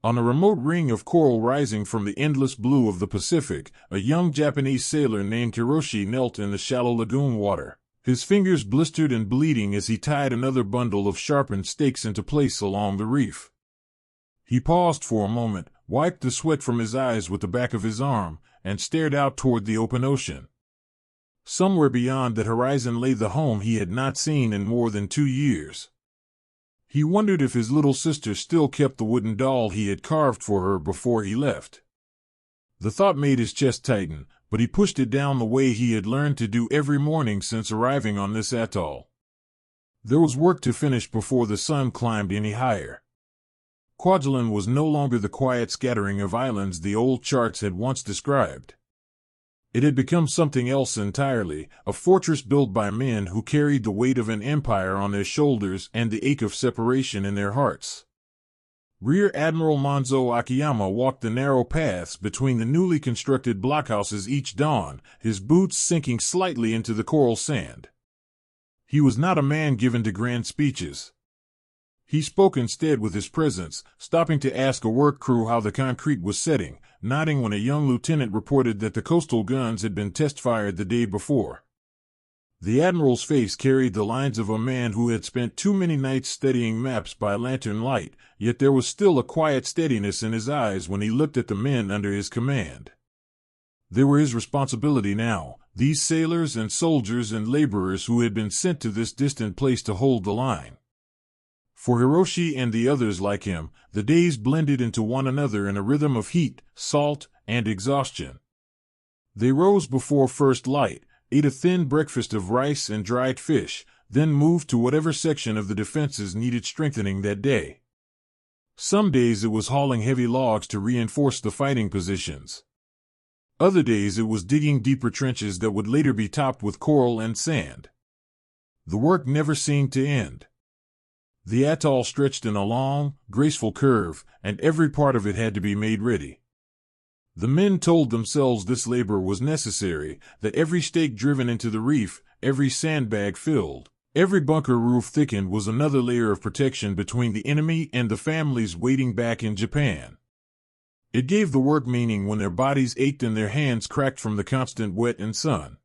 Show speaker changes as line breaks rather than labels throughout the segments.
On a remote ring of coral rising from the endless blue of the Pacific, a young Japanese sailor named Hiroshi knelt in the shallow lagoon water. His fingers blistered and bleeding as he tied another bundle of sharpened stakes into place along the reef. He paused for a moment, wiped the sweat from his eyes with the back of his arm, and stared out toward the open ocean. Somewhere beyond that horizon lay the home he had not seen in more than 2 years. He wondered if his little sister still kept the wooden doll he had carved for her before he left. The thought made his chest tighten, but he pushed it down the way he had learned to do every morning since arriving on this atoll. There was work to finish before the sun climbed any higher. Kwajalein was no longer the quiet scattering of islands the old charts had once described. It had become something else entirely, a fortress built by men who carried the weight of an empire on their shoulders and the ache of separation in their hearts. Rear Admiral Monzo Akiyama walked the narrow paths between the newly constructed blockhouses each dawn, his boots sinking slightly into the coral sand. He was not a man given to grand speeches. He spoke instead with his presence, stopping to ask a work crew how the concrete was setting, nodding when a young lieutenant reported that the coastal guns had been test-fired the day before. The admiral's face carried the lines of a man who had spent too many nights studying maps by lantern light, yet there was still a quiet steadiness in his eyes when he looked at the men under his command. They were his responsibility now, these sailors and soldiers and laborers who had been sent to this distant place to hold the line. For Hiroshi and the others like him, the days blended into one another in a rhythm of heat, salt, and exhaustion. They rose before first light, ate a thin breakfast of rice and dried fish, then moved to whatever section of the defenses needed strengthening that day. Some days it was hauling heavy logs to reinforce the fighting positions. Other days it was digging deeper trenches that would later be topped with coral and sand. The work never seemed to end. The atoll stretched in a long, graceful curve, and every part of it had to be made ready. The men told themselves this labor was necessary, that every stake driven into the reef, every sandbag filled, every bunker roof thickened was another layer of protection between the enemy and the families waiting back in Japan. It gave the work meaning when their bodies ached and their hands cracked from the constant wet and sun.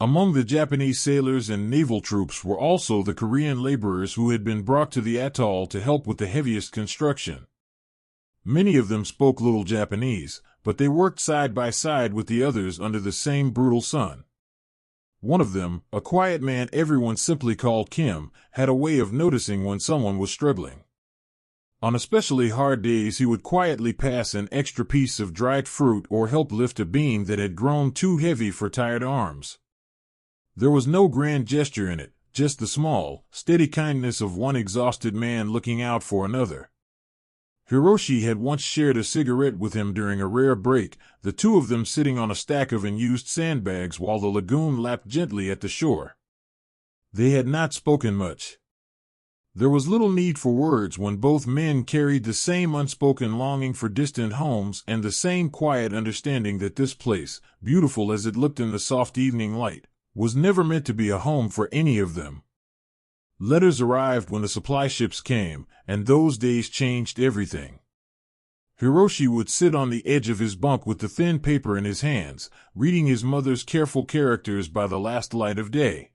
Among the Japanese sailors and naval troops were also the Korean laborers who had been brought to the atoll to help with the heaviest construction. Many of them spoke little Japanese, but they worked side by side with the others under the same brutal sun. One of them, a quiet man everyone simply called Kim, had a way of noticing when someone was struggling. On especially hard days he would quietly pass an extra piece of dried fruit or help lift a beam that had grown too heavy for tired arms. There was no grand gesture in it, just the small, steady kindness of one exhausted man looking out for another. Hiroshi had once shared a cigarette with him during a rare break, the two of them sitting on a stack of unused sandbags while the lagoon lapped gently at the shore. They had not spoken much. There was little need for words when both men carried the same unspoken longing for distant homes and the same quiet understanding that this place, beautiful as it looked in the soft evening light, was never meant to be a home for any of them. Letters arrived when the supply ships came, and those days changed everything. Hiroshi would sit on the edge of his bunk with the thin paper in his hands, reading his mother's careful characters by the last light of day.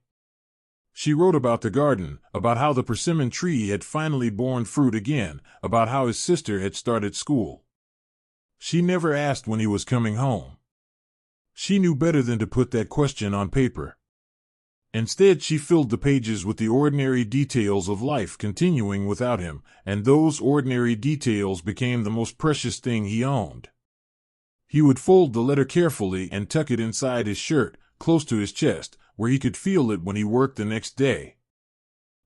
She wrote about the garden, about how the persimmon tree had finally borne fruit again, about how his sister had started school. She never asked when he was coming home. She knew better than to put that question on paper. Instead, she filled the pages with the ordinary details of life continuing without him, and those ordinary details became the most precious thing he owned. He would fold the letter carefully and tuck it inside his shirt, close to his chest, where he could feel it when he worked the next day.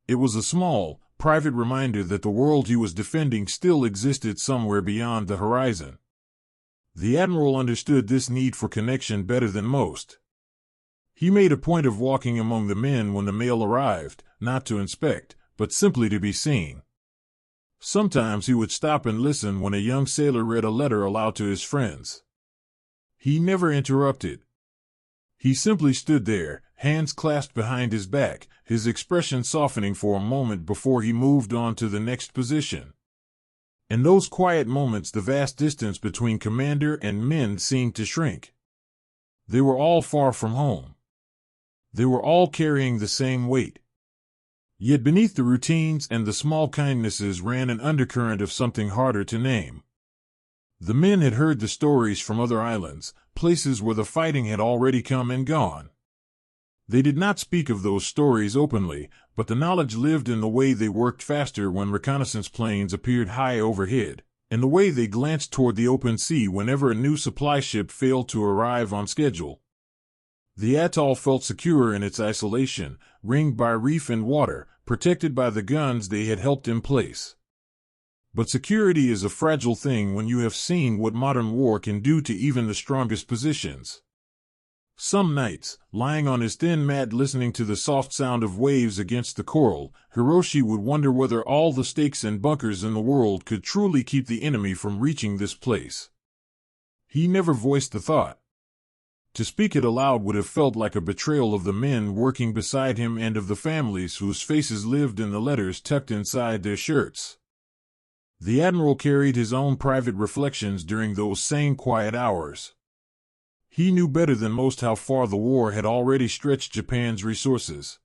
It was a small, private reminder that the world he was defending still existed somewhere beyond the horizon. The Admiral understood this need for connection better than most. He made a point of walking among the men when the mail arrived, not to inspect, but simply to be seen. Sometimes he would stop and listen when a young sailor read a letter aloud to his friends. He never interrupted. He simply stood there, hands clasped behind his back, his expression softening for a moment before he moved on to the next position. In those quiet moments, the vast distance between commander and men seemed to shrink. They were all far from home. They were all carrying the same weight. Yet beneath the routines and the small kindnesses ran an undercurrent of something harder to name. The men had heard the stories from other islands, places where the fighting had already come and gone. They did not speak of those stories openly, but the knowledge lived in the way they worked faster when reconnaissance planes appeared high overhead, and the way they glanced toward the open sea whenever a new supply ship failed to arrive on schedule. The atoll felt secure in its isolation, ringed by reef and water, protected by the guns they had helped in place. But security is a fragile thing when you have seen what modern war can do to even the strongest positions. Some nights, lying on his thin mat listening to the soft sound of waves against the coral, Hiroshi would wonder whether all the stakes and bunkers in the world could truly keep the enemy from reaching this place. He never voiced the thought. To speak it aloud would have felt like a betrayal of the men working beside him and of the families whose faces lived in the letters tucked inside their shirts. The Admiral carried his own private reflections during those same quiet hours. He knew better than most how far the war had already stretched Japan's resources.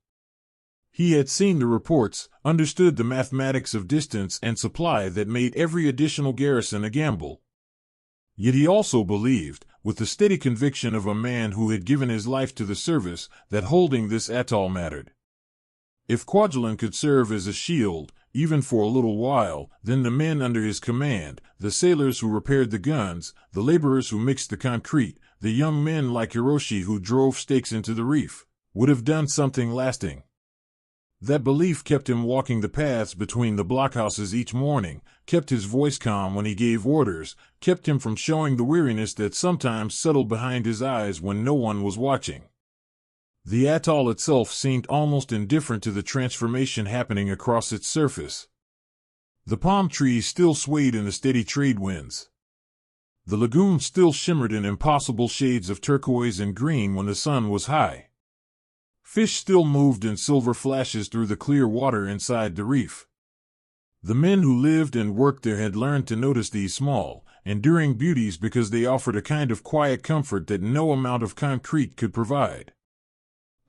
He had seen the reports, understood the mathematics of distance and supply that made every additional garrison a gamble. Yet he also believed, with the steady conviction of a man who had given his life to the service, that holding this atoll mattered. If Kwajalein could serve as a shield, even for a little while, then the men under his command, the sailors who repaired the guns, the laborers who mixed the concrete, the young men like Hiroshi who drove stakes into the reef, would have done something lasting. That belief kept him walking the paths between the blockhouses each morning, kept his voice calm when he gave orders, kept him from showing the weariness that sometimes settled behind his eyes when no one was watching. The atoll itself seemed almost indifferent to the transformation happening across its surface. The palm trees still swayed in the steady trade winds. The lagoon still shimmered in impossible shades of turquoise and green when the sun was high. Fish still moved in silver flashes through the clear water inside the reef. The men who lived and worked there had learned to notice these small, enduring beauties because they offered a kind of quiet comfort that no amount of concrete could provide.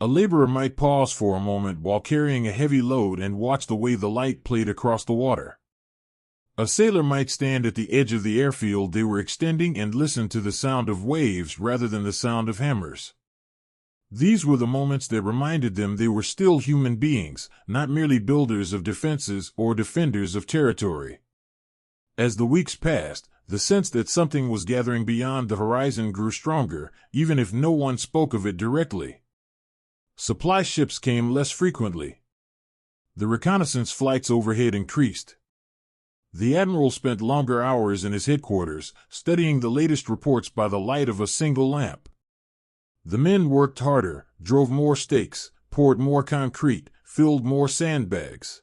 A laborer might pause for a moment while carrying a heavy load and watch the way the light played across the water. A sailor might stand at the edge of the airfield they were extending and listen to the sound of waves rather than the sound of hammers. These were the moments that reminded them they were still human beings, not merely builders of defenses or defenders of territory. As the weeks passed, the sense that something was gathering beyond the horizon grew stronger, even if no one spoke of it directly. Supply ships came less frequently. The reconnaissance flights overhead increased. The Admiral spent longer hours in his headquarters, studying the latest reports by the light of a single lamp. The men worked harder, drove more stakes, poured more concrete, filled more sandbags.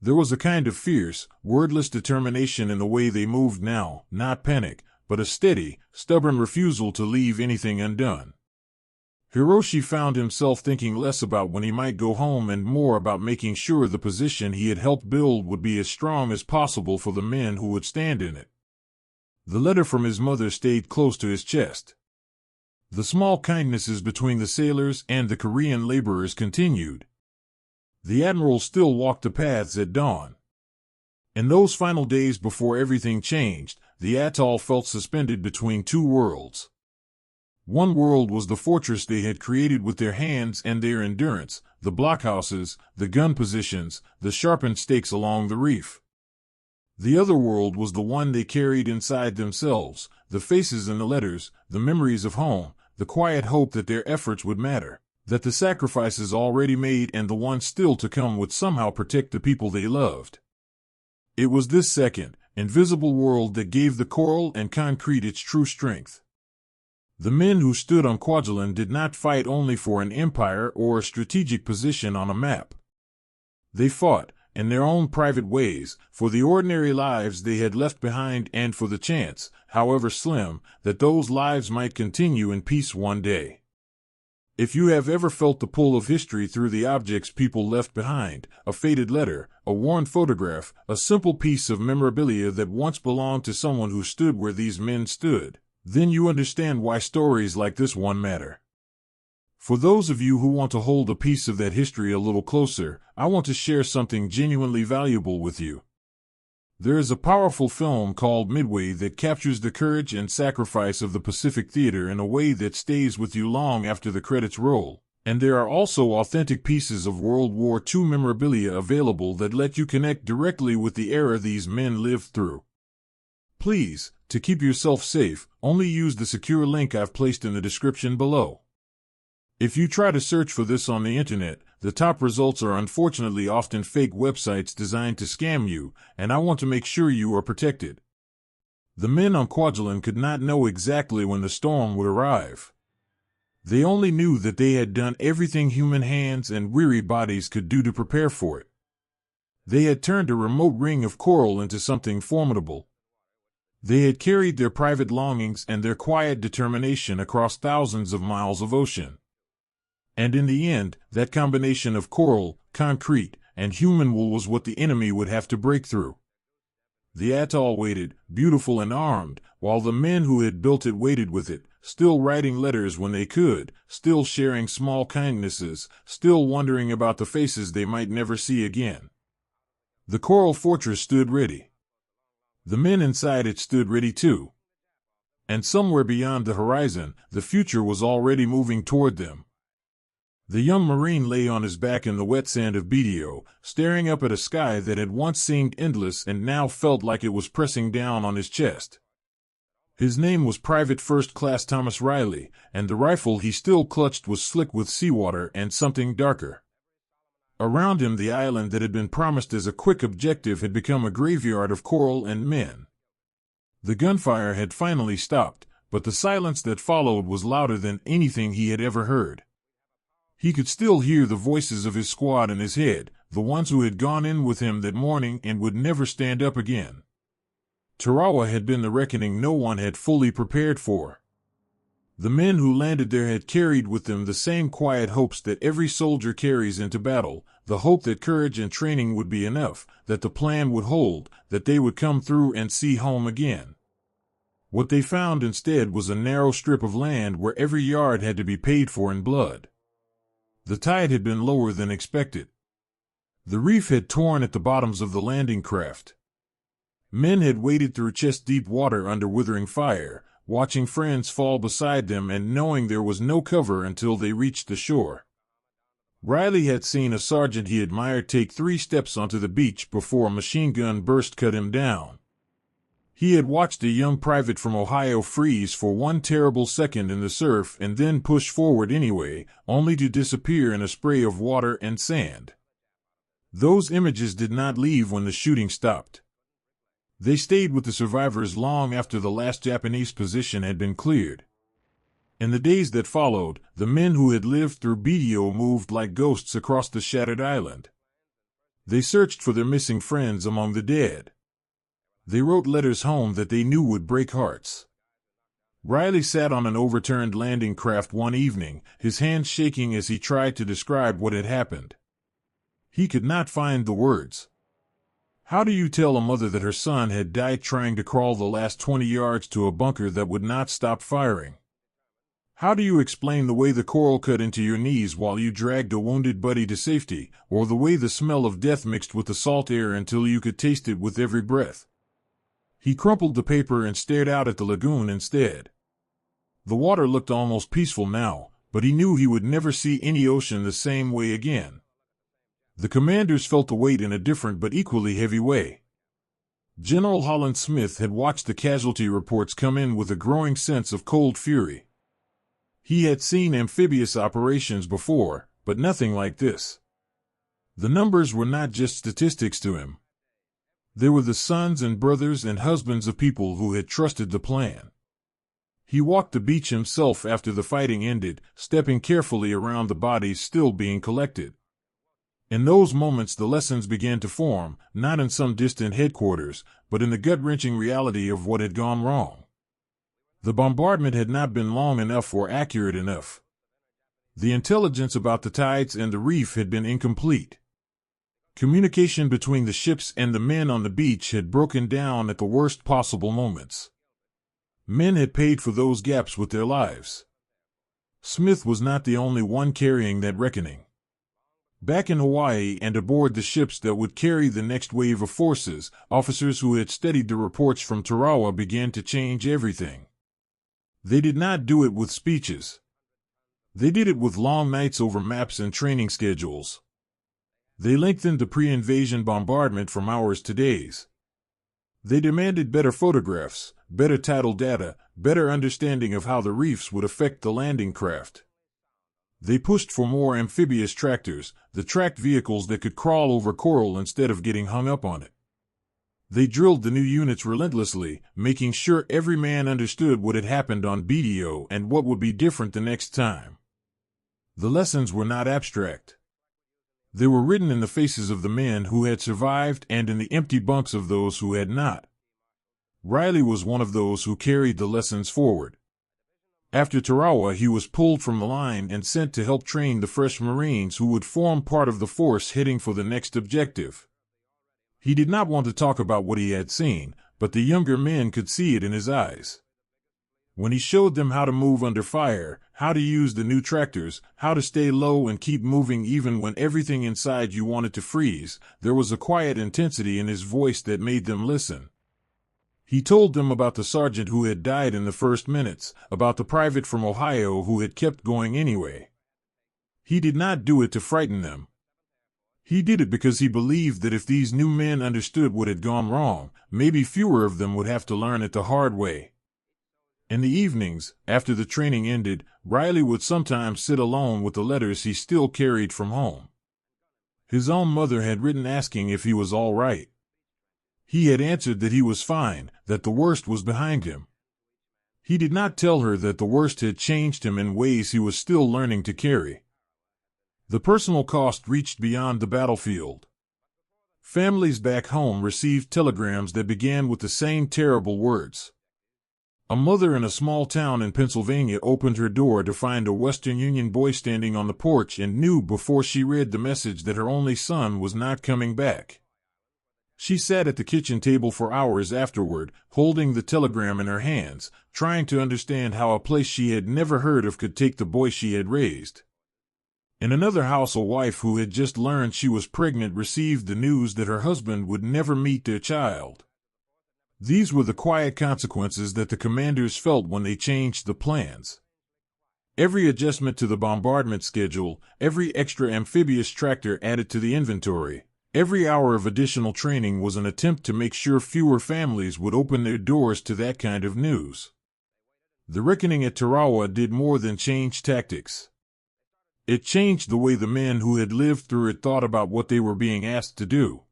There was a kind of fierce, wordless determination in the way they moved now, not panic, but a steady, stubborn refusal to leave anything undone. Hiroshi found himself thinking less about when he might go home and more about making sure the position he had helped build would be as strong as possible for the men who would stand in it. The letter from his mother stayed close to his chest. The small kindnesses between the sailors and the Korean laborers continued. The Admiral still walked the paths at dawn. In those final days before everything changed, the atoll felt suspended between two worlds. One world was the fortress they had created with their hands and their endurance, the blockhouses, the gun positions, the sharpened stakes along the reef. The other world was the one they carried inside themselves, the faces and the letters, the memories of home, the quiet hope that their efforts would matter, that the sacrifices already made and the ones still to come would somehow protect the people they loved. It was this second, invisible world that gave the coral and concrete its true strength. The men who stood on Kwajalein did not fight only for an empire or a strategic position on a map. They fought, in their own private ways, for the ordinary lives they had left behind and for the chance, however slim, that those lives might continue in peace one day. If you have ever felt the pull of history through the objects people left behind, a faded letter, a worn photograph, a simple piece of memorabilia that once belonged to someone who stood where these men stood, then you understand why stories like this one matter. For those of you who want to hold a piece of that history a little closer, I want to share something genuinely valuable with you. There is a powerful film called Midway that captures the courage and sacrifice of the Pacific Theater in a way that stays with you long after the credits roll. And there are also authentic pieces of World War II memorabilia available that let you connect directly with the era these men lived through. Please, to keep yourself safe, only use the secure link I've placed in the description below. If you try to search for this on the internet, the top results are unfortunately often fake websites designed to scam you, and I want to make sure you are protected. The men on Kwajalein could not know exactly when the storm would arrive. They only knew that they had done everything human hands and weary bodies could do to prepare for it. They had turned a remote ring of coral into something formidable. They had carried their private longings and their quiet determination across thousands of miles of ocean. And in the end, that combination of coral, concrete, and human wool was what the enemy would have to break through. The atoll waited, beautiful and armed, while the men who had built it waited with it, still writing letters when they could, still sharing small kindnesses, still wondering about the faces they might never see again. The coral fortress stood ready. The men inside it stood ready too. And somewhere beyond the horizon, the future was already moving toward them. The young Marine lay on his back in the wet sand of BDO, staring up at a sky that had once seemed endless and now felt like it was pressing down on his chest. His name was Private First Class Thomas Riley, and the rifle he still clutched was slick with seawater and something darker. Around him, the island that had been promised as a quick objective had become a graveyard of coral and men. The gunfire had finally stopped, but the silence that followed was louder than anything he had ever heard. He could still hear the voices of his squad in his head, the ones who had gone in with him that morning and would never stand up again. Tarawa had been the reckoning no one had fully prepared for. The men who landed there had carried with them the same quiet hopes that every soldier carries into battle, the hope that courage and training would be enough, that the plan would hold, that they would come through and see home again. What they found instead was a narrow strip of land where every yard had to be paid for in blood. The tide had been lower than expected. The reef had torn at the bottoms of the landing craft. Men had waded through chest-deep water under withering fire, watching friends fall beside them and knowing there was no cover until they reached the shore. Riley had seen a sergeant he admired take 3 steps onto the beach before a machine gun burst cut him down. He had watched a young private from Ohio freeze for one terrible second in the surf and then push forward anyway, only to disappear in a spray of water and sand. Those images did not leave when the shooting stopped. They stayed with the survivors long after the last Japanese position had been cleared. In the days that followed, the men who had lived through BDO moved like ghosts across the shattered island. They searched for their missing friends among the dead. They wrote letters home that they knew would break hearts. Riley sat on an overturned landing craft one evening, his hands shaking as he tried to describe what had happened. He could not find the words. How do you tell a mother that her son had died trying to crawl the last 20 yards to a bunker that would not stop firing? How do you explain the way the coral cut into your knees while you dragged a wounded buddy to safety, or the way the smell of death mixed with the salt air until you could taste it with every breath? He crumpled the paper and stared out at the lagoon instead. The water looked almost peaceful now, but he knew he would never see any ocean the same way again. The commanders felt the weight in a different but equally heavy way. General Holland Smith had watched the casualty reports come in with a growing sense of cold fury. He had seen amphibious operations before, but nothing like this. The numbers were not just statistics to him. They were the sons and brothers and husbands of people who had trusted the plan. He walked the beach himself after the fighting ended, stepping carefully around the bodies still being collected. In those moments the lessons began to form, not in some distant headquarters, but in the gut-wrenching reality of what had gone wrong. The bombardment had not been long enough or accurate enough. The intelligence about the tides and the reef had been incomplete. Communication between the ships and the men on the beach had broken down at the worst possible moments. Men had paid for those gaps with their lives. Smith was not the only one carrying that reckoning. Back in Hawaii and aboard the ships that would carry the next wave of forces, officers who had studied the reports from Tarawa began to change everything. They did not do it with speeches. They did it with long nights over maps and training schedules. They lengthened the pre-invasion bombardment from hours to days. They demanded better photographs, better tidal data, better understanding of how the reefs would affect the landing craft. They pushed for more amphibious tractors, the tracked vehicles that could crawl over coral instead of getting hung up on it. They drilled the new units relentlessly, making sure every man understood what had happened on BDO and what would be different the next time. The lessons were not abstract. They were written in the faces of the men who had survived and in the empty bunks of those who had not. Riley was one of those who carried the lessons forward. After Tarawa, he was pulled from the line and sent to help train the fresh Marines who would form part of the force heading for the next objective. He did not want to talk about what he had seen, but the younger men could see it in his eyes. When he showed them how to move under fire, how to use the new tractors, how to stay low and keep moving even when everything inside you wanted to freeze, there was a quiet intensity in his voice that made them listen. He told them about the sergeant who had died in the first minutes, about the private from Ohio who had kept going anyway. He did not do it to frighten them. He did it because he believed that if these new men understood what had gone wrong, maybe fewer of them would have to learn it the hard way. In the evenings, after the training ended, Riley would sometimes sit alone with the letters he still carried from home. His own mother had written asking if he was all right. He had answered that he was fine, that the worst was behind him. He did not tell her that the worst had changed him in ways he was still learning to carry. The personal cost reached beyond the battlefield. Families back home received telegrams that began with the same terrible words. A mother in a small town in Pennsylvania opened her door to find a Western Union boy standing on the porch and knew before she read the message that her only son was not coming back. She sat at the kitchen table for hours afterward, holding the telegram in her hands, trying to understand how a place she had never heard of could take the boy she had raised. In another house, a wife who had just learned she was pregnant received the news that her husband would never meet their child. These were the quiet consequences that the commanders felt when they changed the plans. Every adjustment to the bombardment schedule, every extra amphibious tractor added to the inventory, every hour of additional training was an attempt to make sure fewer families would open their doors to that kind of news. The reckoning at Tarawa did more than change tactics. It changed the way the men who had lived through it thought about what they were being asked to do.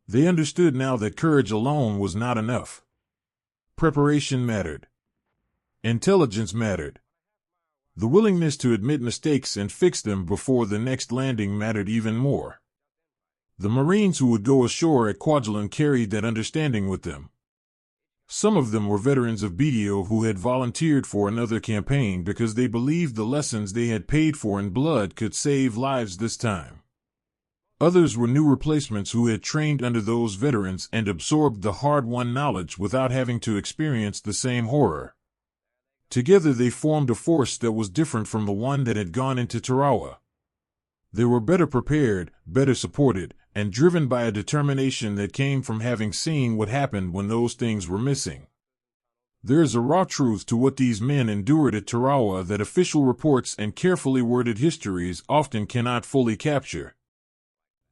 They understood now that courage alone was not enough. Preparation mattered. Intelligence mattered. The willingness to admit mistakes and fix them before the next landing mattered even more. The Marines who would go ashore at Kwajalein carried that understanding with them. Some of them were veterans of BDO who had volunteered for another campaign because they believed the lessons they had paid for in blood could save lives this time. Others were new replacements who had trained under those veterans and absorbed the hard-won knowledge without having to experience the same horror. Together they formed a force that was different from the one that had gone into Tarawa. They were better prepared, better supported, and driven by a determination that came from having seen what happened when those things were missing. There is a raw truth to what these men endured at Tarawa that official reports and carefully worded histories often cannot fully capture.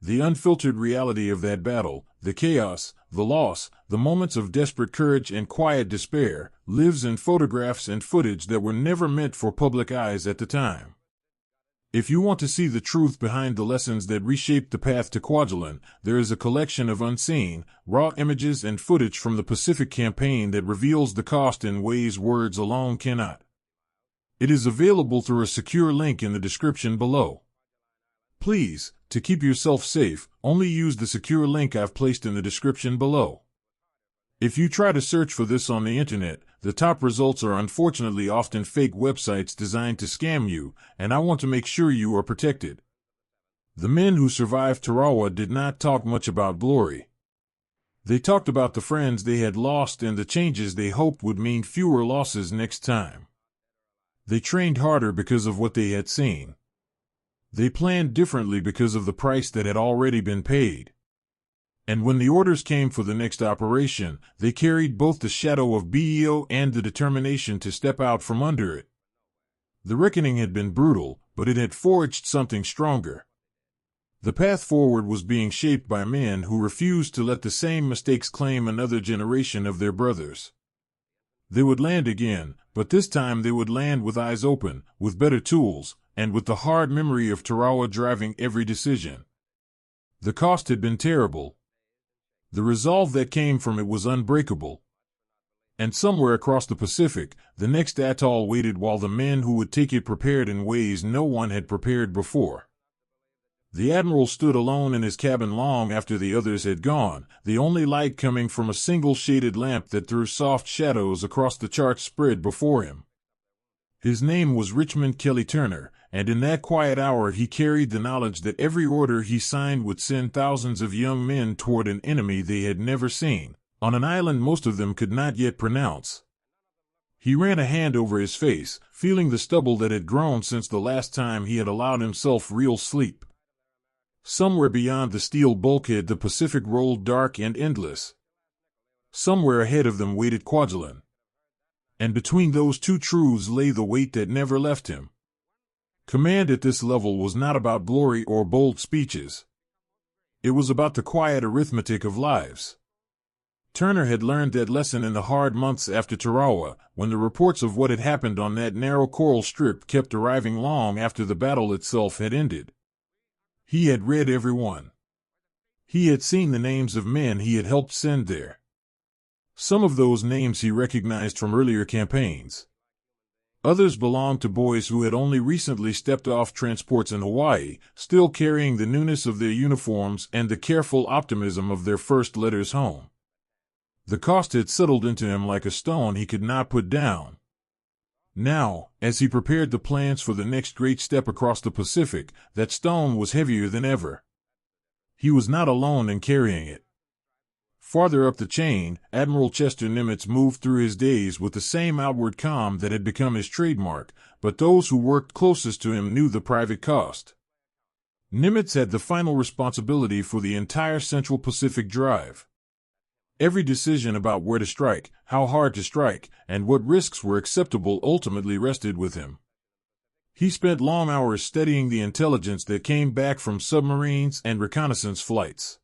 The unfiltered reality of that battle, the chaos, the loss, the moments of desperate courage and quiet despair, lives in photographs and footage that were never meant for public eyes at the time. If you want to see the truth behind the lessons that reshaped the path to Kwajalein, there is a collection of unseen, raw images and footage from the Pacific Campaign that reveals the cost in ways words alone cannot. It is available through a secure link in the description below. Please, to keep yourself safe, only use the secure link I've placed in the description below. If you try to search for this on the internet, the top results are unfortunately often fake websites designed to scam you, and I want to make sure you are protected. The men who survived Tarawa did not talk much about glory. They talked about the friends they had lost and the changes they hoped would mean fewer losses next time. They trained harder because of what they had seen. They planned differently because of the price that had already been paid. And when the orders came for the next operation, they carried both the shadow of BEO and the determination to step out from under it. The reckoning had been brutal, but it had forged something stronger. The path forward was being shaped by men who refused to let the same mistakes claim another generation of their brothers. They would land again, but this time they would land with eyes open, with better tools, and with the hard memory of Tarawa driving every decision. The cost had been terrible. The resolve that came from it was unbreakable. And somewhere across the Pacific, the next atoll waited while the men who would take it prepared in ways no one had prepared before. The admiral stood alone in his cabin long after the others had gone, the only light coming from a single shaded lamp that threw soft shadows across the chart spread before him. His name was Richmond Kelly Turner, and in that quiet hour he carried the knowledge that every order he signed would send thousands of young men toward an enemy they had never seen, on an island most of them could not yet pronounce. He ran a hand over his face, feeling the stubble that had grown since the last time he had allowed himself real sleep. Somewhere beyond the steel bulkhead the Pacific rolled dark and endless. Somewhere ahead of them waited Kwajalein. And between those two truths lay the weight that never left him. Command at this level was not about glory or bold speeches. It was about the quiet arithmetic of lives. Turner had learned that lesson in the hard months after Tarawa, when the reports of what had happened on that narrow coral strip kept arriving long after the battle itself had ended. He had read every one. He had seen the names of men he had helped send there. Some of those names he recognized from earlier campaigns. Others belonged to boys who had only recently stepped off transports in Hawaii, still carrying the newness of their uniforms and the careful optimism of their first letters home. The cost had settled into him like a stone he could not put down. Now, as he prepared the plans for the next great step across the Pacific, that stone was heavier than ever. He was not alone in carrying it. Farther up the chain, Admiral Chester Nimitz moved through his days with the same outward calm that had become his trademark, but those who worked closest to him knew the private cost. Nimitz had the final responsibility for the entire Central Pacific Drive. Every decision about where to strike, how hard to strike, and what risks were acceptable ultimately rested with him. He spent long hours studying the intelligence that came back from submarines and reconnaissance flights.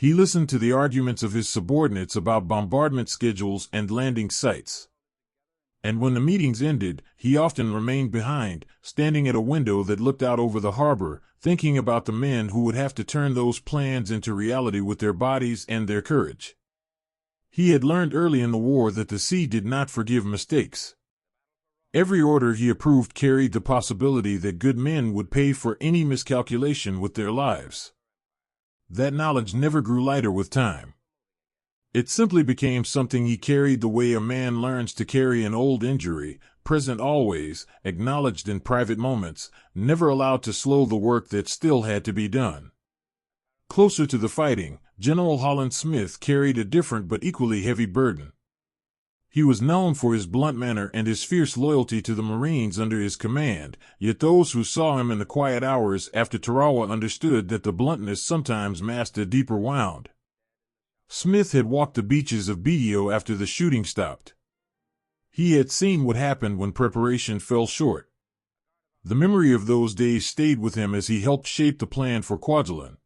He listened to the arguments of his subordinates about bombardment schedules and landing sites. And when the meetings ended, he often remained behind, standing at a window that looked out over the harbor, thinking about the men who would have to turn those plans into reality with their bodies and their courage. He had learned early in the war that the sea did not forgive mistakes. Every order he approved carried the possibility that good men would pay for any miscalculation with their lives. That knowledge never grew lighter with time. It simply became something he carried the way a man learns to carry an old injury, present always, acknowledged in private moments, never allowed to slow the work that still had to be done. Closer to the fighting, General Holland Smith carried a different but equally heavy burden. He was known for his blunt manner and his fierce loyalty to the Marines under his command, yet those who saw him in the quiet hours after Tarawa understood that the bluntness sometimes masked a deeper wound. Smith had walked the beaches of BEO after the shooting stopped. He had seen what happened when preparation fell short. The memory of those days stayed with him as he helped shape the plan for Kwajalein.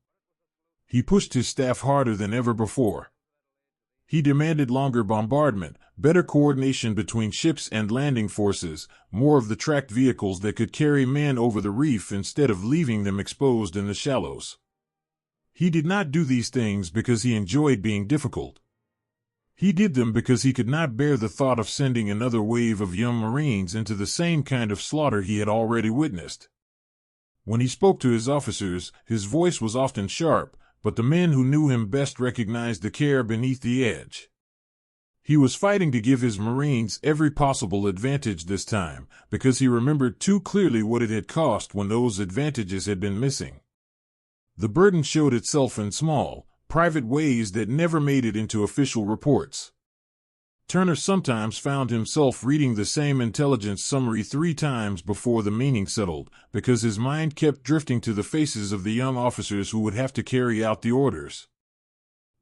He pushed his staff harder than ever before. He demanded longer bombardment, better coordination between ships and landing forces, more of the tracked vehicles that could carry men over the reef instead of leaving them exposed in the shallows. He did not do these things because he enjoyed being difficult. He did them because he could not bear the thought of sending another wave of young Marines into the same kind of slaughter he had already witnessed. When he spoke to his officers, his voice was often sharp, but the men who knew him best recognized the care beneath the edge. He was fighting to give his Marines every possible advantage this time, because he remembered too clearly what it had cost when those advantages had been missing. The burden showed itself in small, private ways that never made it into official reports. Turner sometimes found himself reading the same intelligence summary 3 times before the meaning settled, because his mind kept drifting to the faces of the young officers who would have to carry out the orders.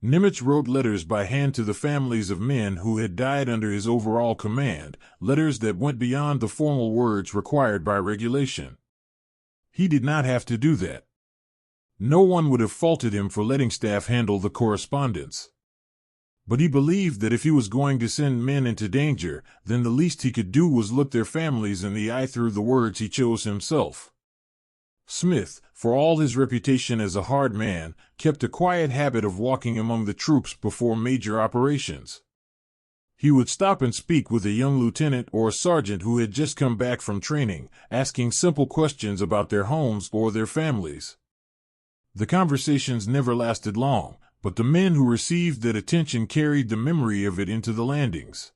Nimitz wrote letters by hand to the families of men who had died under his overall command, letters that went beyond the formal words required by regulation. He did not have to do that. No one would have faulted him for letting staff handle the correspondence. But he believed that if he was going to send men into danger, then the least he could do was look their families in the eye through the words he chose himself. Smith, for all his reputation as a hard man, kept a quiet habit of walking among the troops before major operations. He would stop and speak with a young lieutenant or a sergeant who had just come back from training, asking simple questions about their homes or their families. The conversations never lasted long, but the men who received that attention carried the memory of it into the landings.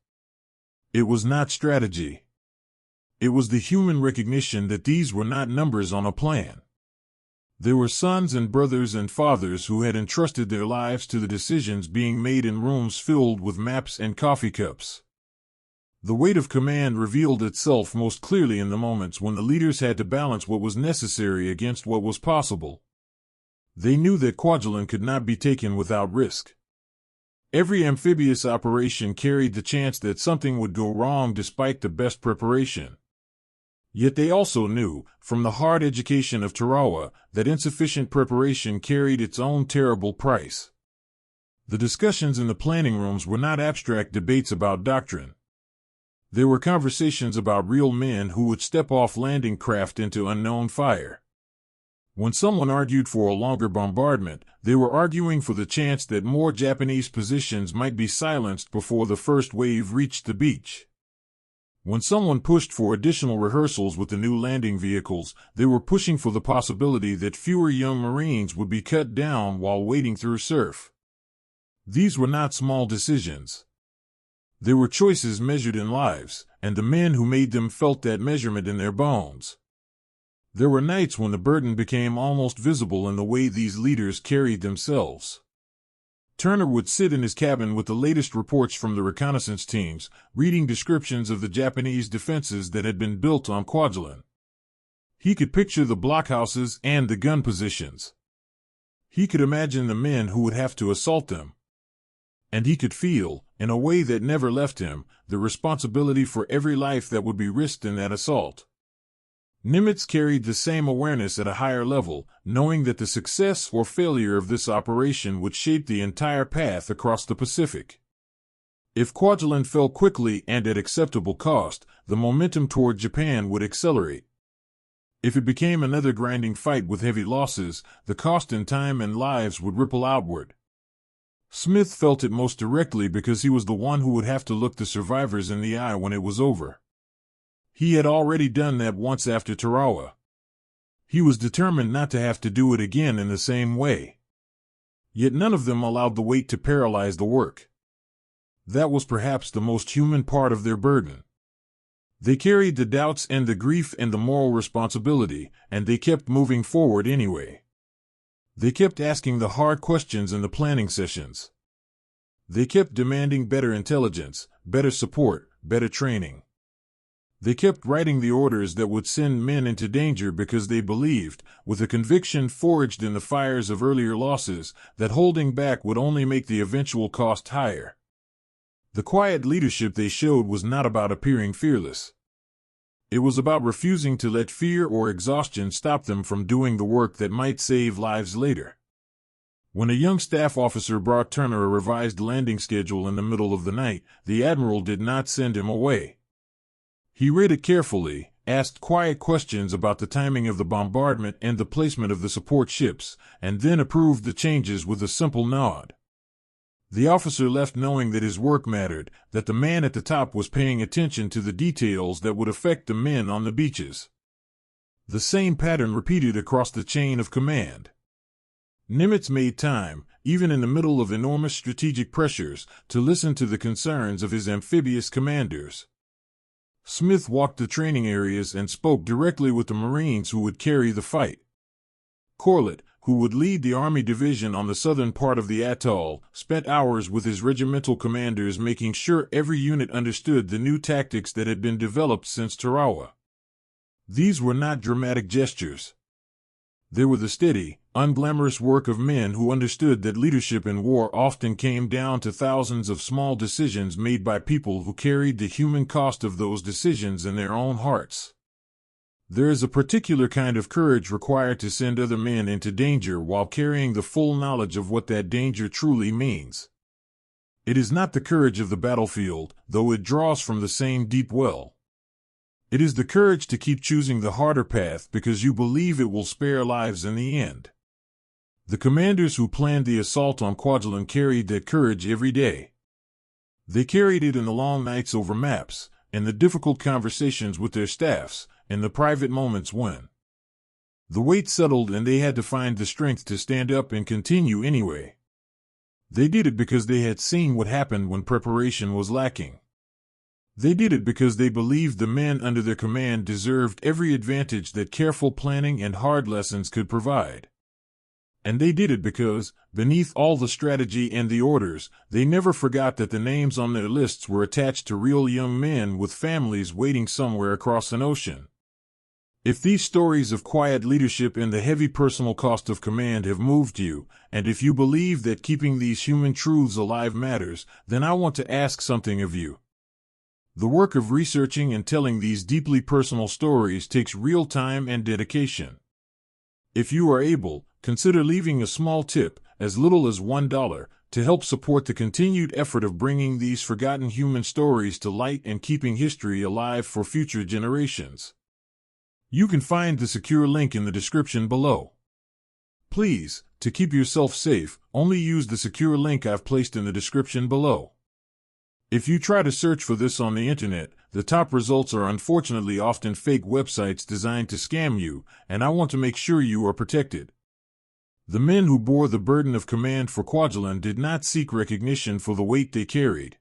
It was not strategy. It was the human recognition that these were not numbers on a plan. They were sons and brothers and fathers who had entrusted their lives to the decisions being made in rooms filled with maps and coffee cups. The weight of command revealed itself most clearly in the moments when the leaders had to balance what was necessary against what was possible. They knew that Kwajalein could not be taken without risk. Every amphibious operation carried the chance that something would go wrong despite the best preparation. Yet they also knew, from the hard education of Tarawa, that insufficient preparation carried its own terrible price. The discussions in the planning rooms were not abstract debates about doctrine. They were conversations about real men who would step off landing craft into unknown fire. When someone argued for a longer bombardment, they were arguing for the chance that more Japanese positions might be silenced before the first wave reached the beach. When someone pushed for additional rehearsals with the new landing vehicles, they were pushing for the possibility that fewer young Marines would be cut down while wading through surf. These were not small decisions. They were choices measured in lives, and the men who made them felt that measurement in their bones. There were nights when the burden became almost visible in the way these leaders carried themselves. Turner would sit in his cabin with the latest reports from the reconnaissance teams, reading descriptions of the Japanese defenses that had been built on Kwajalein. He could picture the blockhouses and the gun positions. He could imagine the men who would have to assault them. And he could feel, in a way that never left him, the responsibility for every life that would be risked in that assault. Nimitz carried the same awareness at a higher level, knowing that the success or failure of this operation would shape the entire path across the Pacific. If Kwajalein fell quickly and at acceptable cost, the momentum toward Japan would accelerate. If it became another grinding fight with heavy losses, the cost in time and lives would ripple outward. Smith felt it most directly because he was the one who would have to look the survivors in the eye when it was over. He had already done that once after Tarawa. He was determined not to have to do it again in the same way. Yet none of them allowed the weight to paralyze the work. That was perhaps the most human part of their burden. They carried the doubts and the grief and the moral responsibility, and they kept moving forward anyway. They kept asking the hard questions in the planning sessions. They kept demanding better intelligence, better support, better training. They kept writing the orders that would send men into danger because they believed, with a conviction forged in the fires of earlier losses, that holding back would only make the eventual cost higher. The quiet leadership they showed was not about appearing fearless. It was about refusing to let fear or exhaustion stop them from doing the work that might save lives later. When a young staff officer brought Turner a revised landing schedule in the middle of the night, the admiral did not send him away. He read it carefully, asked quiet questions about the timing of the bombardment and the placement of the support ships, and then approved the changes with a simple nod. The officer left knowing that his work mattered, that the man at the top was paying attention to the details that would affect the men on the beaches. The same pattern repeated across the chain of command. Nimitz made time, even in the middle of enormous strategic pressures, to listen to the concerns of his amphibious commanders. Smith walked the training areas and spoke directly with the Marines who would carry the fight. Corlett, who would lead the Army Division on the southern part of the atoll, spent hours with his regimental commanders making sure every unit understood the new tactics that had been developed since Tarawa. These were not dramatic gestures. They were the steady, unglamorous work of men who understood that leadership in war often came down to thousands of small decisions made by people who carried the human cost of those decisions in their own hearts. There is a particular kind of courage required to send other men into danger while carrying the full knowledge of what that danger truly means. It is not the courage of the battlefield, though it draws from the same deep well. It is the courage to keep choosing the harder path because you believe it will spare lives in the end. The commanders who planned the assault on Kwajalein carried that courage every day. They carried it in the long nights over maps, in the difficult conversations with their staffs, in the private moments when the weight settled and they had to find the strength to stand up and continue anyway. They did it because they had seen what happened when preparation was lacking. They did it because they believed the men under their command deserved every advantage that careful planning and hard lessons could provide. And they did it because, beneath all the strategy and the orders, they never forgot that the names on their lists were attached to real young men with families waiting somewhere across an ocean. If these stories of quiet leadership and the heavy personal cost of command have moved you, and if you believe that keeping these human truths alive matters, then I want to ask something of you. The work of researching and telling these deeply personal stories takes real time and dedication. If you are able, consider leaving a small tip, as little as $1, to help support the continued effort of bringing these forgotten human stories to light and keeping history alive for future generations. You can find the secure link in the description below. Please, to keep yourself safe, only use the secure link I've placed in the description below. If you try to search for this on the internet, the top results are unfortunately often fake websites designed to scam you, and I want to make sure you are protected. The men who bore the burden of command for Kwajalein did not seek recognition for the weight they carried.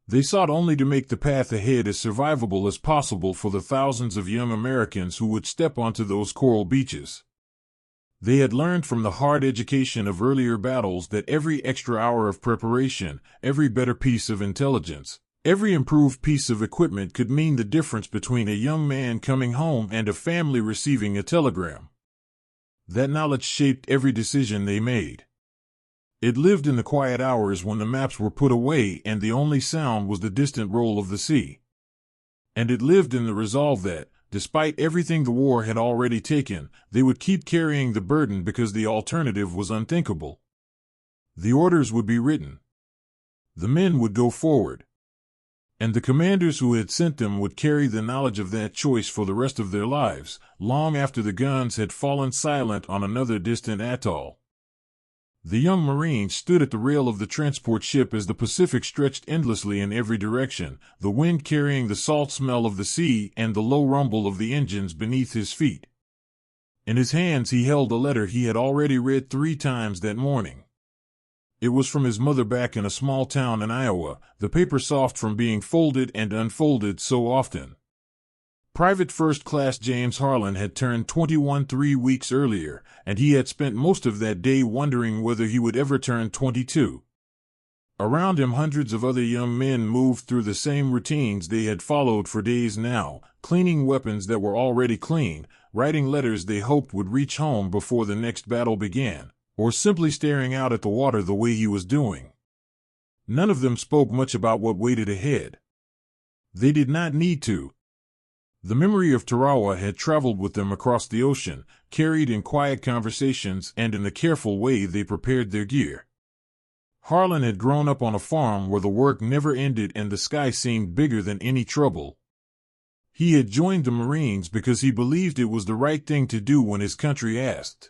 They sought only to make the path ahead as survivable as possible for the thousands of young Americans who would step onto those coral beaches. They had learned from the hard education of earlier battles that every extra hour of preparation, every better piece of intelligence, every improved piece of equipment could mean the difference between a young man coming home and a family receiving a telegram. That knowledge shaped every decision they made. It lived in the quiet hours when the maps were put away and the only sound was the distant roll of the sea. And it lived in the resolve that, despite everything the war had already taken, they would keep carrying the burden because the alternative was unthinkable. The orders would be written. The men would go forward. And the commanders who had sent them would carry the knowledge of that choice for the rest of their lives, long after the guns had fallen silent on another distant atoll. The young Marines stood at the rail of the transport ship as the Pacific stretched endlessly in every direction, the wind carrying the salt smell of the sea and the low rumble of the engines beneath his feet. In his hands he held a letter he had already read 3 times that morning. It was from his mother back in a small town in Iowa, the paper soft from being folded and unfolded so often. Private First Class James Harlan had turned 21 3 weeks earlier, and he had spent most of that day wondering whether he would ever turn 22. Around him hundreds of other young men moved through the same routines they had followed for days now, cleaning weapons that were already clean, writing letters they hoped would reach home before the next battle began, or simply staring out at the water the way he was doing. None of them spoke much about what waited ahead. They did not need to. The memory of Tarawa had traveled with them across the ocean, carried in quiet conversations and in the careful way they prepared their gear. Harlan had grown up on a farm where the work never ended and the sky seemed bigger than any trouble. He had joined the Marines because he believed it was the right thing to do when his country asked.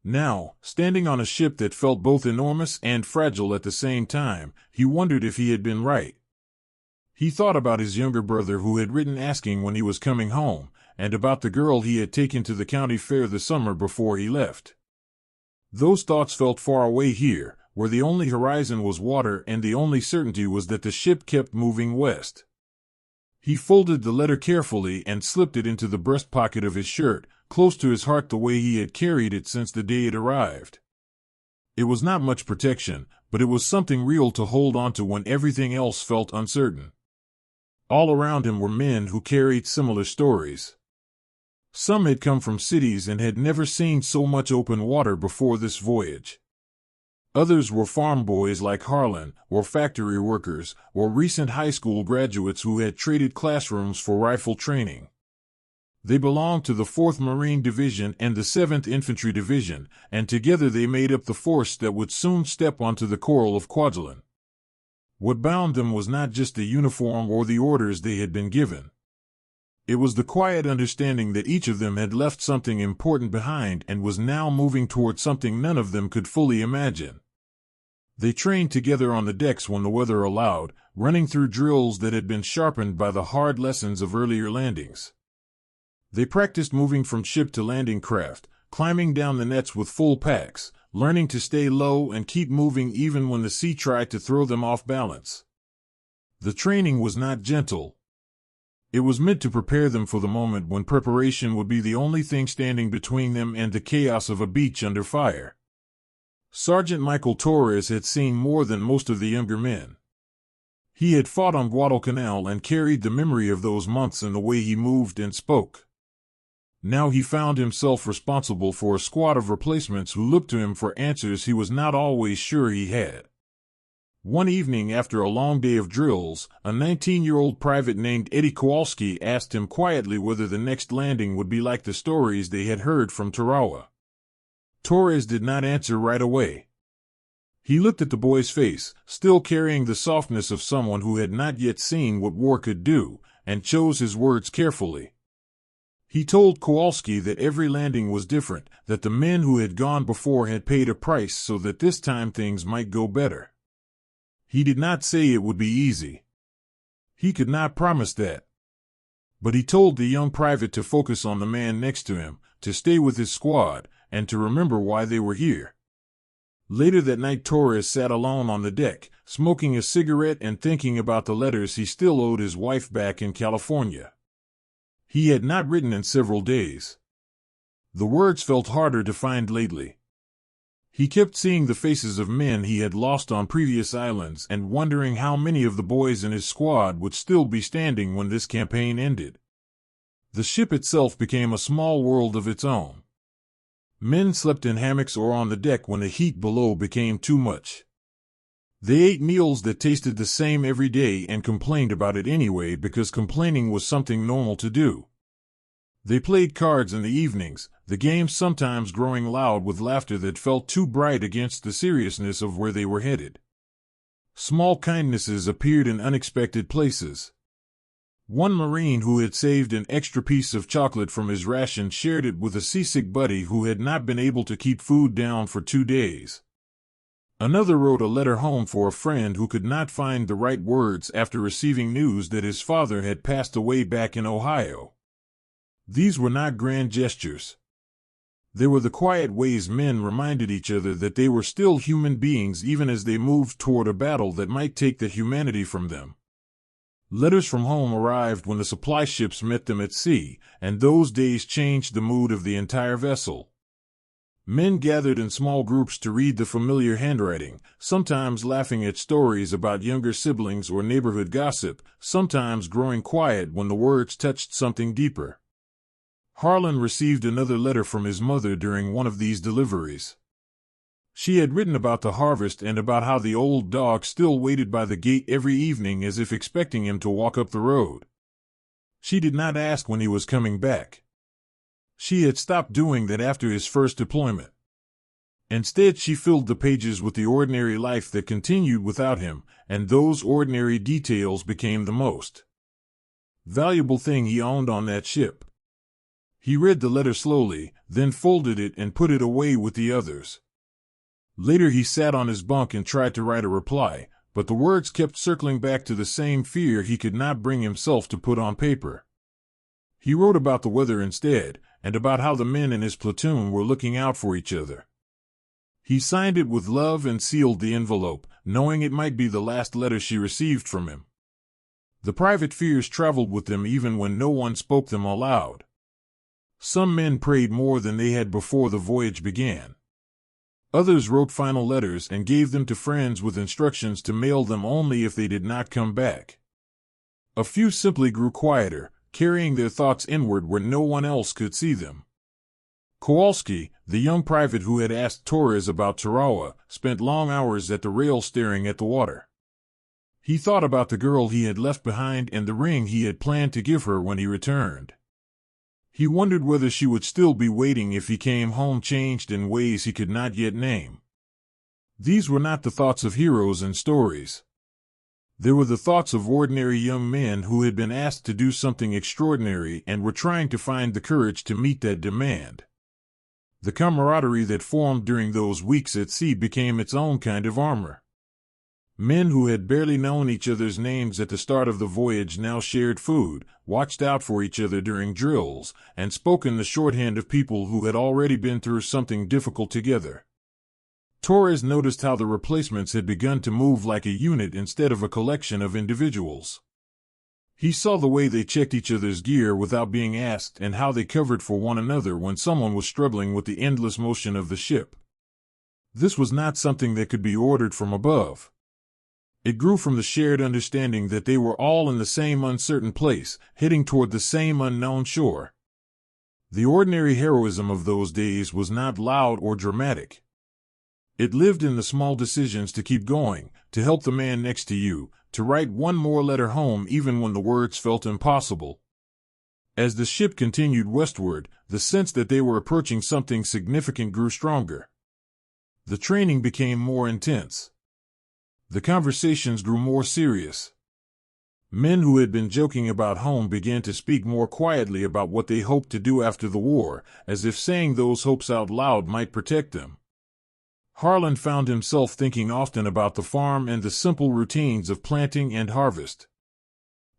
Now, standing on a ship that felt both enormous and fragile at the same time, he wondered if he had been right. He thought about his younger brother who had written asking when he was coming home, and about the girl he had taken to the county fair the summer before he left. Those thoughts felt far away here, where the only horizon was water and the only certainty was that the ship kept moving west. He folded the letter carefully and slipped it into the breast pocket of his shirt, close to his heart the way he had carried it since the day it arrived. It was not much protection, but it was something real to hold on to when everything else felt uncertain. All around him were men who carried similar stories. Some had come from cities and had never seen so much open water before this voyage. Others were farm boys like Harlan, or factory workers, or recent high school graduates who had traded classrooms for rifle training. They belonged to the 4th Marine Division and the 7th Infantry Division, and together they made up the force that would soon step onto the coral of Kwajalein. What bound them was not just the uniform or the orders they had been given. It was the quiet understanding that each of them had left something important behind and was now moving toward something none of them could fully imagine. They trained together on the decks when the weather allowed, running through drills that had been sharpened by the hard lessons of earlier landings. They practiced moving from ship to landing craft, climbing down the nets with full packs, learning to stay low and keep moving even when the sea tried to throw them off balance. The training was not gentle. It was meant to prepare them for the moment when preparation would be the only thing standing between them and the chaos of a beach under fire. Sergeant Michael Torres had seen more than most of the younger men. He had fought on Guadalcanal and carried the memory of those months in the way he moved and spoke. Now he found himself responsible for a squad of replacements who looked to him for answers he was not always sure he had. One evening after a long day of drills, a 19-year-old private named Eddie Kowalski asked him quietly whether the next landing would be like the stories they had heard from Tarawa. Torres did not answer right away. He looked at the boy's face, still carrying the softness of someone who had not yet seen what war could do, and chose his words carefully. He told Kowalski that every landing was different, that the men who had gone before had paid a price so that this time things might go better. He did not say it would be easy. He could not promise that. But he told the young private to focus on the man next to him, to stay with his squad, and to remember why they were here. Later that night Torres sat alone on the deck, smoking a cigarette and thinking about the letters he still owed his wife back in California. He had not written in several days. The words felt harder to find lately. He kept seeing the faces of men he had lost on previous islands and wondering how many of the boys in his squad would still be standing when this campaign ended. The ship itself became a small world of its own. Men slept in hammocks or on the deck when the heat below became too much. They ate meals that tasted the same every day and complained about it anyway because complaining was something normal to do. They played cards in the evenings, the games sometimes growing loud with laughter that felt too bright against the seriousness of where they were headed. Small kindnesses appeared in unexpected places. One Marine who had saved an extra piece of chocolate from his ration shared it with a seasick buddy who had not been able to keep food down for 2 days. Another wrote a letter home for a friend who could not find the right words after receiving news that his father had passed away back in Ohio. These were not grand gestures. They were the quiet ways men reminded each other that they were still human beings even as they moved toward a battle that might take the humanity from them. Letters from home arrived when the supply ships met them at sea, and those days changed the mood of the entire vessel. Men gathered in small groups to read the familiar handwriting, sometimes laughing at stories about younger siblings or neighborhood gossip, sometimes growing quiet when the words touched something deeper. Harlan received another letter from his mother during one of these deliveries. She had written about the harvest and about how the old dog still waited by the gate every evening as if expecting him to walk up the road. She did not ask when he was coming back. She had stopped doing that after his first deployment. Instead, she filled the pages with the ordinary life that continued without him, and those ordinary details became the most valuable thing he owned on that ship. He read the letter slowly, then folded it and put it away with the others. Later he sat on his bunk and tried to write a reply, but the words kept circling back to the same fear he could not bring himself to put on paper. He wrote about the weather instead, and about how the men in his platoon were looking out for each other. He signed it with love and sealed the envelope, knowing it might be the last letter she received from him. The private fears traveled with them even when no one spoke them aloud. Some men prayed more than they had before the voyage began. Others wrote final letters and gave them to friends with instructions to mail them only if they did not come back. A few simply grew quieter, carrying their thoughts inward where no one else could see them. Kowalski, the young private who had asked Torres about Tarawa, spent long hours at the rail staring at the water. He thought about the girl he had left behind and the ring he had planned to give her when he returned. He wondered whether she would still be waiting if he came home changed in ways he could not yet name. These were not the thoughts of heroes in stories. They were the thoughts of ordinary young men who had been asked to do something extraordinary and were trying to find the courage to meet that demand. The camaraderie that formed during those weeks at sea became its own kind of armor. Men who had barely known each other's names at the start of the voyage now shared food, watched out for each other during drills, and spoke in the shorthand of people who had already been through something difficult together. Torres noticed how the replacements had begun to move like a unit instead of a collection of individuals. He saw the way they checked each other's gear without being asked and how they covered for one another when someone was struggling with the endless motion of the ship. This was not something that could be ordered from above. It grew from the shared understanding that they were all in the same uncertain place, heading toward the same unknown shore. The ordinary heroism of those days was not loud or dramatic. It lived in the small decisions to keep going, to help the man next to you, to write one more letter home even when the words felt impossible. As the ship continued westward, the sense that they were approaching something significant grew stronger. The training became more intense. The conversations grew more serious. Men who had been joking about home began to speak more quietly about what they hoped to do after the war, as if saying those hopes out loud might protect them. Harlan found himself thinking often about the farm and the simple routines of planting and harvest.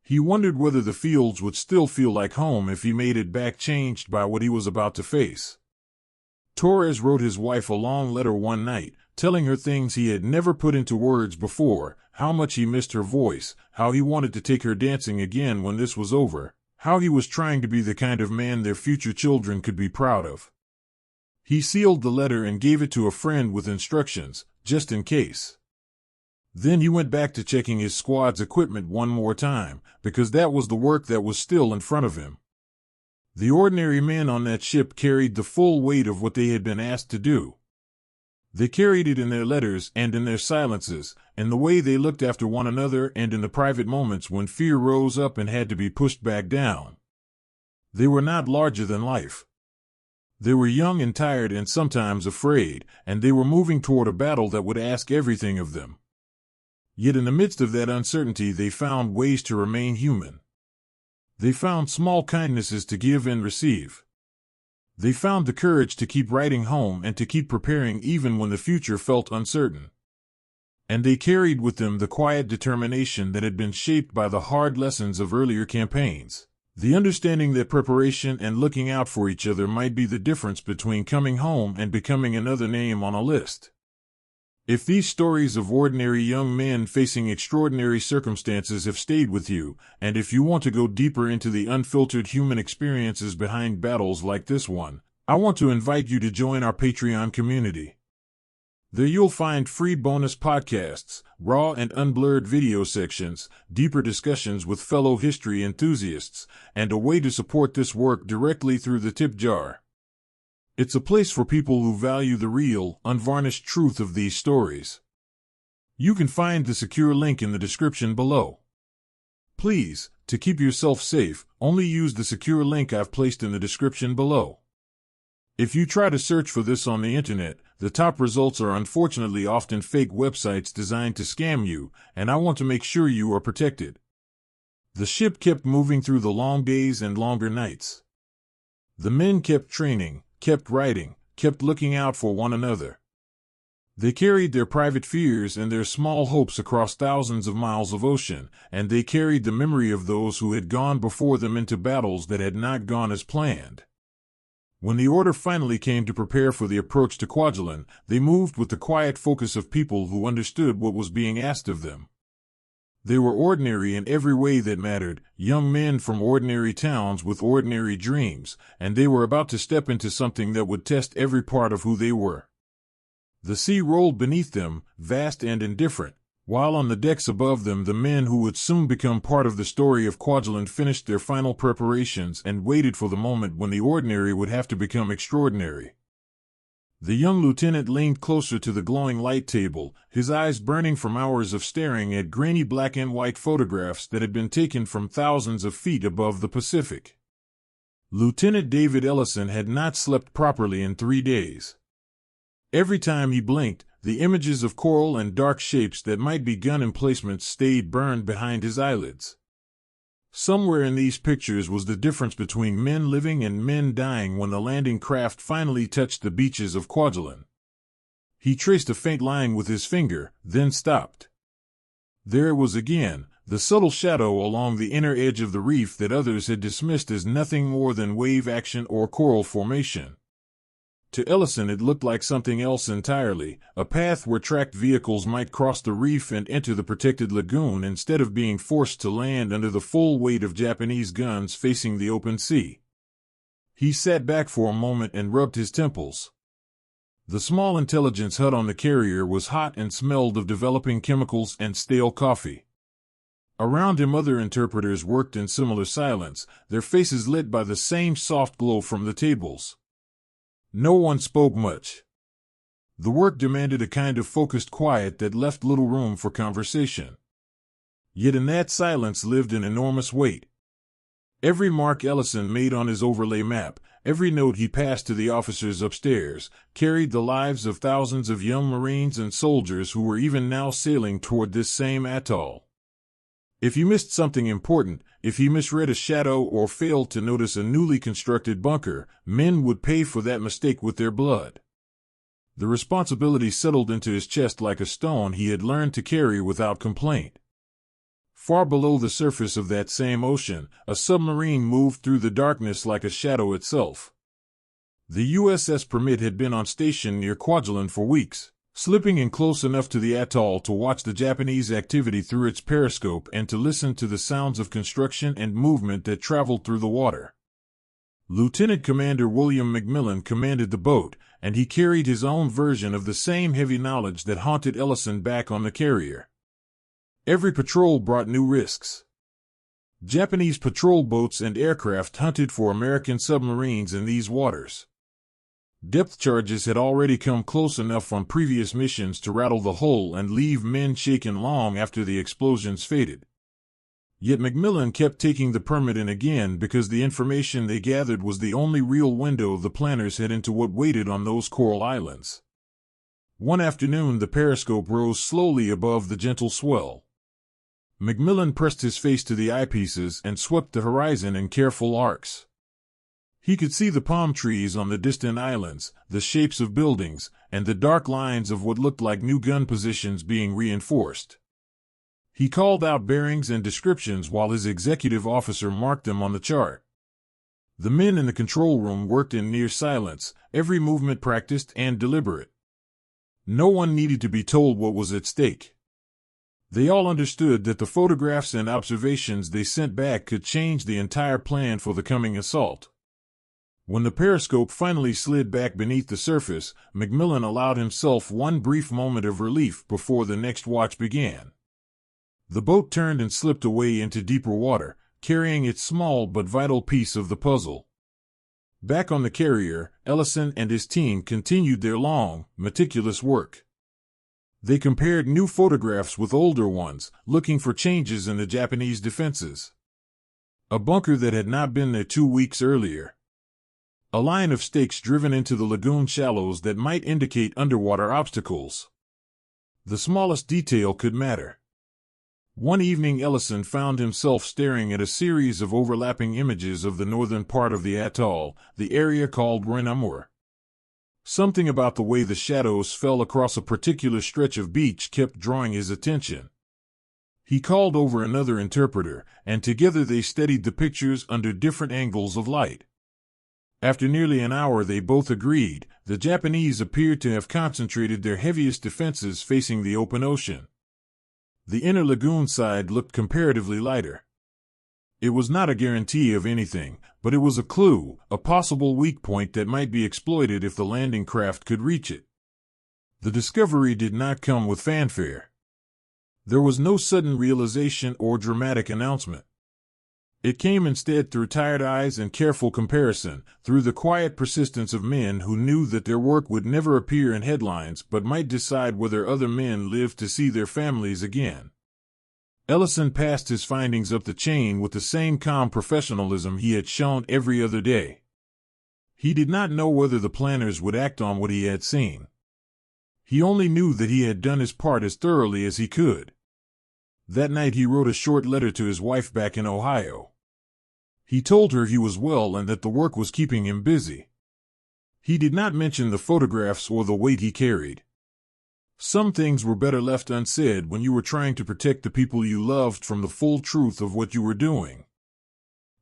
He wondered whether the fields would still feel like home if he made it back changed by what he was about to face. Torres wrote his wife a long letter one night, telling her things he had never put into words before, how much he missed her voice, how he wanted to take her dancing again when this was over, how he was trying to be the kind of man their future children could be proud of. He sealed the letter and gave it to a friend with instructions, just in case. Then he went back to checking his squad's equipment one more time, because that was the work that was still in front of him. The ordinary men on that ship carried the full weight of what they had been asked to do. They carried it in their letters and in their silences, in the way they looked after one another and in the private moments when fear rose up and had to be pushed back down. They were not larger than life. They were young and tired and sometimes afraid, and they were moving toward a battle that would ask everything of them. Yet in the midst of that uncertainty they found ways to remain human. They found small kindnesses to give and receive. They found the courage to keep writing home and to keep preparing even when the future felt uncertain. And they carried with them the quiet determination that had been shaped by the hard lessons of earlier campaigns. The understanding that preparation and looking out for each other might be the difference between coming home and becoming another name on a list. If these stories of ordinary young men facing extraordinary circumstances have stayed with you, and if you want to go deeper into the unfiltered human experiences behind battles like this one, I want to invite you to join our Patreon community. There you'll find free bonus podcasts, raw and unblurred video sections, deeper discussions with fellow history enthusiasts, and a way to support this work directly through the tip jar. It's a place for people who value the real, unvarnished truth of these stories. You can find the secure link in the description below. Please, to keep yourself safe, only use the secure link I've placed in the description below. If you try to search for this on the internet, the top results are unfortunately often fake websites designed to scam you, and I want to make sure you are protected. The ship kept moving through the long days and longer nights. The men kept training, kept writing, kept looking out for one another. They carried their private fears and their small hopes across thousands of miles of ocean, and they carried the memory of those who had gone before them into battles that had not gone as planned. When the order finally came to prepare for the approach to Kwajalein, they moved with the quiet focus of people who understood what was being asked of them. They were ordinary in every way that mattered, young men from ordinary towns with ordinary dreams, and they were about to step into something that would test every part of who they were. The sea rolled beneath them, vast and indifferent, while on the decks above them the men who would soon become part of the story of Kwajalein finished their final preparations and waited for the moment when the ordinary would have to become extraordinary. The young lieutenant leaned closer to the glowing light table, his eyes burning from hours of staring at grainy black and white photographs that had been taken from thousands of feet above the Pacific. Lieutenant David Ellison had not slept properly in 3 days. Every time he blinked, the images of coral and dark shapes that might be gun emplacements stayed burned behind his eyelids. Somewhere in these pictures was the difference between men living and men dying when the landing craft finally touched the beaches of Kwajalein. He traced a faint line with his finger, then stopped. There it was again, the subtle shadow along the inner edge of the reef that others had dismissed as nothing more than wave action or coral formation. To Ellison it looked like something else entirely, a path where tracked vehicles might cross the reef and enter the protected lagoon instead of being forced to land under the full weight of Japanese guns facing the open sea. He sat back for a moment and rubbed his temples. The small intelligence hut on the carrier was hot and smelled of developing chemicals and stale coffee. Around him other interpreters worked in similar silence, their faces lit by the same soft glow from the tables. No one spoke much. The work demanded a kind of focused quiet that left little room for conversation. Yet in that silence lived an enormous weight. Every mark Ellison made on his overlay map, every note he passed to the officers upstairs, carried the lives of thousands of young Marines and soldiers who were even now sailing toward this same atoll. If you missed something important, if he misread a shadow or failed to notice a newly constructed bunker, men would pay for that mistake with their blood. The responsibility settled into his chest like a stone he had learned to carry without complaint. Far below the surface of that same ocean, a submarine moved through the darkness like a shadow itself. The USS Permit had been on station near Kwajalein for weeks, slipping in close enough to the atoll to watch the Japanese activity through its periscope and to listen to the sounds of construction and movement that traveled through the water. Lieutenant Commander William McMillan commanded the boat, and he carried his own version of the same heavy knowledge that haunted Ellison back on the carrier. Every patrol brought new risks. Japanese patrol boats and aircraft hunted for American submarines in these waters. Depth charges had already come close enough on previous missions to rattle the hull and leave men shaken long after the explosions faded. Yet McMillan kept taking the Permit in again because the information they gathered was the only real window the planners had into what waited on those coral islands. One afternoon the periscope rose slowly above the gentle swell. McMillan pressed his face to the eyepieces and swept the horizon in careful arcs. He could see the palm trees on the distant islands, the shapes of buildings, and the dark lines of what looked like new gun positions being reinforced. He called out bearings and descriptions while his executive officer marked them on the chart. The men in the control room worked in near silence, every movement practiced and deliberate. No one needed to be told what was at stake. They all understood that the photographs and observations they sent back could change the entire plan for the coming assault. When the periscope finally slid back beneath the surface, McMillan allowed himself one brief moment of relief before the next watch began. The boat turned and slipped away into deeper water, carrying its small but vital piece of the puzzle. Back on the carrier, Ellison and his team continued their long, meticulous work. They compared new photographs with older ones, looking for changes in the Japanese defenses. A bunker that had not been there 2 weeks earlier. A line of stakes driven into the lagoon shallows that might indicate underwater obstacles. The smallest detail could matter. One evening Ellison found himself staring at a series of overlapping images of the northern part of the atoll, the area called Renamur. Something about the way the shadows fell across a particular stretch of beach kept drawing his attention. He called over another interpreter, and together they studied the pictures under different angles of light. After nearly an hour, they both agreed. The Japanese appeared to have concentrated their heaviest defenses facing the open ocean. The inner lagoon side looked comparatively lighter. It was not a guarantee of anything, but it was a clue, a possible weak point that might be exploited if the landing craft could reach it. The discovery did not come with fanfare. There was no sudden realization or dramatic announcement. It came instead through tired eyes and careful comparison, through the quiet persistence of men who knew that their work would never appear in headlines but might decide whether other men lived to see their families again. Ellison passed his findings up the chain with the same calm professionalism he had shown every other day. He did not know whether the planners would act on what he had seen. He only knew that he had done his part as thoroughly as he could. That night he wrote a short letter to his wife back in Ohio. He told her he was well and that the work was keeping him busy. He did not mention the photographs or the weight he carried. Some things were better left unsaid when you were trying to protect the people you loved from the full truth of what you were doing.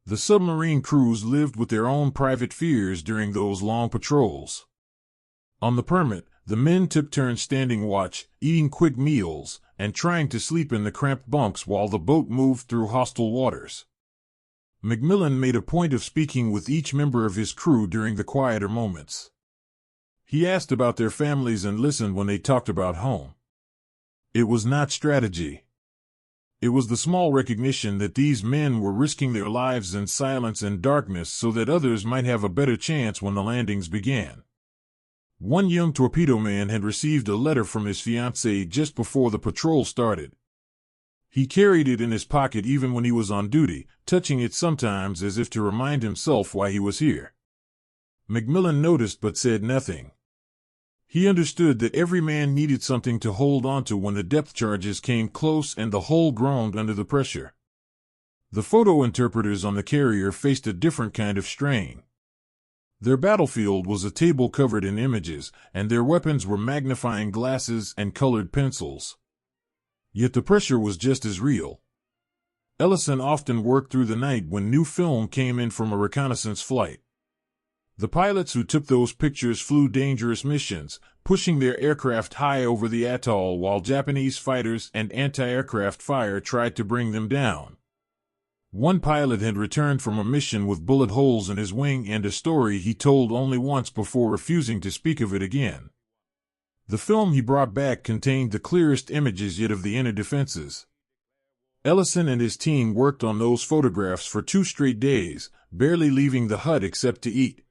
The submarine crews lived with their own private fears during those long patrols. On the permit, the men took turns standing watch, eating quick meals, and trying to sleep in the cramped bunks while the boat moved through hostile waters. Macmillan made a point of speaking with each member of his crew during the quieter moments. He asked about their families and listened when they talked about home. It was not strategy. It was the small recognition that these men were risking their lives in silence and darkness so that others might have a better chance when the landings began. One young torpedo man had received a letter from his fiancée just before the patrol started. He carried it in his pocket even when he was on duty, touching it sometimes as if to remind himself why he was here. Macmillan noticed but said nothing. He understood that every man needed something to hold onto when the depth charges came close and the hull groaned under the pressure. The photo interpreters on the carrier faced a different kind of strain. Their battlefield was a table covered in images, and their weapons were magnifying glasses and colored pencils. Yet the pressure was just as real. Ellison often worked through the night when new film came in from a reconnaissance flight. The pilots who took those pictures flew dangerous missions, pushing their aircraft high over the atoll while Japanese fighters and anti-aircraft fire tried to bring them down. One pilot had returned from a mission with bullet holes in his wing and a story he told only once before refusing to speak of it again. The film he brought back contained the clearest images yet of the inner defenses. Ellison and his team worked on those photographs for 2 straight days, barely leaving the hut except to eat.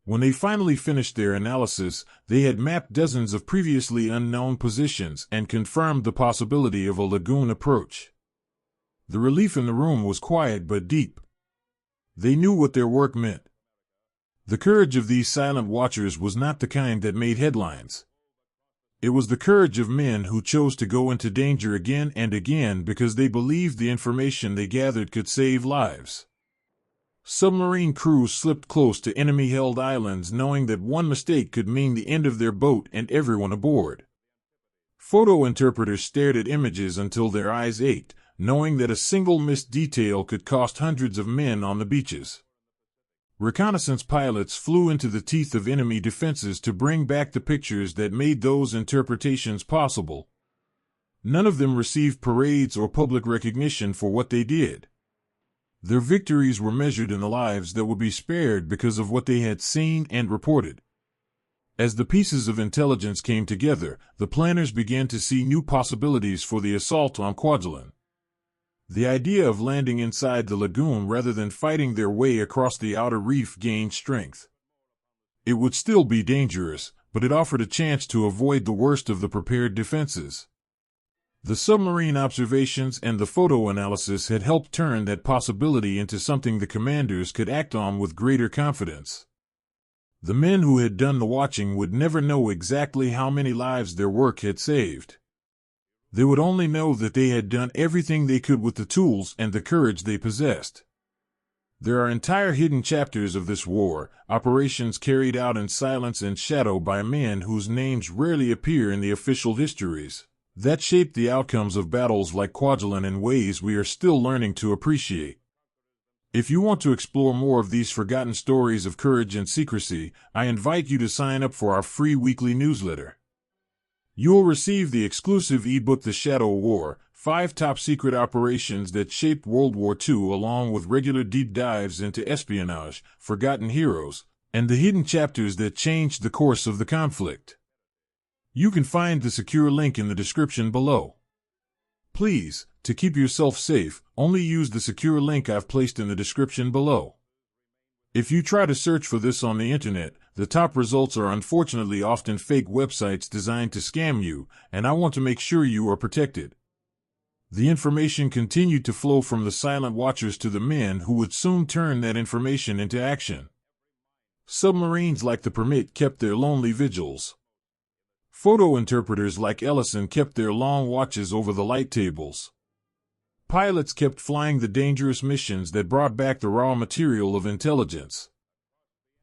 When they finally finished their analysis, they had mapped dozens of previously unknown positions and confirmed the possibility of a lagoon approach. The relief in the room was quiet but deep. They knew what their work meant. The courage of these silent watchers was not the kind that made headlines. It was the courage of men who chose to go into danger again and again because they believed the information they gathered could save lives. Submarine crews slipped close to enemy-held islands knowing that one mistake could mean the end of their boat and everyone aboard. Photo interpreters stared at images until their eyes ached, knowing that a single missed detail could cost hundreds of men on the beaches. Reconnaissance pilots flew into the teeth of enemy defenses to bring back the pictures that made those interpretations possible. None of them received parades or public recognition for what they did. Their victories were measured in the lives that would be spared because of what they had seen and reported. As the pieces of intelligence came together, the planners began to see new possibilities for the assault on Kwajalein. The idea of landing inside the lagoon rather than fighting their way across the outer reef gained strength. It would still be dangerous, but it offered a chance to avoid the worst of the prepared defenses. The submarine observations and the photo analysis had helped turn that possibility into something the commanders could act on with greater confidence. The men who had done the watching would never know exactly how many lives their work had saved. They would only know that they had done everything they could with the tools and the courage they possessed. There are entire hidden chapters of this war, operations carried out in silence and shadow by men whose names rarely appear in the official histories, that shaped the outcomes of battles like Kwajalein in ways we are still learning to appreciate. If you want to explore more of these forgotten stories of courage and secrecy, I invite you to sign up for our free weekly newsletter. You will receive the exclusive ebook The Shadow War, 5 top-secret operations that shaped World War II, along with regular deep dives into espionage, forgotten heroes, and the hidden chapters that changed the course of the conflict. You can find the secure link in the description below. Please, to keep yourself safe, only use the secure link I've placed in the description below. If you try to search for this on the internet, the top results are unfortunately often fake websites designed to scam you, and I want to make sure you are protected. The information continued to flow from the silent watchers to the men who would soon turn that information into action. Submarines like the Permit kept their lonely vigils. Photo interpreters like Ellison kept their long watches over the light tables. Pilots kept flying the dangerous missions that brought back the raw material of intelligence.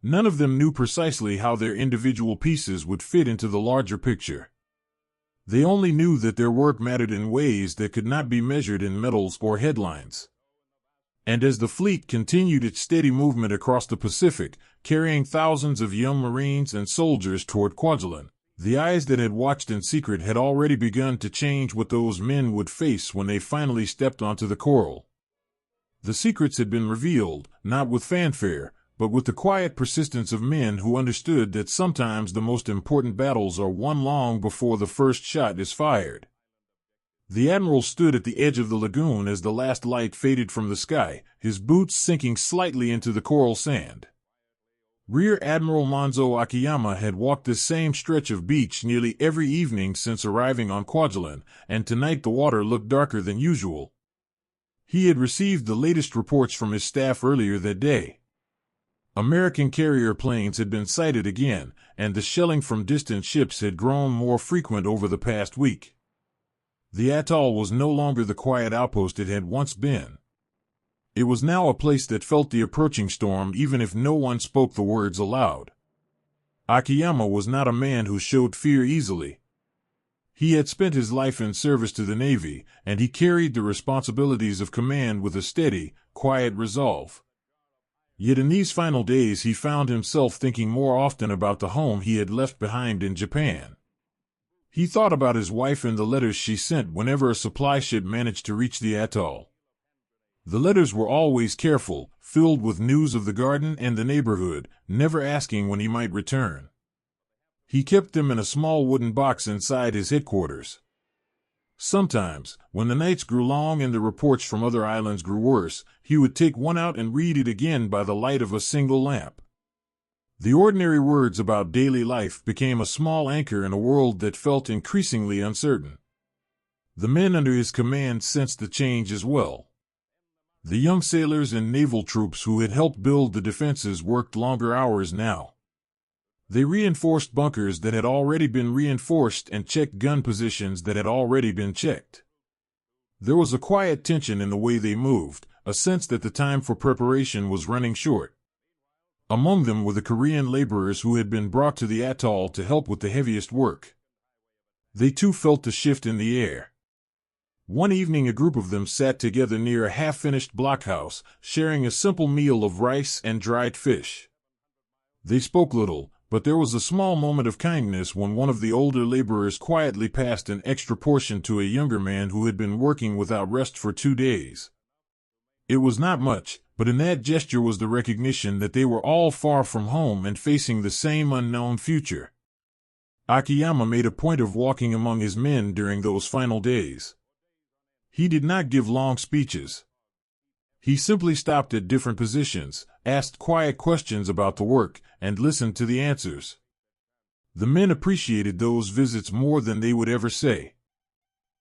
None of them knew precisely how their individual pieces would fit into the larger picture. They only knew that their work mattered in ways that could not be measured in medals or headlines. And as the fleet continued its steady movement across the Pacific, carrying thousands of young Marines and soldiers toward Kwajalein, the eyes that had watched in secret had already begun to change what those men would face when they finally stepped onto the coral. The secrets had been revealed, not with fanfare, but with the quiet persistence of men who understood that sometimes the most important battles are won long before the first shot is fired. The admiral stood at the edge of the lagoon as the last light faded from the sky, his boots sinking slightly into the coral sand. Rear Admiral Manzo Akiyama had walked this same stretch of beach nearly every evening since arriving on Kwajalein, and tonight the water looked darker than usual. He had received the latest reports from his staff earlier that day. American carrier planes had been sighted again, and the shelling from distant ships had grown more frequent over the past week. The atoll was no longer the quiet outpost it had once been. It was now a place that felt the approaching storm even if no one spoke the words aloud. Akiyama was not a man who showed fear easily. He had spent his life in service to the Navy, and he carried the responsibilities of command with a steady, quiet resolve. Yet in these final days he found himself thinking more often about the home he had left behind in Japan. He thought about his wife and the letters she sent whenever a supply ship managed to reach the atoll. The letters were always careful, filled with news of the garden and the neighborhood, never asking when he might return. He kept them in a small wooden box inside his headquarters. Sometimes, when the nights grew long and the reports from other islands grew worse, he would take one out and read it again by the light of a single lamp. The ordinary words about daily life became a small anchor in a world that felt increasingly uncertain. The men under his command sensed the change as well. The young sailors and naval troops who had helped build the defenses worked longer hours now. They reinforced bunkers that had already been reinforced and checked gun positions that had already been checked. There was a quiet tension in the way they moved, a sense that the time for preparation was running short. Among them were the Korean laborers who had been brought to the atoll to help with the heaviest work. They too felt the shift in the air. One evening a group of them sat together near a half-finished blockhouse, sharing a simple meal of rice and dried fish. They spoke little, but there was a small moment of kindness when one of the older laborers quietly passed an extra portion to a younger man who had been working without rest for 2 days. It was not much, but in that gesture was the recognition that they were all far from home and facing the same unknown future. Akiyama made a point of walking among his men during those final days. He did not give long speeches. He simply stopped at different positions, asked quiet questions about the work, and listened to the answers. The men appreciated those visits more than they would ever say.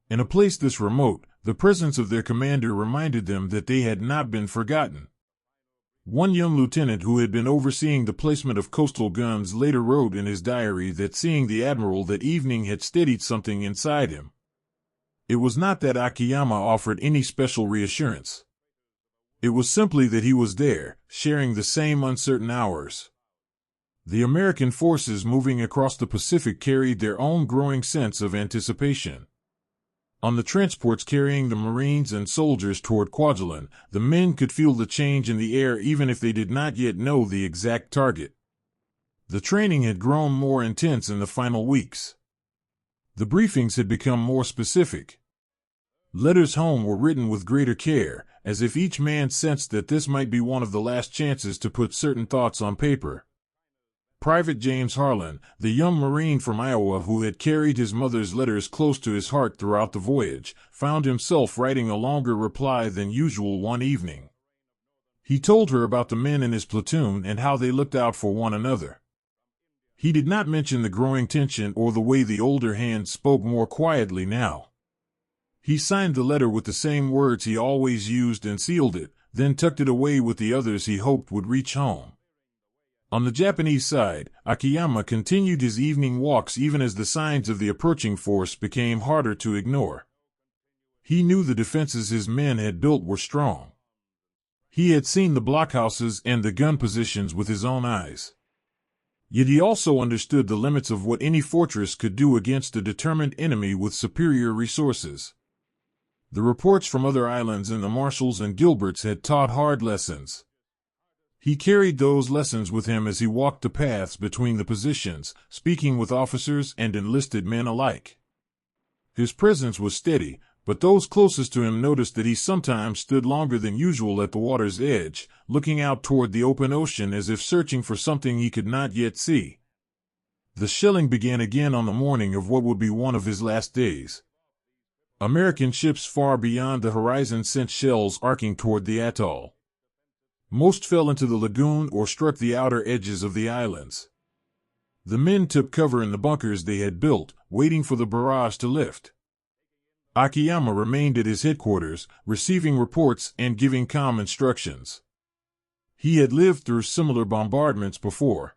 In a place this remote, the presence of their commander reminded them that they had not been forgotten. One young lieutenant who had been overseeing the placement of coastal guns later wrote in his diary that seeing the admiral that evening had steadied something inside him. It was not that Akiyama offered any special reassurance. It was simply that he was there, sharing the same uncertain hours. The American forces moving across the Pacific carried their own growing sense of anticipation. On the transports carrying the Marines and soldiers toward Kwajalein, the men could feel the change in the air even if they did not yet know the exact target. The training had grown more intense in the final weeks. The briefings had become more specific. Letters home were written with greater care, as if each man sensed that this might be one of the last chances to put certain thoughts on paper. Private James Harlan, the young Marine from Iowa who had carried his mother's letters close to his heart throughout the voyage, found himself writing a longer reply than usual one evening. He told her about the men in his platoon and how they looked out for one another. He did not mention the growing tension or the way the older hand spoke more quietly now. He signed the letter with the same words he always used and sealed it, then tucked it away with the others he hoped would reach home. On the Japanese side, Akiyama continued his evening walks even as the signs of the approaching force became harder to ignore. He knew the defenses his men had built were strong. He had seen the blockhouses and the gun positions with his own eyes. Yet he also understood the limits of what any fortress could do against a determined enemy with superior resources. The reports from other islands in the Marshalls and Gilberts had taught hard lessons. He carried those lessons with him as he walked the paths between the positions, speaking with officers and enlisted men alike. His presence was steady, but those closest to him noticed that he sometimes stood longer than usual at the water's edge, looking out toward the open ocean as if searching for something he could not yet see. The shelling began again on the morning of what would be one of his last days. American ships far beyond the horizon sent shells arcing toward the atoll. Most fell into the lagoon or struck the outer edges of the islands. The men took cover in the bunkers they had built, waiting for the barrage to lift. Akiyama remained at his headquarters, receiving reports and giving calm instructions. He had lived through similar bombardments before.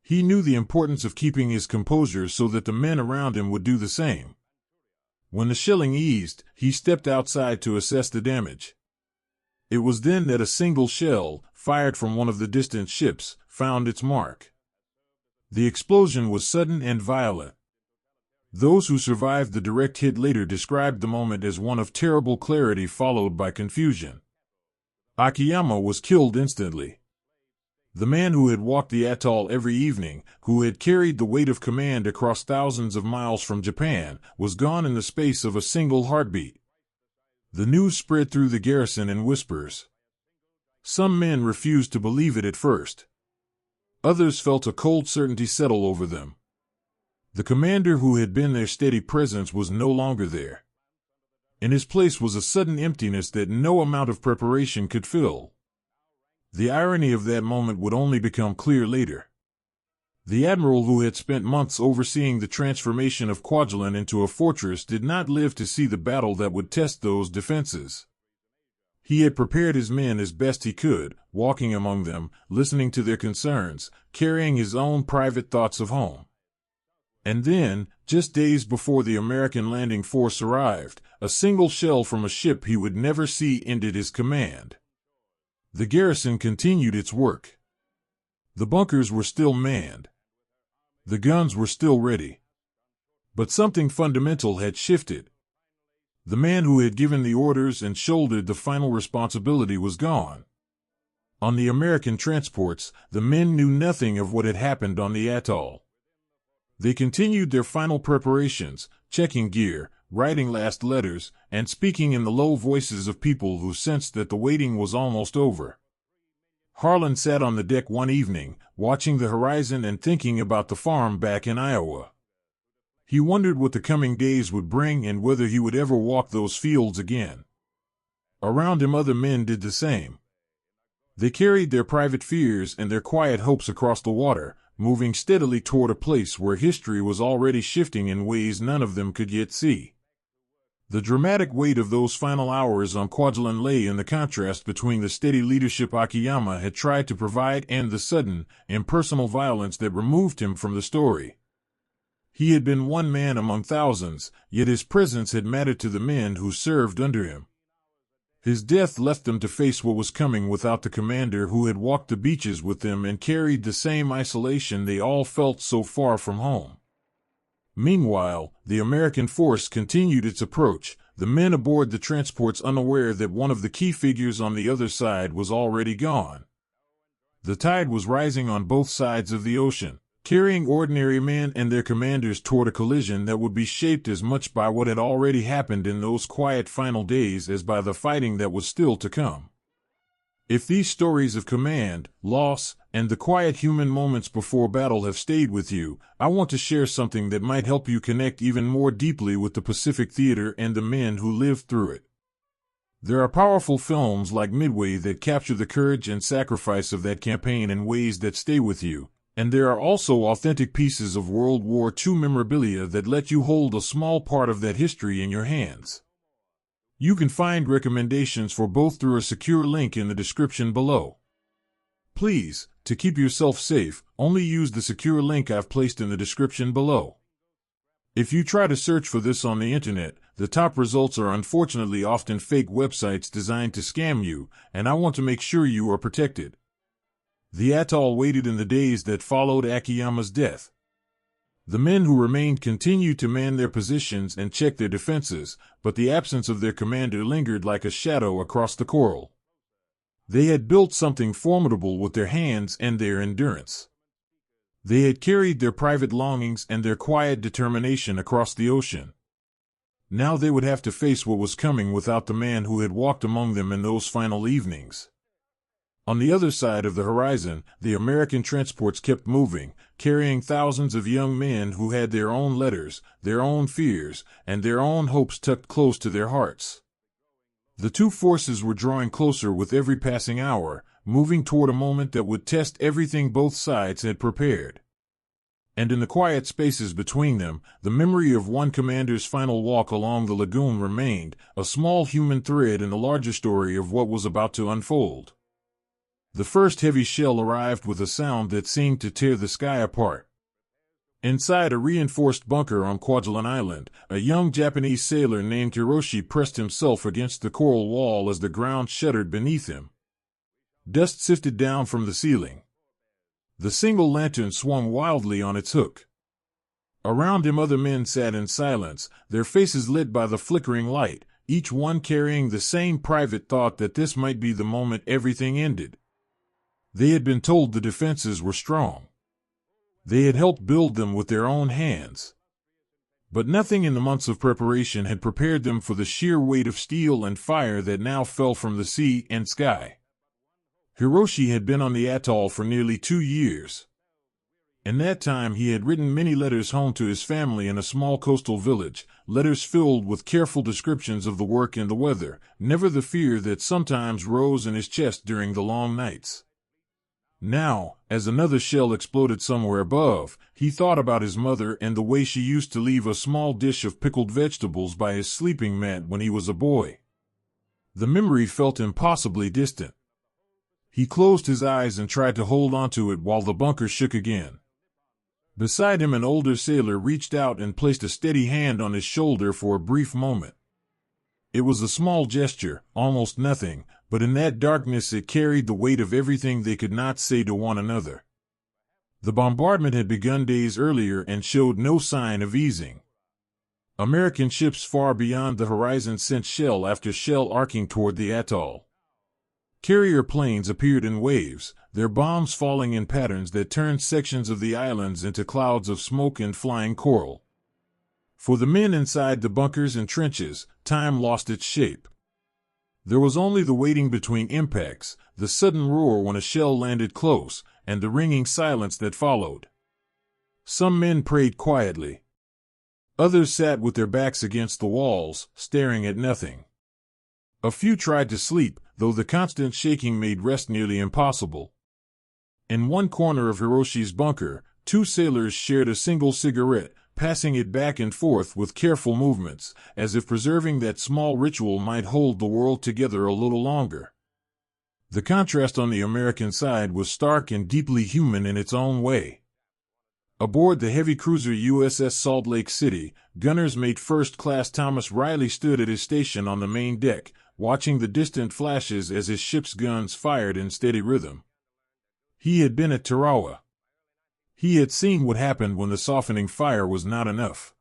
He knew the importance of keeping his composure so that the men around him would do the same. When the shelling eased, he stepped outside to assess the damage. It was then that a single shell, fired from one of the distant ships, found its mark. The explosion was sudden and violent. Those who survived the direct hit later described the moment as one of terrible clarity followed by confusion. Akiyama was killed instantly. The man who had walked the atoll every evening, who had carried the weight of command across thousands of miles from Japan, was gone in the space of a single heartbeat. The news spread through the garrison in whispers. Some men refused to believe it at first. Others felt a cold certainty settle over them. The commander who had been their steady presence was no longer there. In his place was a sudden emptiness that no amount of preparation could fill. The irony of that moment would only become clear later. The admiral who had spent months overseeing the transformation of Kwajalein into a fortress did not live to see the battle that would test those defenses. He had prepared his men as best he could, walking among them, listening to their concerns, carrying his own private thoughts of home. And then, just days before the American landing force arrived, a single shell from a ship he would never see ended his command. The garrison continued its work. The bunkers were still manned. The guns were still ready. But something fundamental had shifted. The man who had given the orders and shouldered the final responsibility was gone. On the American transports, the men knew nothing of what had happened on the atoll. They continued their final preparations, checking gear, writing last letters, and speaking in the low voices of people who sensed that the waiting was almost over. Harlan sat on the deck one evening, watching the horizon and thinking about the farm back in Iowa. He wondered what the coming days would bring and whether he would ever walk those fields again. Around him other men did the same. They carried their private fears and their quiet hopes across the water, moving steadily toward a place where history was already shifting in ways none of them could yet see. The dramatic weight of those final hours on Kwajalein lay in the contrast between the steady leadership Akiyama had tried to provide and the sudden, impersonal violence that removed him from the story. He had been one man among thousands, yet his presence had mattered to the men who served under him. His death left them to face what was coming without the commander who had walked the beaches with them and carried the same isolation they all felt so far from home. Meanwhile, the American force continued its approach, the men aboard the transports unaware that one of the key figures on the other side was already gone. The tide was rising on both sides of the ocean, carrying ordinary men and their commanders toward a collision that would be shaped as much by what had already happened in those quiet final days as by the fighting that was still to come. If these stories of command, loss, and the quiet human moments before battle have stayed with you, I want to share something that might help you connect even more deeply with the Pacific theater and the men who lived through it. There are powerful films like Midway that capture the courage and sacrifice of that campaign in ways that stay with you, and there are also authentic pieces of World War II memorabilia that let you hold a small part of that history in your hands. You can find recommendations for both through a secure link in the description below. Please, to keep yourself safe, only use the secure link I've placed in the description below. If you try to search for this on the internet, the top results are unfortunately often fake websites designed to scam you, and I want to make sure you are protected. The atoll waited in the days that followed Akiyama's death. The men who remained continued to man their positions and check their defenses, but the absence of their commander lingered like a shadow across the coral. They had built something formidable with their hands and their endurance. They had carried their private longings and their quiet determination across the ocean. Now they would have to face what was coming without the man who had walked among them in those final evenings. On the other side of the horizon, the American transports kept moving, carrying thousands of young men who had their own letters, their own fears, and their own hopes tucked close to their hearts. The two forces were drawing closer with every passing hour, moving toward a moment that would test everything both sides had prepared. And in the quiet spaces between them, the memory of one commander's final walk along the lagoon remained, a small human thread in the larger story of what was about to unfold. The first heavy shell arrived with a sound that seemed to tear the sky apart. Inside a reinforced bunker on Kwajalein Island, a young Japanese sailor named Hiroshi pressed himself against the coral wall as the ground shuddered beneath him. Dust sifted down from the ceiling. The single lantern swung wildly on its hook. Around him other men sat in silence, their faces lit by the flickering light, each one carrying the same private thought that this might be the moment everything ended. They had been told the defenses were strong. They had helped build them with their own hands. But nothing in the months of preparation had prepared them for the sheer weight of steel and fire that now fell from the sea and sky. Hiroshi had been on the atoll for nearly 2 years. In that time he had written many letters home to his family in a small coastal village, letters filled with careful descriptions of the work and the weather, never the fear that sometimes rose in his chest during the long nights. Now, as another shell exploded somewhere above, he thought about his mother and the way she used to leave a small dish of pickled vegetables by his sleeping mat when he was a boy. The memory felt impossibly distant. He closed his eyes and tried to hold onto it while the bunker shook again. Beside him an older sailor reached out and placed a steady hand on his shoulder for a brief moment. It was a small gesture, almost nothing, but in that darkness it carried the weight of everything they could not say to one another. The bombardment had begun days earlier and showed no sign of easing. American ships far beyond the horizon sent shell after shell arcing toward the atoll. Carrier planes appeared in waves, their bombs falling in patterns that turned sections of the islands into clouds of smoke and flying coral. For the men inside the bunkers and trenches, time lost its shape. There was only the waiting between impacts, the sudden roar when a shell landed close, and the ringing silence that followed. Some men prayed quietly. Others sat with their backs against the walls, staring at nothing. A few tried to sleep, though the constant shaking made rest nearly impossible. In one corner of Hiroshi's bunker, 2 sailors shared a single cigarette, passing it back and forth with careful movements, as if preserving that small ritual might hold the world together a little longer. The contrast on the American side was stark and deeply human in its own way. Aboard the heavy cruiser USS Salt Lake City, gunner's mate First Class Thomas Riley stood at his station on the main deck, watching the distant flashes as his ship's guns fired in steady rhythm. He had been at Tarawa. He had seen what happened when the softening fire was not enough.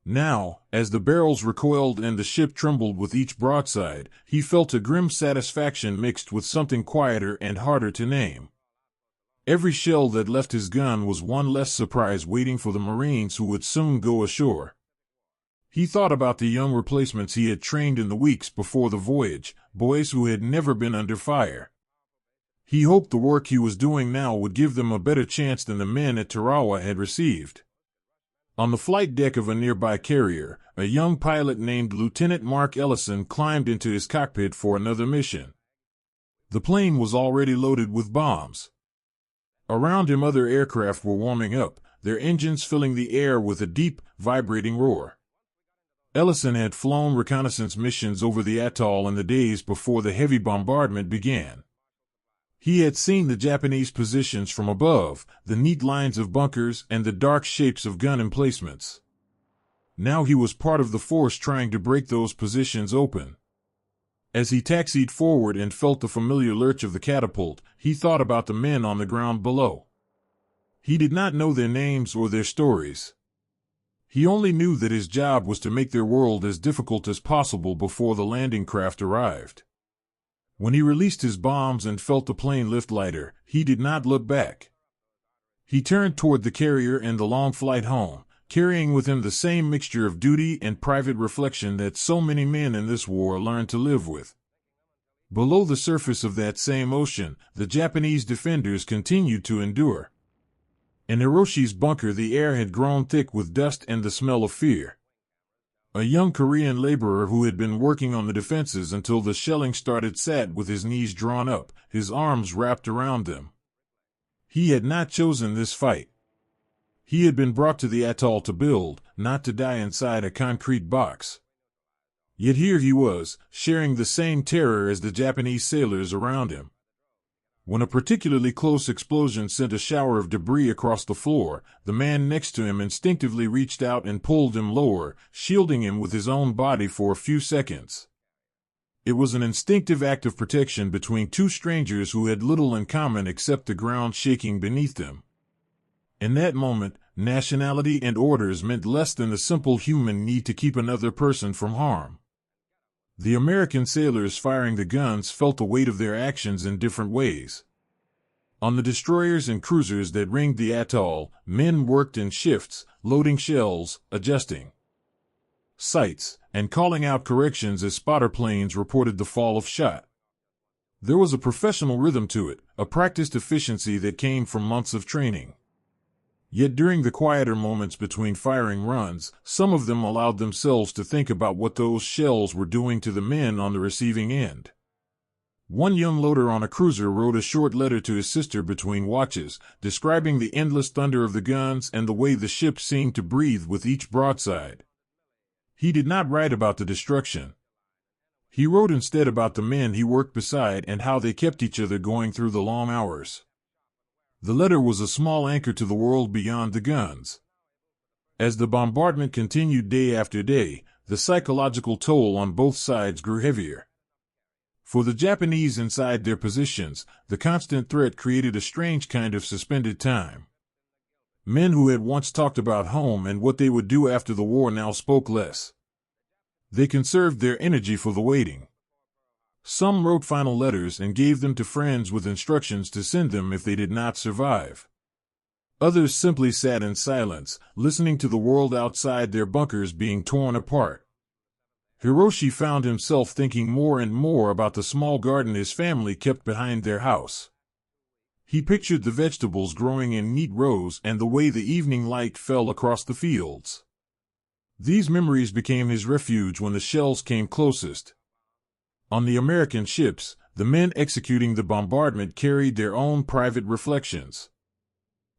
Now, as the barrels recoiled and the ship trembled with each broadside, he felt a grim satisfaction mixed with something quieter and harder to name. Every shell that left his gun was one less surprise waiting for the Marines who would soon go ashore. He thought about the young replacements he had trained in the weeks before the voyage, boys who had never been under fire. He hoped the work he was doing now would give them a better chance than the men at Tarawa had received. On the flight deck of a nearby carrier, a young pilot named Lieutenant Mark Ellison climbed into his cockpit for another mission. The plane was already loaded with bombs. Around him other aircraft were warming up, their engines filling the air with a deep, vibrating roar. Ellison had flown reconnaissance missions over the atoll in the days before the heavy bombardment began. He had seen the Japanese positions from above, the neat lines of bunkers and the dark shapes of gun emplacements. Now he was part of the force trying to break those positions open. As he taxied forward and felt the familiar lurch of the catapult, he thought about the men on the ground below. He did not know their names or their stories. He only knew that his job was to make their world as difficult as possible before the landing craft arrived. When he released his bombs and felt the plane lift lighter, he did not look back. He turned toward the carrier and the long flight home, carrying with him the same mixture of duty and private reflection that so many men in this war learned to live with. Below the surface of that same ocean, the Japanese defenders continued to endure. In Hiroshi's bunker the air had grown thick with dust and the smell of fear. A young Korean laborer who had been working on the defenses until the shelling started sat with his knees drawn up, his arms wrapped around them. He had not chosen this fight. He had been brought to the atoll to build, not to die inside a concrete box. Yet here he was, sharing the same terror as the Japanese sailors around him. When a particularly close explosion sent a shower of debris across the floor, the man next to him instinctively reached out and pulled him lower, shielding him with his own body for a few seconds. It was an instinctive act of protection between two strangers who had little in common except the ground shaking beneath them. In that moment, nationality and orders meant less than the simple human need to keep another person from harm. The American sailors firing the guns felt the weight of their actions in different ways. On the destroyers and cruisers that ringed the atoll, men worked in shifts, loading shells, adjusting sights, and calling out corrections as spotter planes reported the fall of shot. There was a professional rhythm to it, a practiced efficiency that came from months of training. Yet during the quieter moments between firing runs, some of them allowed themselves to think about what those shells were doing to the men on the receiving end. One young loader on a cruiser wrote a short letter to his sister between watches, describing the endless thunder of the guns and the way the ship seemed to breathe with each broadside. He did not write about the destruction. He wrote instead about the men he worked beside and how they kept each other going through the long hours. The letter was a small anchor to the world beyond the guns. As the bombardment continued day after day, the psychological toll on both sides grew heavier. For the Japanese inside their positions, the constant threat created a strange kind of suspended time. Men who had once talked about home and what they would do after the war now spoke less. They conserved their energy for the waiting. Some wrote final letters and gave them to friends with instructions to send them if they did not survive. Others simply sat in silence, listening to the world outside their bunkers being torn apart. Hiroshi found himself thinking more and more about the small garden his family kept behind their house. He pictured the vegetables growing in neat rows and the way the evening light fell across the fields. These memories became his refuge when the shells came closest. On the American ships, the men executing the bombardment carried their own private reflections.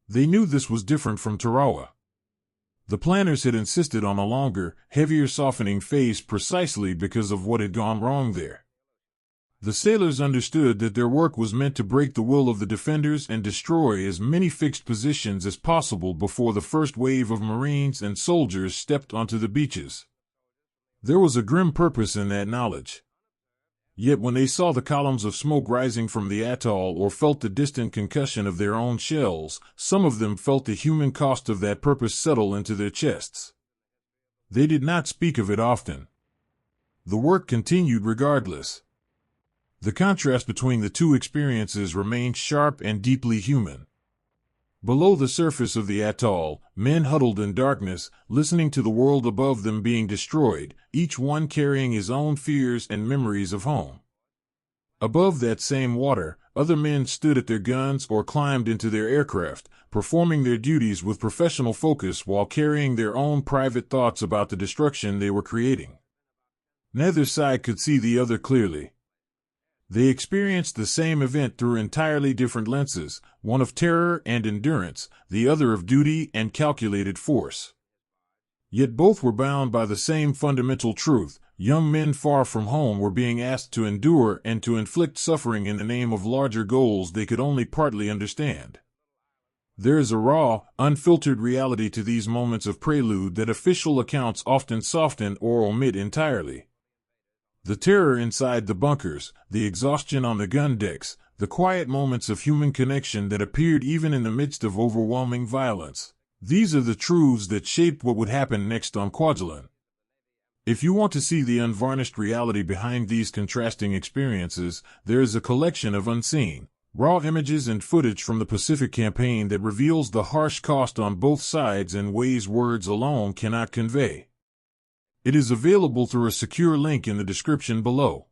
They knew this was different from Tarawa. The planners had insisted on a longer, heavier softening phase precisely because of what had gone wrong there. The sailors understood that their work was meant to break the will of the defenders and destroy as many fixed positions as possible before the first wave of Marines and soldiers stepped onto the beaches. There was a grim purpose in that knowledge. Yet when they saw the columns of smoke rising from the atoll or felt the distant concussion of their own shells, some of them felt the human cost of that purpose settle into their chests. They did not speak of it often. The work continued regardless. The contrast between the two experiences remained sharp and deeply human. Below the surface of the atoll, men huddled in darkness, listening to the world above them being destroyed, each one carrying his own fears and memories of home. Above that same water, other men stood at their guns or climbed into their aircraft, performing their duties with professional focus while carrying their own private thoughts about the destruction they were creating. Neither side could see the other clearly. They experienced the same event through entirely different lenses, one of terror and endurance, the other of duty and calculated force. Yet both were bound by the same fundamental truth: young men far from home were being asked to endure and to inflict suffering in the name of larger goals they could only partly understand. There is a raw, unfiltered reality to these moments of prelude that official accounts often soften or omit entirely. The terror inside the bunkers, the exhaustion on the gun decks, the quiet moments of human connection that appeared even in the midst of overwhelming violence. These are the truths that shaped what would happen next on Kwajalein. If you want to see the unvarnished reality behind these contrasting experiences, there is a collection of unseen, raw images and footage from the Pacific Campaign that reveals the harsh cost on both sides in ways words alone cannot convey. It is available through a secure link in the description below.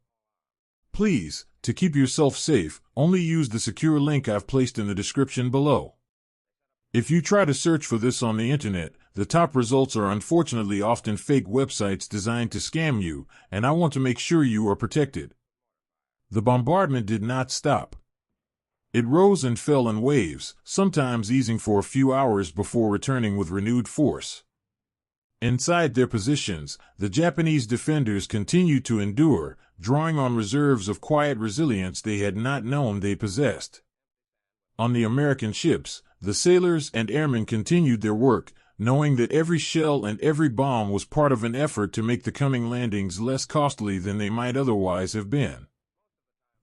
Please, to keep yourself safe, only use the secure link I've placed in the description below. If you try to search for this on the internet, the top results are unfortunately often fake websites designed to scam you, and I want to make sure you are protected. The bombardment did not stop. It rose and fell in waves, sometimes easing for a few hours before returning with renewed force. Inside their positions, the Japanese defenders continued to endure, drawing on reserves of quiet resilience they had not known they possessed. On the American ships, the sailors and airmen continued their work, knowing that every shell and every bomb was part of an effort to make the coming landings less costly than they might otherwise have been.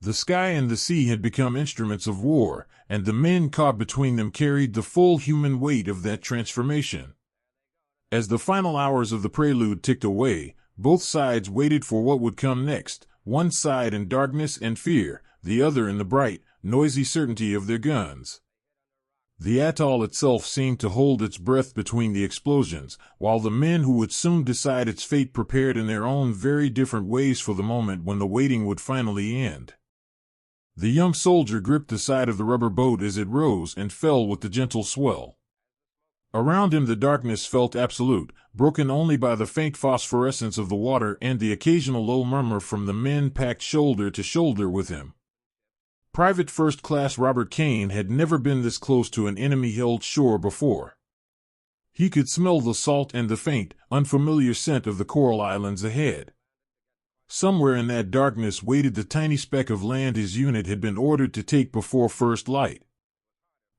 The sky and the sea had become instruments of war, and the men caught between them carried the full human weight of that transformation. As the final hours of the prelude ticked away, both sides waited for what would come next, one side in darkness and fear, the other in the bright, noisy certainty of their guns. The atoll itself seemed to hold its breath between the explosions, while the men who would soon decide its fate prepared in their own very different ways for the moment when the waiting would finally end. The young soldier gripped the side of the rubber boat as it rose and fell with the gentle swell. Around him the darkness felt absolute, broken only by the faint phosphorescence of the water and the occasional low murmur from the men packed shoulder to shoulder with him. Private First Class Robert Kane had never been this close to an enemy-held shore before. He could smell the salt and the faint, unfamiliar scent of the coral islands ahead. Somewhere in that darkness waited the tiny speck of land his unit had been ordered to take before first light.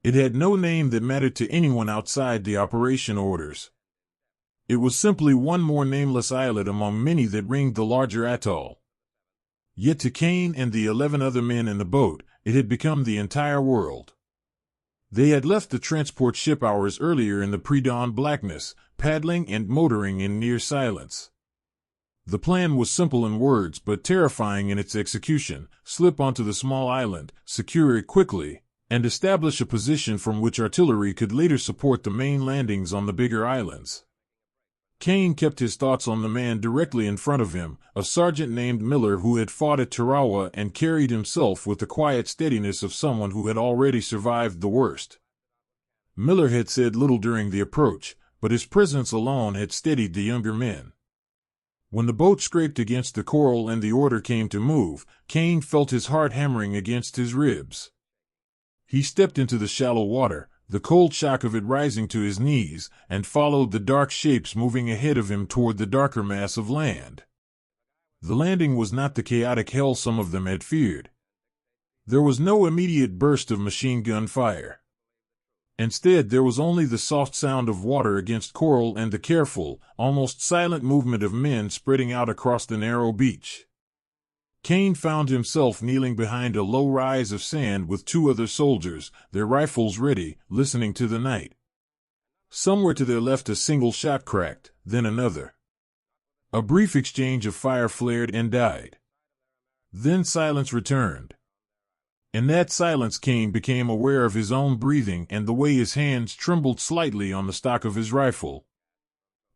It had no name that mattered to anyone outside the operation orders. It was simply one more nameless islet among many that ringed the larger atoll. Yet to Kane and the 11 other men in the boat, it had become the entire world. They had left the transport ship hours earlier in the pre-dawn blackness, paddling and motoring in near silence. The plan was simple in words but terrifying in its execution: slip onto the small island, secure it quickly, and establish a position from which artillery could later support the main landings on the bigger islands. Kane kept his thoughts on the man directly in front of him, a sergeant named Miller who had fought at Tarawa and carried himself with the quiet steadiness of someone who had already survived the worst. Miller had said little during the approach, but his presence alone had steadied the younger men. When the boat scraped against the coral and the order came to move, Kane felt his heart hammering against his ribs. He stepped into the shallow water, the cold shock of it rising to his knees, and followed the dark shapes moving ahead of him toward the darker mass of land. The landing was not the chaotic hell some of them had feared. There was no immediate burst of machine gun fire. Instead, there was only the soft sound of water against coral and the careful, almost silent movement of men spreading out across the narrow beach. Kane found himself kneeling behind a low rise of sand with two other soldiers, their rifles ready, listening to the night. Somewhere to their left a single shot cracked, then another. A brief exchange of fire flared and died. Then silence returned. In that silence Kane became aware of his own breathing and the way his hands trembled slightly on the stock of his rifle.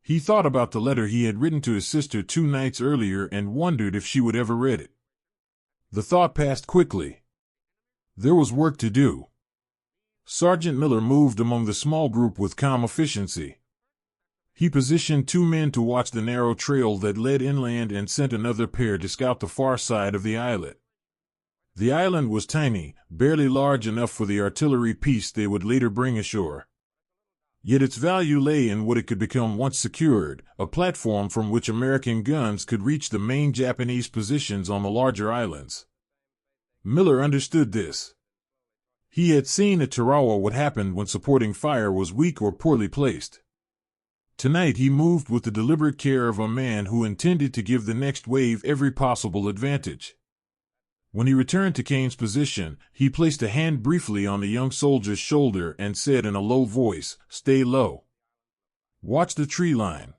He thought about the letter he had written to his sister 2 nights earlier and wondered if she would ever read it. The thought passed quickly. There was work to do. Sergeant Miller moved among the small group with calm efficiency. He positioned 2 men to watch the narrow trail that led inland and sent another pair to scout the far side of the islet. The island was tiny, barely large enough for the artillery piece they would later bring ashore. Yet its value lay in what it could become once secured, a platform from which American guns could reach the main Japanese positions on the larger islands. Miller understood this. He had seen at Tarawa what happened when supporting fire was weak or poorly placed. Tonight he moved with the deliberate care of a man who intended to give the next wave every possible advantage. When he returned to Kane's position, he placed a hand briefly on the young soldier's shoulder and said in a low voice, "Stay low. Watch the tree line.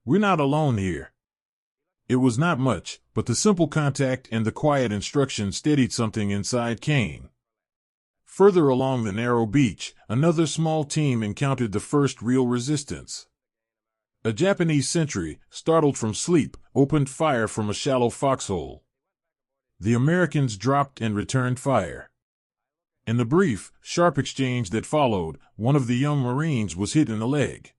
We're not alone here." It was not much, but the simple contact and the quiet instruction steadied something inside Kane. Further along the narrow beach, another small team encountered the first real resistance. A Japanese sentry, startled from sleep, opened fire from a shallow foxhole. The Americans dropped and returned fire. In the brief, sharp exchange that followed, one of the young Marines was hit in the leg.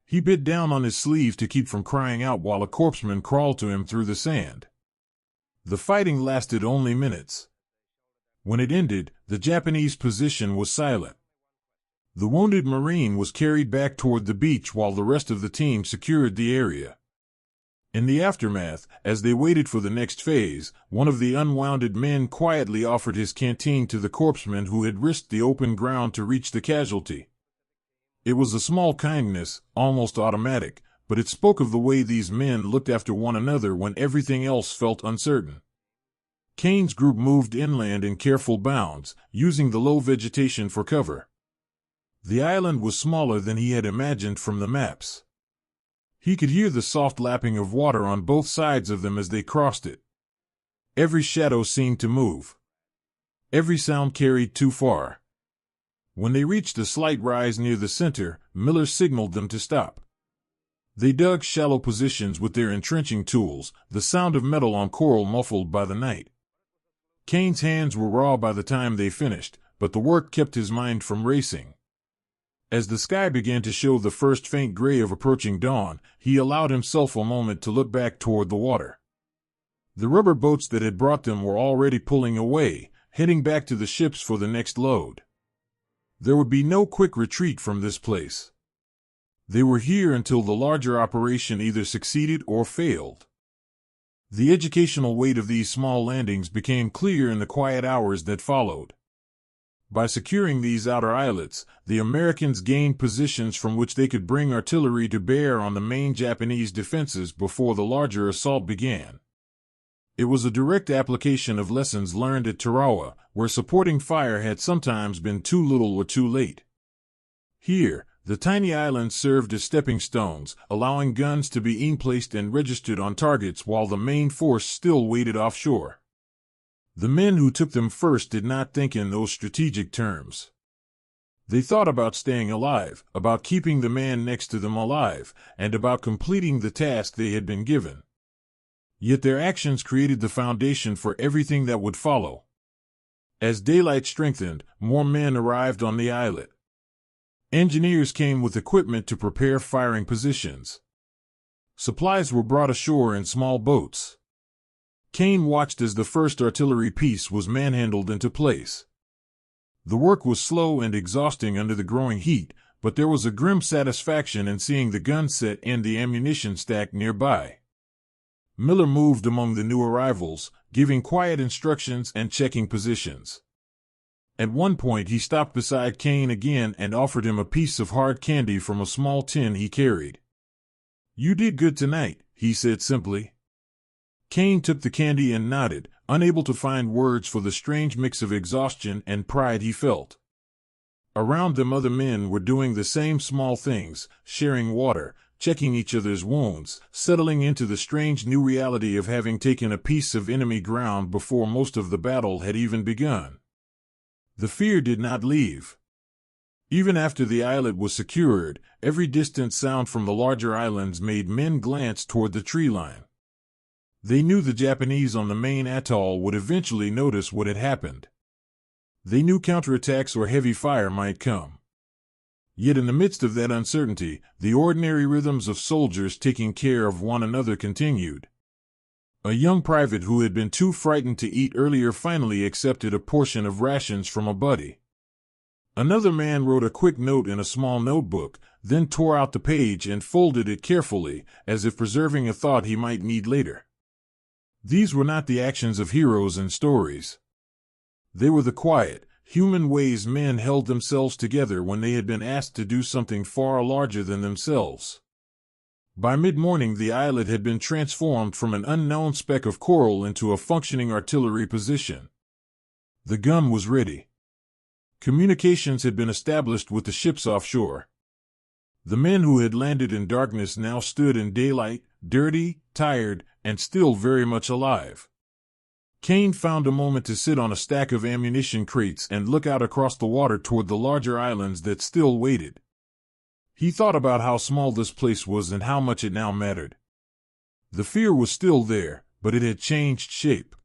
He bit down on his sleeve to keep from crying out while a corpsman crawled to him through the sand. The fighting lasted only minutes. When it ended, the Japanese position was silent. The wounded Marine was carried back toward the beach while the rest of the team secured the area. In the aftermath, as they waited for the next phase, one of the unwounded men quietly offered his canteen to the corpsman who had risked the open ground to reach the casualty. It was a small kindness, almost automatic, but it spoke of the way these men looked after one another when everything else felt uncertain. Kane's group moved inland in careful bounds, using the low vegetation for cover. The island was smaller than he had imagined from the maps. He could hear the soft lapping of water on both sides of them as they crossed it. Every shadow seemed to move. Every sound carried too far. When they reached a slight rise near the center, Miller signaled them to stop. They dug shallow positions with their entrenching tools, the sound of metal on coral muffled by the night. Kane's hands were raw by the time they finished, but the work kept his mind from racing. As the sky began to show the first faint gray of approaching dawn, he allowed himself a moment to look back toward the water. The rubber boats that had brought them were already pulling away, heading back to the ships for the next load. There would be no quick retreat from this place. They were here until the larger operation either succeeded or failed. The educational weight of these small landings became clear in the quiet hours that followed. By securing these outer islets, the Americans gained positions from which they could bring artillery to bear on the main Japanese defenses before the larger assault began. It was a direct application of lessons learned at Tarawa, where supporting fire had sometimes been too little or too late. Here, the tiny islands served as stepping stones, allowing guns to be placed and registered on targets while the main force still waited offshore. The men who took them first did not think in those strategic terms. They thought about staying alive, about keeping the man next to them alive, and about completing the task they had been given. Yet their actions created the foundation for everything that would follow. As daylight strengthened, more men arrived on the islet. Engineers came with equipment to prepare firing positions. Supplies were brought ashore in small boats. Kane watched as the first artillery piece was manhandled into place. The work was slow and exhausting under the growing heat, but there was a grim satisfaction in seeing the gun set and the ammunition stack nearby. Miller moved among the new arrivals, giving quiet instructions and checking positions. At one point he stopped beside Kane again and offered him a piece of hard candy from a small tin he carried. "You did good tonight," he said simply. Kane took the candy and nodded, unable to find words for the strange mix of exhaustion and pride he felt. Around them other men were doing the same small things, sharing water, checking each other's wounds, settling into the strange new reality of having taken a piece of enemy ground before most of the battle had even begun. The fear did not leave. Even after the islet was secured, every distant sound from the larger islands made men glance toward the tree line. They knew the Japanese on the main atoll would eventually notice what had happened. They knew counterattacks or heavy fire might come. Yet in the midst of that uncertainty, the ordinary rhythms of soldiers taking care of one another continued. A young private who had been too frightened to eat earlier finally accepted a portion of rations from a buddy. Another man wrote a quick note in a small notebook, then tore out the page and folded it carefully, as if preserving a thought he might need later. These were not the actions of heroes in stories. They were the quiet, human ways men held themselves together when they had been asked to do something far larger than themselves. By mid-morning the islet had been transformed from an unknown speck of coral into a functioning artillery position. The gun was ready. Communications had been established with the ships offshore. The men who had landed in darkness now stood in daylight, dirty, tired, and still very much alive. Kane found a moment to sit on a stack of ammunition crates and look out across the water toward the larger islands that still waited. He thought about how small this place was and how much it now mattered. The fear was still there, but it had changed shape.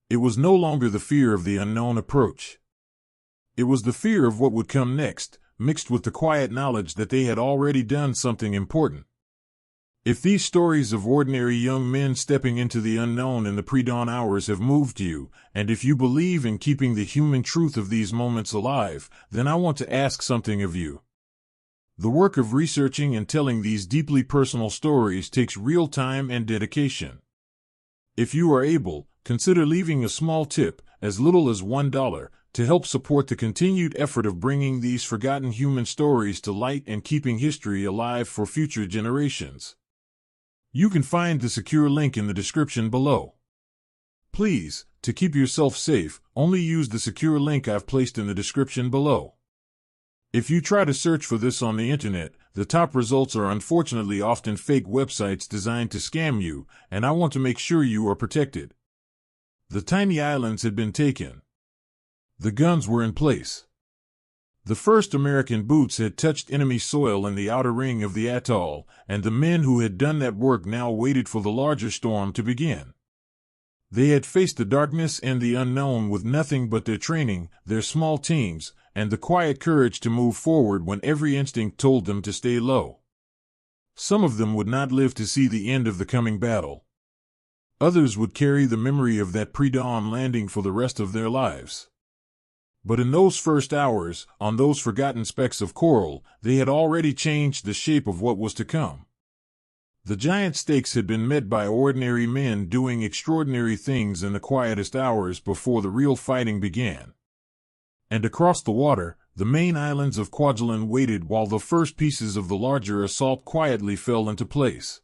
It was no longer the fear of the unknown approach. It was the fear of what would come next, mixed with the quiet knowledge that they had already done something important. If these stories of ordinary young men stepping into the unknown in the pre-dawn hours have moved you, and if you believe in keeping the human truth of these moments alive, then I want to ask something of you. The work of researching and telling these deeply personal stories takes real time and dedication. If you are able, consider leaving a small tip, as little as $1, to help support the continued effort of bringing these forgotten human stories to light and keeping history alive for future generations. You can find the secure link in the description below. Please, to keep yourself safe, only use the secure link I've placed in the description below. If you try to search for this on the internet, the top results are unfortunately often fake websites designed to scam you, and I want to make sure you are protected. The tiny islands had been taken. The guns were in place. The first American boots had touched enemy soil in the outer ring of the atoll, and the men who had done that work now waited for the larger storm to begin. They had faced the darkness and the unknown with nothing but their training, their small teams, and the quiet courage to move forward when every instinct told them to stay low. Some of them would not live to see the end of the coming battle. Others would carry the memory of that pre-dawn landing for the rest of their lives. But in those first hours, on those forgotten specks of coral, they had already changed the shape of what was to come. The giant stakes had been met by ordinary men doing extraordinary things in the quietest hours before the real fighting began. And across the water, the main islands of Kwajalein waited while the first pieces of the larger assault quietly fell into place.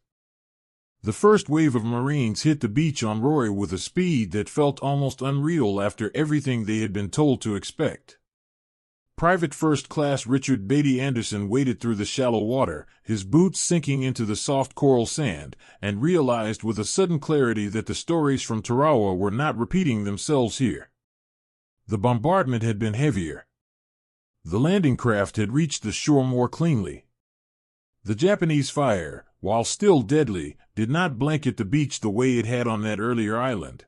The first wave of Marines hit the beach on Roy with a speed that felt almost unreal after everything they had been told to expect. Private First Class Richard Beatty Anderson waded through the shallow water, his boots sinking into the soft coral sand, and realized with a sudden clarity that the stories from Tarawa were not repeating themselves here. The bombardment had been heavier. The landing craft had reached the shore more cleanly. The Japanese fire, while still deadly, did not blanket the beach the way it had on that earlier island.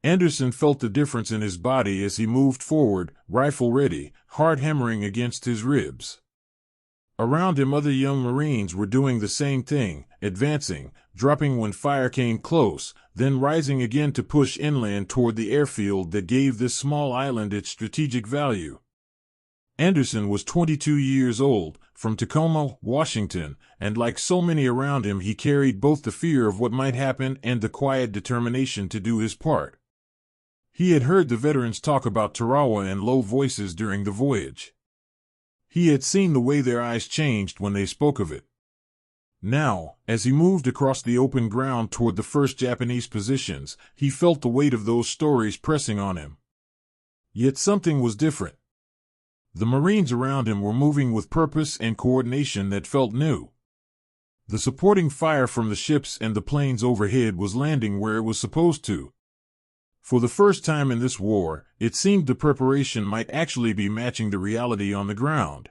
Anderson felt the difference in his body as he moved forward, rifle ready, heart hammering against his ribs. Around him other young Marines were doing the same thing, advancing, dropping when fire came close, then rising again to push inland toward the airfield that gave this small island its strategic value. Anderson was 22 years old, from Tacoma, Washington, and like so many around him he carried both the fear of what might happen and the quiet determination to do his part. He had heard the veterans talk about Tarawa in low voices during the voyage. He had seen the way their eyes changed when they spoke of it. Now, as he moved across the open ground toward the first Japanese positions, he felt the weight of those stories pressing on him. Yet something was different. The Marines around him were moving with purpose and coordination that felt new. The supporting fire from the ships and the planes overhead was landing where it was supposed to. For the first time in this war, it seemed the preparation might actually be matching the reality on the ground.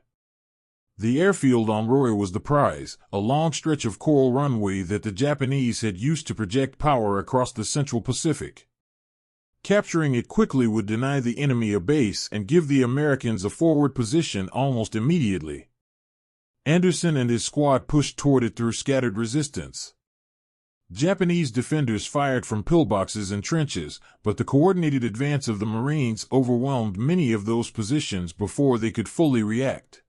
The airfield on Roy was the prize, a long stretch of coral runway that the Japanese had used to project power across the Central Pacific. Capturing it quickly would deny the enemy a base and give the Americans a forward position almost immediately. Anderson and his squad pushed toward it through scattered resistance. Japanese defenders fired from pillboxes and trenches, but the coordinated advance of the Marines overwhelmed many of those positions before they could fully react.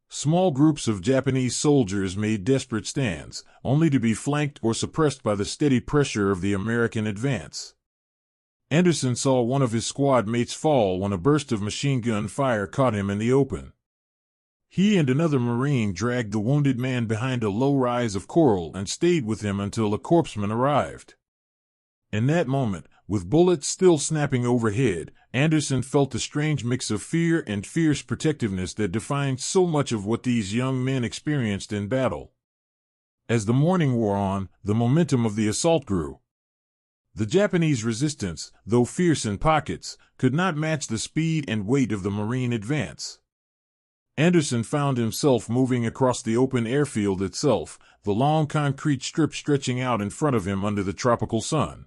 Small groups of Japanese soldiers made desperate stands, only to be flanked or suppressed by the steady pressure of the American advance. Anderson saw one of his squad mates fall when a burst of machine gun fire caught him in the open. He and another Marine dragged the wounded man behind a low rise of coral and stayed with him until a corpsman arrived. In that moment, with bullets still snapping overhead, Anderson felt a strange mix of fear and fierce protectiveness that defined so much of what these young men experienced in battle. As the morning wore on, the momentum of the assault grew. The Japanese resistance, though fierce in pockets, could not match the speed and weight of the Marine advance. Anderson found himself moving across the open airfield itself, the long concrete strip stretching out in front of him under the tropical sun.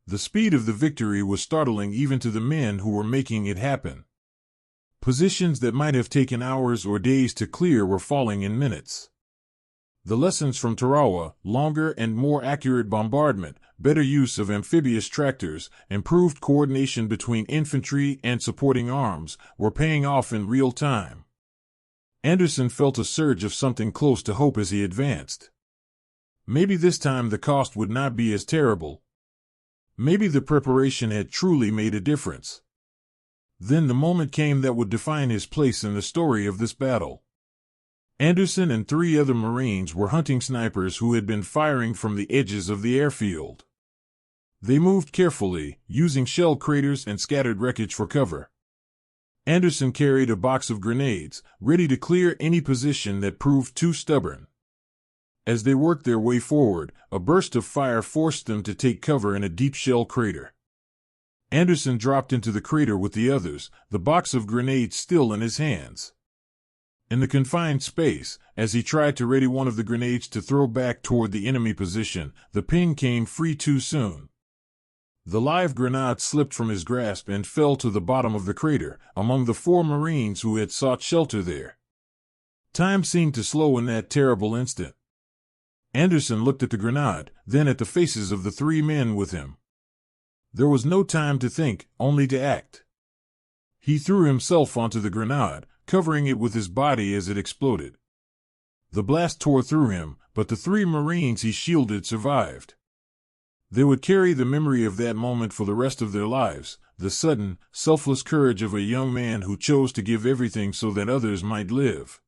The speed of the victory was startling even to the men who were making it happen. Positions that might have taken hours or days to clear were falling in minutes. The lessons from Tarawa, longer and more accurate bombardment, better use of amphibious tractors, improved coordination between infantry and supporting arms, were paying off in real time. Anderson felt a surge of something close to hope as he advanced. Maybe this time the cost would not be as terrible. Maybe the preparation had truly made a difference. Then the moment came that would define his place in the story of this battle. Anderson and 3 other Marines were hunting snipers who had been firing from the edges of the airfield. They moved carefully, using shell craters and scattered wreckage for cover. Anderson carried a box of grenades, ready to clear any position that proved too stubborn. As they worked their way forward, a burst of fire forced them to take cover in a deep shell crater. Anderson dropped into the crater with the others, the box of grenades still in his hands. In the confined space, as he tried to ready one of the grenades to throw back toward the enemy position, the ping came free too soon. The live grenade slipped from his grasp and fell to the bottom of the crater, among the 4 Marines who had sought shelter there. Time seemed to slow in that terrible instant. Anderson looked at the grenade, then at the faces of the 3 men with him. There was no time to think, only to act. He threw himself onto the grenade, covering it with his body as it exploded. The blast tore through him, but the 3 Marines he shielded survived. They would carry the memory of that moment for the rest of their lives, the sudden, selfless courage of a young man who chose to give everything so that others might live.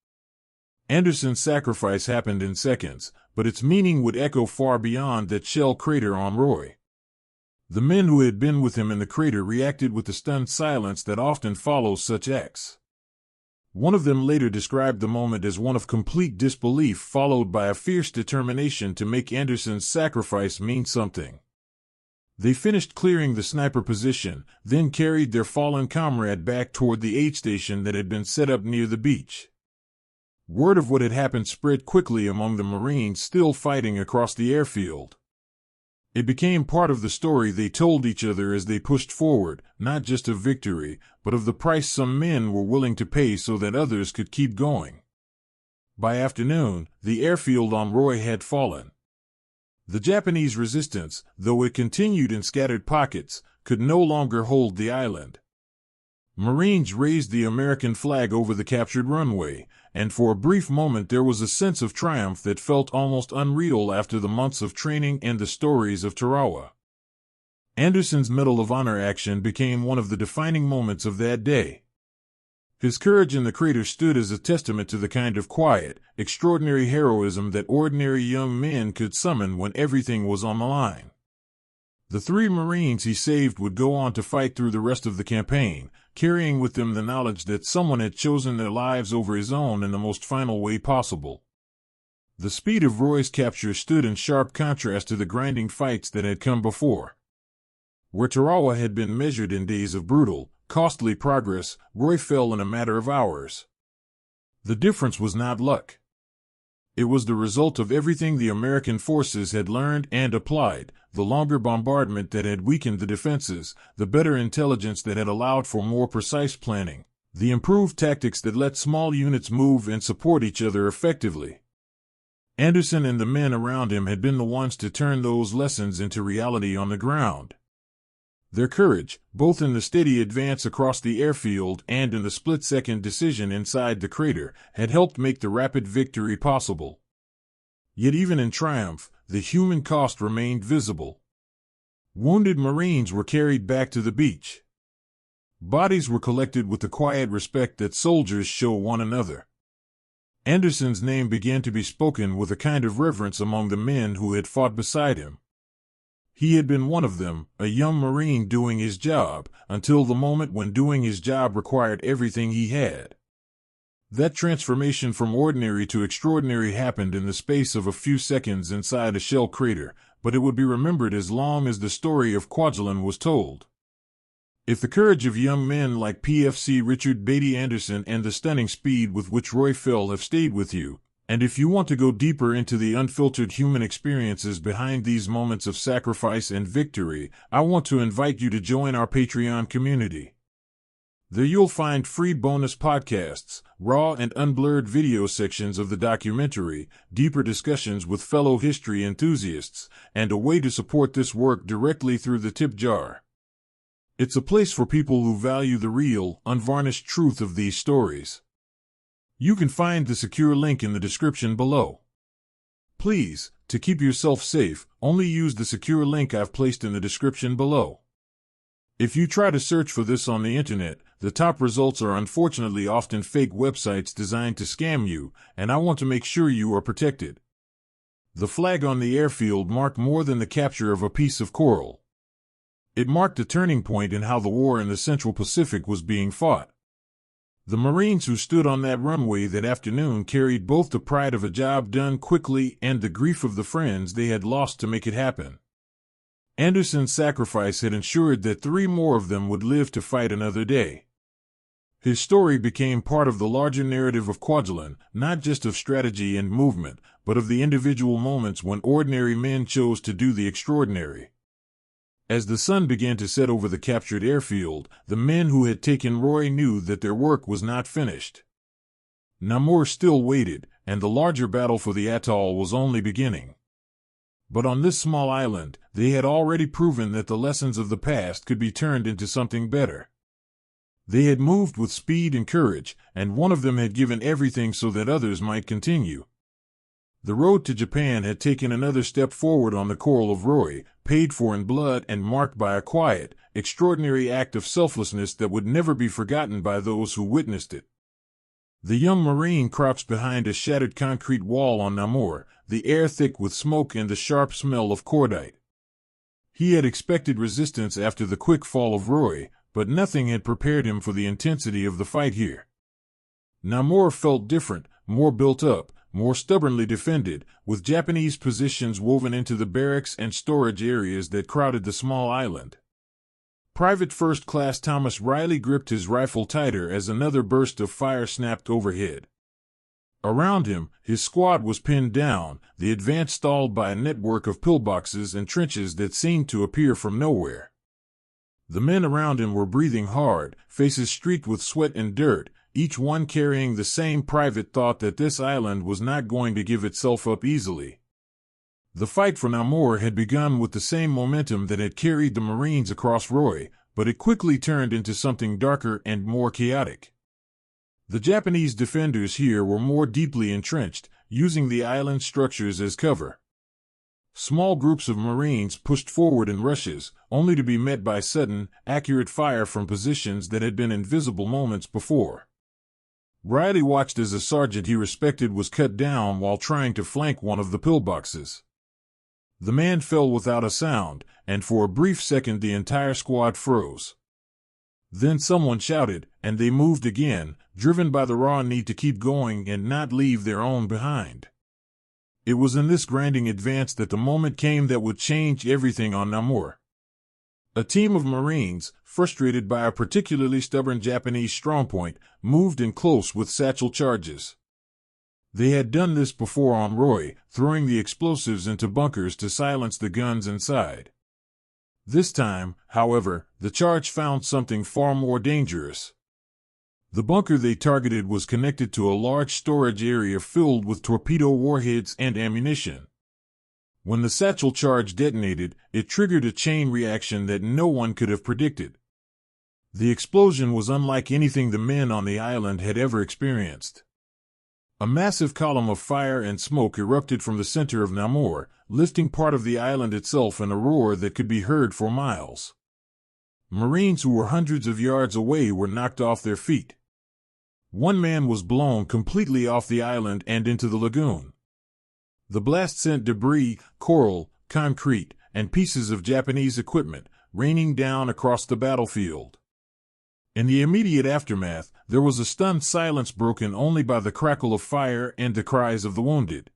Anderson's sacrifice happened in seconds, but its meaning would echo far beyond that shell crater on Roy. The men who had been with him in the crater reacted with the stunned silence that often follows such acts. One of them later described the moment as one of complete disbelief followed by a fierce determination to make Anderson's sacrifice mean something. They finished clearing the sniper position, then carried their fallen comrade back toward the aid station that had been set up near the beach. Word of what had happened spread quickly among the Marines still fighting across the airfield. It became part of the story they told each other as they pushed forward, not just of victory, but of the price some men were willing to pay so that others could keep going. By afternoon, the airfield on Roy had fallen. The Japanese resistance, though it continued in scattered pockets, could no longer hold the island. Marines raised the American flag over the captured runway, and for a brief moment there was a sense of triumph that felt almost unreal after the months of training and the stories of Tarawa. Anderson's Medal of Honor action became one of the defining moments of that day. His courage in the crater stood as a testament to the kind of quiet, extraordinary heroism that ordinary young men could summon when everything was on the line. The 3 Marines he saved would go on to fight through the rest of the campaign, carrying with them the knowledge that someone had chosen their lives over his own in the most final way possible. The speed of Roy's capture stood in sharp contrast to the grinding fights that had come before. Where Tarawa had been measured in days of brutal, costly progress, Roy fell in a matter of hours. The difference was not luck. It was the result of everything the American forces had learned and applied, the longer bombardment that had weakened the defenses, the better intelligence that had allowed for more precise planning, the improved tactics that let small units move and support each other effectively. Anderson and the men around him had been the ones to turn those lessons into reality on the ground. Their courage, both in the steady advance across the airfield and in the split-second decision inside the crater, had helped make the rapid victory possible. Yet even in triumph, the human cost remained visible. Wounded Marines were carried back to the beach. Bodies were collected with the quiet respect that soldiers show one another. Anderson's name began to be spoken with a kind of reverence among the men who had fought beside him. He had been one of them, a young Marine doing his job, until the moment when doing his job required everything he had. That transformation from ordinary to extraordinary happened in the space of a few seconds inside a shell crater, but it would be remembered as long as the story of Kwajalein was told. If the courage of young men like PFC Richard Beatty Anderson and the stunning speed with which Roy fell have stayed with you, and if you want to go deeper into the unfiltered human experiences behind these moments of sacrifice and victory, I want to invite you to join our Patreon community. There you'll find free bonus podcasts, raw and unblurred video sections of the documentary, deeper discussions with fellow history enthusiasts, and a way to support this work directly through the tip jar. It's a place for people who value the real, unvarnished truth of these stories. You can find the secure link in the description below. Please, to keep yourself safe, only use the secure link I've placed in the description below. If you try to search for this on the internet, the top results are unfortunately often fake websites designed to scam you, and I want to make sure you are protected. The flag on the airfield marked more than the capture of a piece of coral. It marked a turning point in how the war in the Central Pacific was being fought. The Marines who stood on that runway that afternoon carried both the pride of a job done quickly and the grief of the friends they had lost to make it happen. Anderson's sacrifice had ensured that 3 more of them would live to fight another day. His story became part of the larger narrative of Kwajalein, not just of strategy and movement, but of the individual moments when ordinary men chose to do the extraordinary. As the sun began to set over the captured airfield, the men who had taken Roy knew that their work was not finished. Namur still waited, and the larger battle for the atoll was only beginning. But on this small island, they had already proven that the lessons of the past could be turned into something better. They had moved with speed and courage, and one of them had given everything so that others might continue. The road to Japan had taken another step forward on the coral of Roy, paid for in blood and marked by a quiet, extraordinary act of selflessness that would never be forgotten by those who witnessed it. The young Marine crouched behind a shattered concrete wall on Namur, the air thick with smoke and the sharp smell of cordite. He had expected resistance after the quick fall of Roy, but nothing had prepared him for the intensity of the fight here. Namur felt different, more built up, more stubbornly defended, with Japanese positions woven into the barracks and storage areas that crowded the small island. Private First Class Thomas Riley gripped his rifle tighter as another burst of fire snapped overhead. Around him, his squad was pinned down, the advance stalled by a network of pillboxes and trenches that seemed to appear from nowhere. The men around him were breathing hard, faces streaked with sweat and dirt, each one carrying the same private thought that this island was not going to give itself up easily. The fight for Namur had begun with the same momentum that had carried the Marines across Roy, but it quickly turned into something darker and more chaotic. The Japanese defenders here were more deeply entrenched, using the island structures as cover. Small groups of Marines pushed forward in rushes, only to be met by sudden, accurate fire from positions that had been invisible moments before. Riley watched as a sergeant he respected was cut down while trying to flank one of the pillboxes. The man fell without a sound, and for a brief second the entire squad froze. Then someone shouted, and they moved again, driven by the raw need to keep going and not leave their own behind. It was in this grinding advance that the moment came that would change everything on Namur. A team of Marines, frustrated by a particularly stubborn Japanese strongpoint, moved in close with satchel charges. They had done this before on Roy, throwing the explosives into bunkers to silence the guns inside. This time, however, the charge found something far more dangerous. The bunker they targeted was connected to a large storage area filled with torpedo warheads and ammunition. When the satchel charge detonated, it triggered a chain reaction that no one could have predicted. The explosion was unlike anything the men on the island had ever experienced. A massive column of fire and smoke erupted from the center of Namur, lifting part of the island itself in a roar that could be heard for miles. Marines who were hundreds of yards away were knocked off their feet. One man was blown completely off the island and into the lagoon. The blast sent debris, coral, concrete, and pieces of Japanese equipment raining down across the battlefield. In the immediate aftermath, there was a stunned silence broken only by the crackle of fire and the cries of the wounded.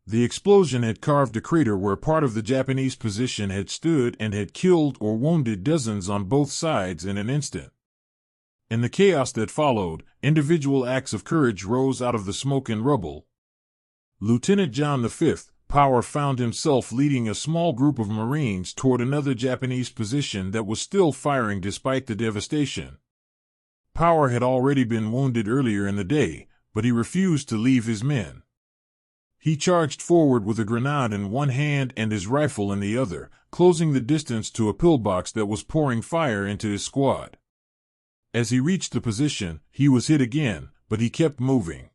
The explosion had carved a crater where part of the Japanese position had stood and had killed or wounded dozens on both sides in an instant. In the chaos that followed, individual acts of courage rose out of the smoke and rubble. Lieutenant John V. Power found himself leading a small group of Marines toward another Japanese position that was still firing despite the devastation. Power had already been wounded earlier in the day, but he refused to leave his men. He charged forward with a grenade in one hand and his rifle in the other, closing the distance to a pillbox that was pouring fire into his squad. As he reached the position, he was hit again, but he kept moving.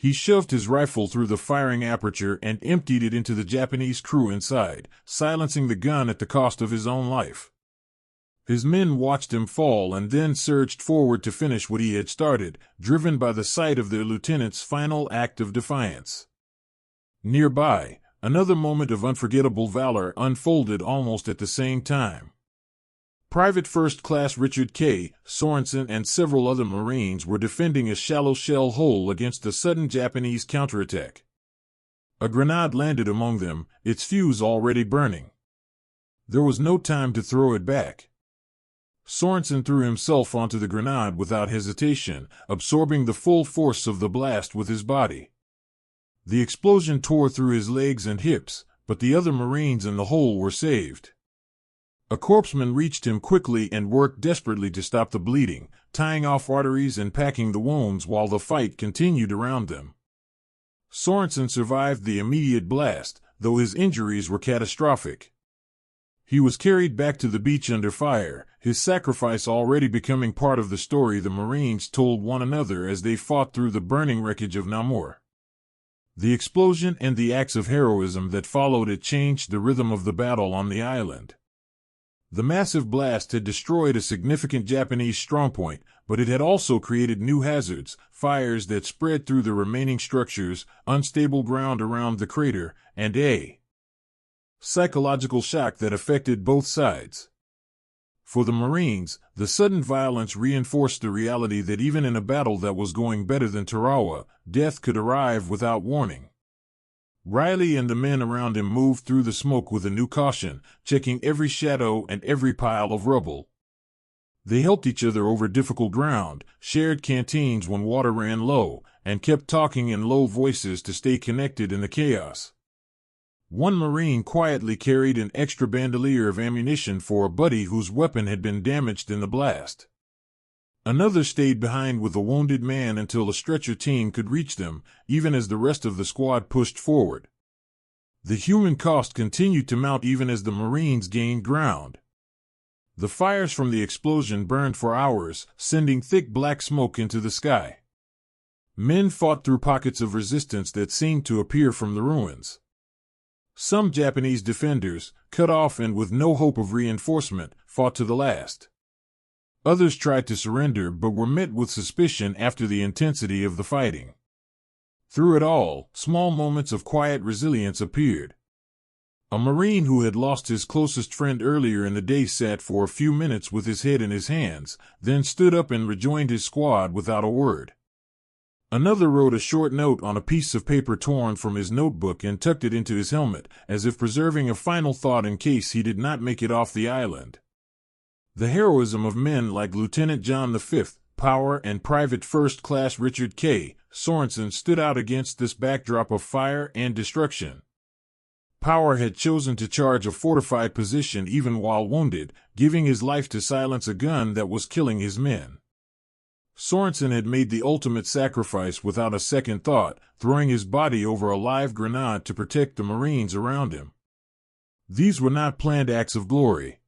He shoved his rifle through the firing aperture and emptied it into the Japanese crew inside, silencing the gun at the cost of his own life. His men watched him fall and then surged forward to finish what he had started, driven by the sight of their lieutenant's final act of defiance. Nearby, another moment of unforgettable valor unfolded almost at the same time. Private First Class Richard K. Sorensen and several other Marines were defending a shallow shell hole against a sudden Japanese counterattack. A grenade landed among them, its fuse already burning. There was no time to throw it back. Sorensen threw himself onto the grenade without hesitation, absorbing the full force of the blast with his body. The explosion tore through his legs and hips, but the other Marines in the hole were saved. A corpsman reached him quickly and worked desperately to stop the bleeding, tying off arteries and packing the wounds while the fight continued around them. Sorensen survived the immediate blast, though his injuries were catastrophic. He was carried back to the beach under fire, his sacrifice already becoming part of the story the Marines told one another as they fought through the burning wreckage of Namur. The explosion and the acts of heroism that followed it changed the rhythm of the battle on the island. The massive blast had destroyed a significant Japanese strongpoint, but it had also created new hazards, fires that spread through the remaining structures, unstable ground around the crater, and a psychological shock that affected both sides. For the Marines, the sudden violence reinforced the reality that even in a battle that was going better than Tarawa, death could arrive without warning. Riley and the men around him moved through the smoke with a new caution, checking every shadow and every pile of rubble. They helped each other over difficult ground, shared canteens when water ran low, and kept talking in low voices to stay connected in the chaos. One Marine quietly carried an extra bandolier of ammunition for a buddy whose weapon had been damaged in the blast. Another stayed behind with a wounded man until a stretcher team could reach them, even as the rest of the squad pushed forward. The human cost continued to mount even as the Marines gained ground. The fires from the explosion burned for hours, sending thick black smoke into the sky. Men fought through pockets of resistance that seemed to appear from the ruins. Some Japanese defenders, cut off and with no hope of reinforcement, fought to the last. Others tried to surrender but were met with suspicion after the intensity of the fighting. Through it all, small moments of quiet resilience appeared. A Marine who had lost his closest friend earlier in the day sat for a few minutes with his head in his hands, then stood up and rejoined his squad without a word. Another wrote a short note on a piece of paper torn from his notebook and tucked it into his helmet, as if preserving a final thought in case he did not make it off the island. The heroism of men like Lieutenant John V. Power and Private First Class Richard K. Sorensen stood out against this backdrop of fire and destruction. Power had chosen to charge a fortified position even while wounded, giving his life to silence a gun that was killing his men. Sorensen had made the ultimate sacrifice without a second thought, throwing his body over a live grenade to protect the Marines around him. These were not planned acts of glory.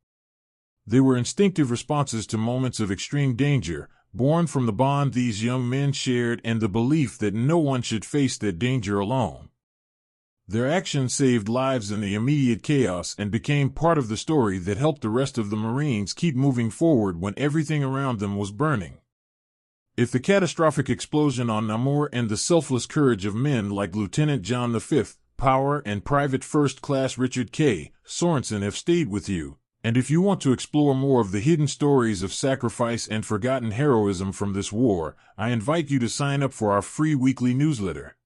They were instinctive responses to moments of extreme danger, born from the bond these young men shared and the belief that no one should face that danger alone. Their actions saved lives in the immediate chaos and became part of the story that helped the rest of the Marines keep moving forward when everything around them was burning. If the catastrophic explosion on Namur and the selfless courage of men like Lieutenant John V. Power and Private First Class Richard K. Sorensen have stayed with you, and if you want to explore more of the hidden stories of sacrifice and forgotten heroism from this war, I invite you to sign up for our free weekly newsletter.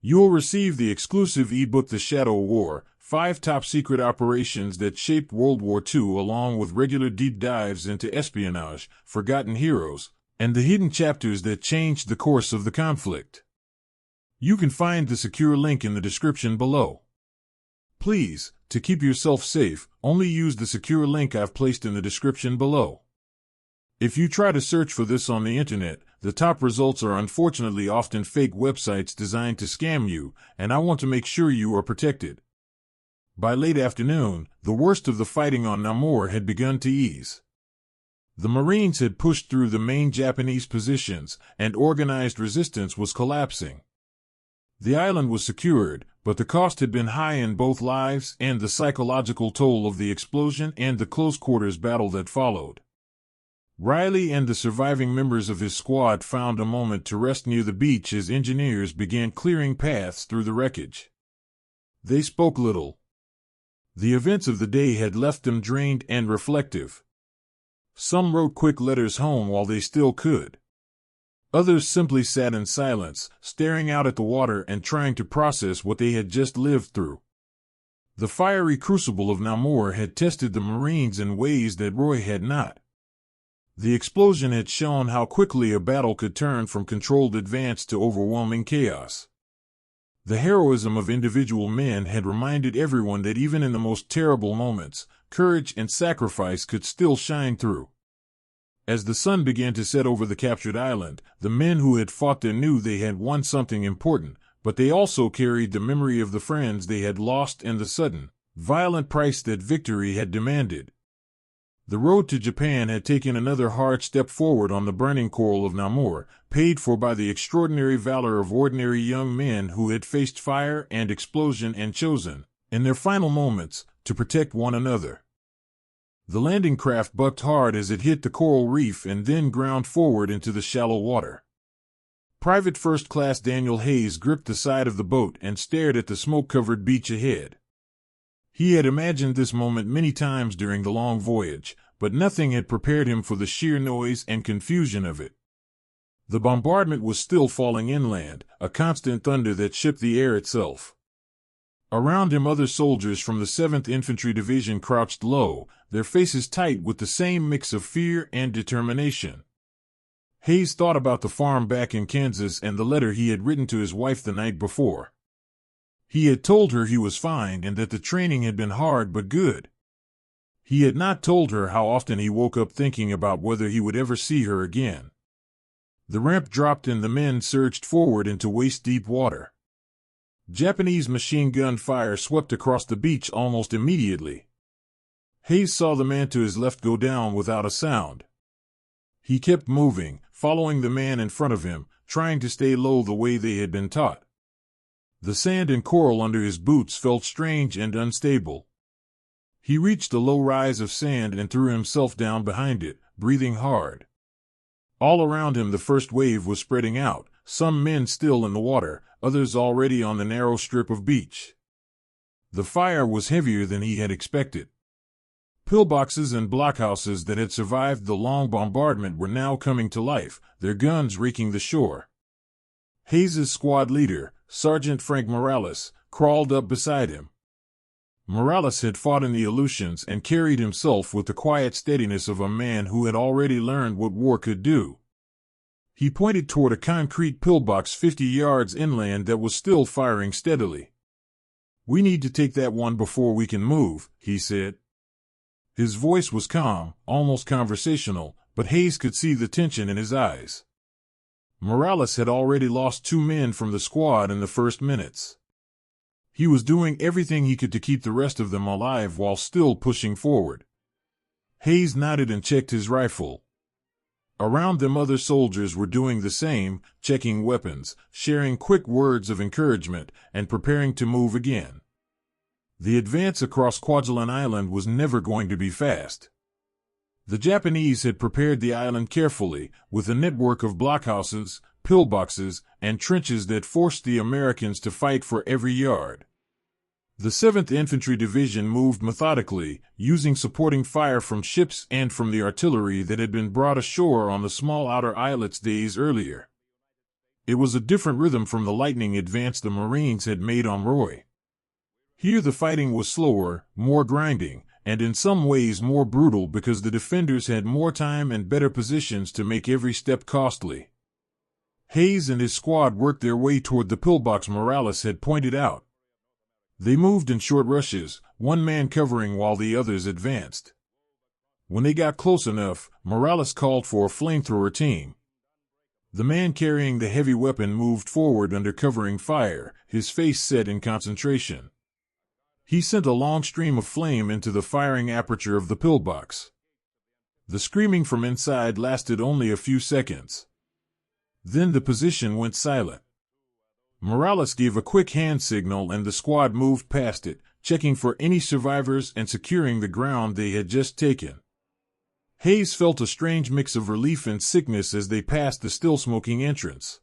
You will receive the exclusive ebook The Shadow War, 5 top-secret operations that shaped World War II, along with regular deep dives into espionage, forgotten heroes, and the hidden chapters that changed the course of the conflict. You can find the secure link in the description below. Please, to keep yourself safe, only use the secure link I've placed in the description below. If you try to search for this on the internet, the top results are unfortunately often fake websites designed to scam you, and I want to make sure you are protected. By late afternoon, the worst of the fighting on Namur had begun to ease. The Marines had pushed through the main Japanese positions, and organized resistance was collapsing. The island was secured, but the cost had been high in both lives and the psychological toll of the explosion and the close-quarters battle that followed. Riley and the surviving members of his squad found a moment to rest near the beach as engineers began clearing paths through the wreckage. They spoke little. The events of the day had left them drained and reflective. Some wrote quick letters home while they still could. Others simply sat in silence, staring out at the water and trying to process what they had just lived through. The fiery crucible of Namur had tested the Marines in ways that Roy had not. The explosion had shown how quickly a battle could turn from controlled advance to overwhelming chaos. The heroism of individual men had reminded everyone that even in the most terrible moments, courage and sacrifice could still shine through. As the sun began to set over the captured island, the men who had fought there knew they had won something important, but they also carried the memory of the friends they had lost and the sudden, violent price that victory had demanded. The road to Japan had taken another hard step forward on the burning coral of Namur, paid for by the extraordinary valor of ordinary young men who had faced fire and explosion and chosen, in their final moments, to protect one another. The landing craft bucked hard as it hit the coral reef and then ground forward into the shallow water. Private First Class Daniel Hayes gripped the side of the boat and stared at the smoke-covered beach ahead. He had imagined this moment many times during the long voyage, but nothing had prepared him for the sheer noise and confusion of it. The bombardment was still falling inland, a constant thunder that shook the air itself. Around him other soldiers from the 7th Infantry Division crouched low, their faces tight with the same mix of fear and determination. Hayes thought about the farm back in Kansas and the letter he had written to his wife the night before. He had told her he was fine and that the training had been hard but good. He had not told her how often he woke up thinking about whether he would ever see her again. The ramp dropped and the men surged forward into waist-deep water. Japanese machine gun fire swept across the beach almost immediately. Hayes saw the man to his left go down without a sound. He kept moving, following the man in front of him, trying to stay low the way they had been taught. The sand and coral under his boots felt strange and unstable. He reached a low rise of sand and threw himself down behind it, breathing hard. All around him the first wave was spreading out, some men still in the water, others already on the narrow strip of beach. The fire was heavier than he had expected. Pillboxes and blockhouses that had survived the long bombardment were now coming to life, their guns raking the shore. Hayes's squad leader, Sergeant Frank Morales, crawled up beside him. Morales had fought in the Aleutians and carried himself with the quiet steadiness of a man who had already learned what war could do. He pointed toward a concrete pillbox 50 yards inland that was still firing steadily. "We need to take that one before we can move," he said. His voice was calm, almost conversational, but Hayes could see the tension in his eyes. Morales had already lost 2 men from the squad in the first minutes. He was doing everything he could to keep the rest of them alive while still pushing forward. Hayes nodded and checked his rifle. Around them other soldiers were doing the same, checking weapons, sharing quick words of encouragement, and preparing to move again. The advance across Kwajalein Island was never going to be fast. The Japanese had prepared the island carefully, with a network of blockhouses, pillboxes, and trenches that forced the Americans to fight for every yard. The 7th Infantry Division moved methodically, using supporting fire from ships and from the artillery that had been brought ashore on the small outer islets days earlier. It was a different rhythm from the lightning advance the Marines had made on Roy. Here the fighting was slower, more grinding, and in some ways more brutal because the defenders had more time and better positions to make every step costly. Hayes and his squad worked their way toward the pillbox Morales had pointed out. They moved in short rushes, one man covering while the others advanced. When they got close enough, Morales called for a flamethrower team. The man carrying the heavy weapon moved forward under covering fire, his face set in concentration. He sent a long stream of flame into the firing aperture of the pillbox. The screaming from inside lasted only a few seconds. Then the position went silent. Morales gave a quick hand signal and the squad moved past it, checking for any survivors and securing the ground they had just taken. Hayes felt a strange mix of relief and sickness as they passed the still-smoking entrance.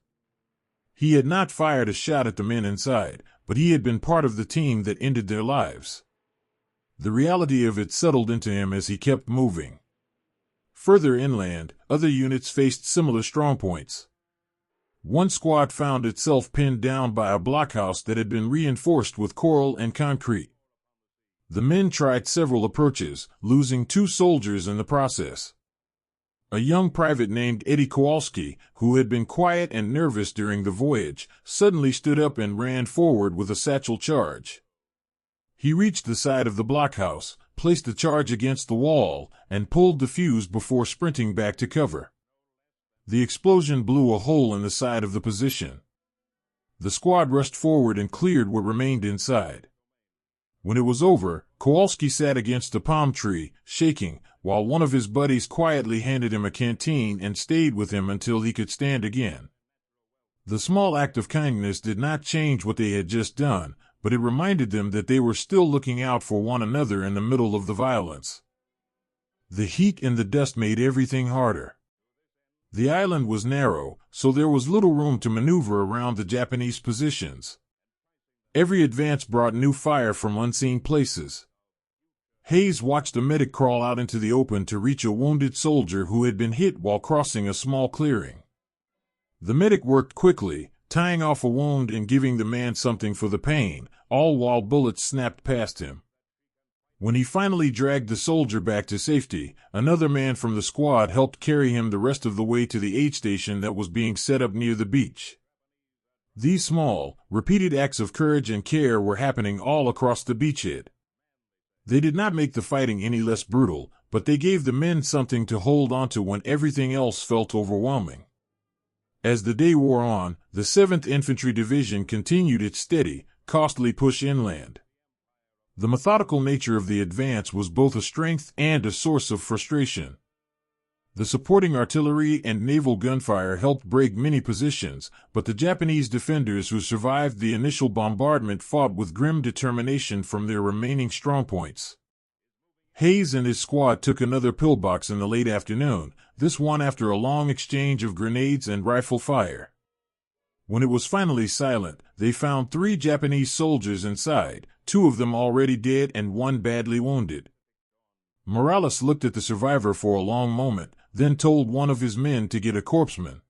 He had not fired a shot at the men inside, but he had been part of the team that ended their lives. The reality of it settled into him as he kept moving. Further inland, other units faced similar strongpoints. One squad found itself pinned down by a blockhouse that had been reinforced with coral and concrete. The men tried several approaches, losing 2 soldiers in the process. A young private named Eddie Kowalski, who had been quiet and nervous during the voyage, suddenly stood up and ran forward with a satchel charge. He reached the side of the blockhouse, placed the charge against the wall, and pulled the fuse before sprinting back to cover. The explosion blew a hole in the side of the position. The squad rushed forward and cleared what remained inside. When it was over, Kowalski sat against a palm tree, shaking, while one of his buddies quietly handed him a canteen and stayed with him until he could stand again. The small act of kindness did not change what they had just done, but it reminded them that they were still looking out for one another in the middle of the violence. The heat and the dust made everything harder. The island was narrow, so there was little room to maneuver around the Japanese positions. Every advance brought new fire from unseen places. Hayes watched a medic crawl out into the open to reach a wounded soldier who had been hit while crossing a small clearing. The medic worked quickly, tying off a wound and giving the man something for the pain, all while bullets snapped past him. When he finally dragged the soldier back to safety, another man from the squad helped carry him the rest of the way to the aid station that was being set up near the beach. These small, repeated acts of courage and care were happening all across the beachhead. They did not make the fighting any less brutal, but they gave the men something to hold onto when everything else felt overwhelming. As the day wore on, the 7th Infantry Division continued its steady, costly push inland. The methodical nature of the advance was both a strength and a source of frustration. The supporting artillery and naval gunfire helped break many positions, but the Japanese defenders who survived the initial bombardment fought with grim determination from their remaining strongpoints. Hayes and his squad took another pillbox in the late afternoon, this one after a long exchange of grenades and rifle fire. When it was finally silent, they found 3 Japanese soldiers inside, 2 of them already dead and 1 badly wounded. Morales looked at the survivor for a long moment, then told one of his men to get a corpsman.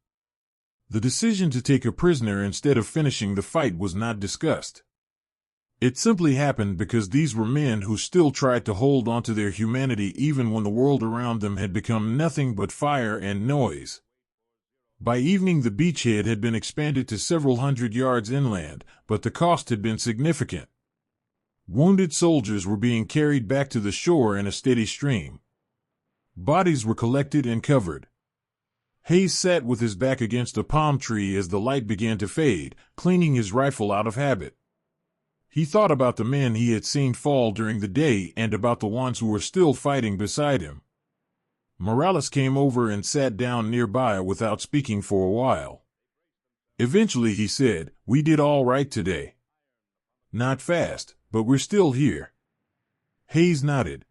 The decision to take a prisoner instead of finishing the fight was not discussed. It simply happened because these were men who still tried to hold on to their humanity even when the world around them had become nothing but fire and noise. By evening the beachhead had been expanded to several hundred yards inland, but the cost had been significant. Wounded soldiers were being carried back to the shore in a steady stream. Bodies were collected and covered. Hayes sat with his back against a palm tree as the light began to fade, cleaning his rifle out of habit. He thought about the men he had seen fall during the day and about the ones who were still fighting beside him. Morales came over and sat down nearby without speaking for a while. Eventually he said, "We did all right today. Not fast, but we're still here." Hayes nodded.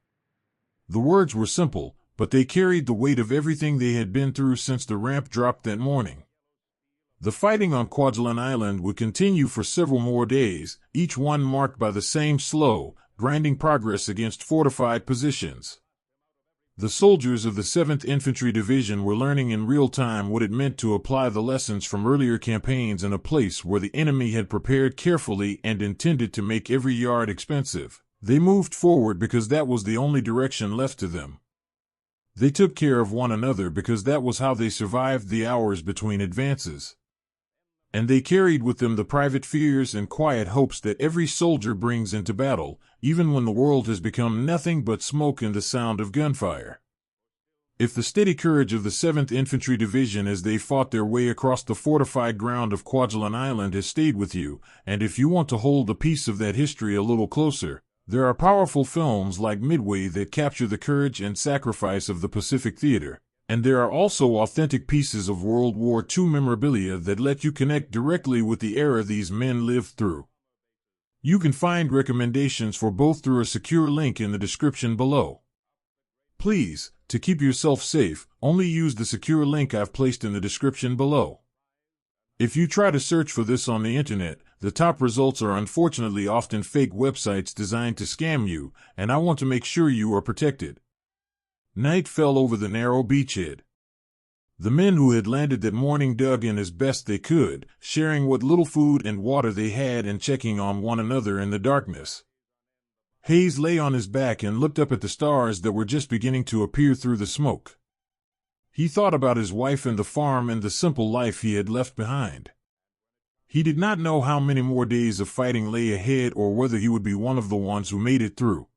The words were simple, but they carried the weight of everything they had been through since the ramp dropped that morning. The fighting on Kwajalein Island would continue for several more days, each one marked by the same slow, grinding progress against fortified positions. The soldiers of the 7th Infantry Division were learning in real time what it meant to apply the lessons from earlier campaigns in a place where the enemy had prepared carefully and intended to make every yard expensive. They moved forward because that was the only direction left to them. They took care of one another because that was how they survived the hours between advances. And they carried with them the private fears and quiet hopes that every soldier brings into battle, even when the world has become nothing but smoke and the sound of gunfire. If the steady courage of the 7th Infantry Division as they fought their way across the fortified ground of Kwajalein Island has stayed with you, and if you want to hold a piece of that history a little closer, there are powerful films like Midway that capture the courage and sacrifice of the Pacific Theater. And there are also authentic pieces of World War II memorabilia that let you connect directly with the era these men lived through. You can find recommendations for both through a secure link in the description below. Please, to keep yourself safe, only use the secure link I've placed in the description below. If you try to search for this on the internet, the top results are unfortunately often fake websites designed to scam you, and I want to make sure you are protected. Night fell over the narrow beachhead. The men who had landed that morning dug in as best they could, sharing what little food and water they had and checking on one another in the darkness. Hayes lay on his back and looked up at the stars that were just beginning to appear through the smoke. He thought about his wife and the farm and the simple life he had left behind. He did not know how many more days of fighting lay ahead or whether he would be one of the ones who made it through.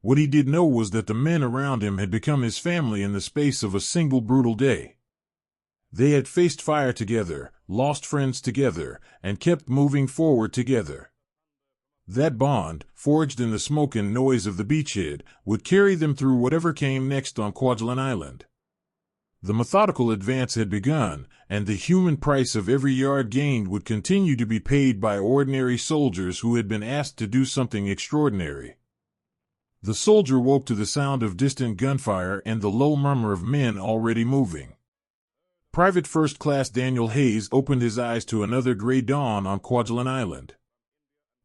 What he did know was that the men around him had become his family in the space of a single brutal day. They had faced fire together, lost friends together, and kept moving forward together. That bond, forged in the smoke and noise of the beachhead, would carry them through whatever came next on Kwajalein Island. The methodical advance had begun, and the human price of every yard gained would continue to be paid by ordinary soldiers who had been asked to do something extraordinary. The soldier woke to the sound of distant gunfire and the low murmur of men already moving. Private First Class Daniel Hayes opened his eyes to another gray dawn on Kwajalein Island.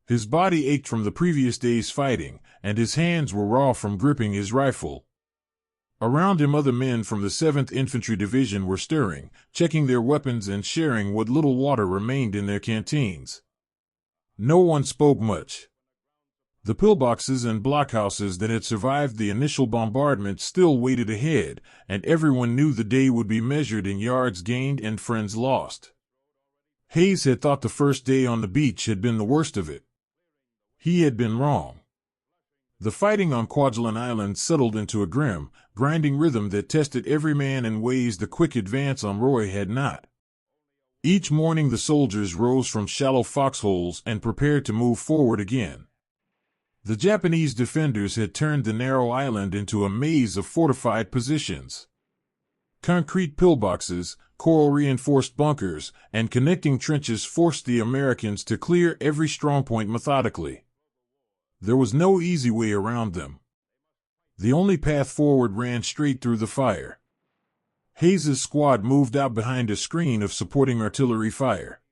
His body ached from the previous day's fighting, and his hands were raw from gripping his rifle. Around him other men from the 7th Infantry Division were stirring, checking their weapons and sharing what little water remained in their canteens. No one spoke much. The pillboxes and blockhouses that had survived the initial bombardment still waited ahead, and everyone knew the day would be measured in yards gained and friends lost. Hayes had thought the first day on the beach had been the worst of it. He had been wrong. The fighting on Kwajalein Island settled into a grim, grinding rhythm that tested every man in ways the quick advance on Roy had not. Each morning the soldiers rose from shallow foxholes and prepared to move forward again. The Japanese defenders had turned the narrow island into a maze of fortified positions. Concrete pillboxes, coral-reinforced bunkers, and connecting trenches forced the Americans to clear every strongpoint methodically. There was no easy way around them. The only path forward ran straight through the fire. Hayes's squad moved out behind a screen of supporting artillery fire.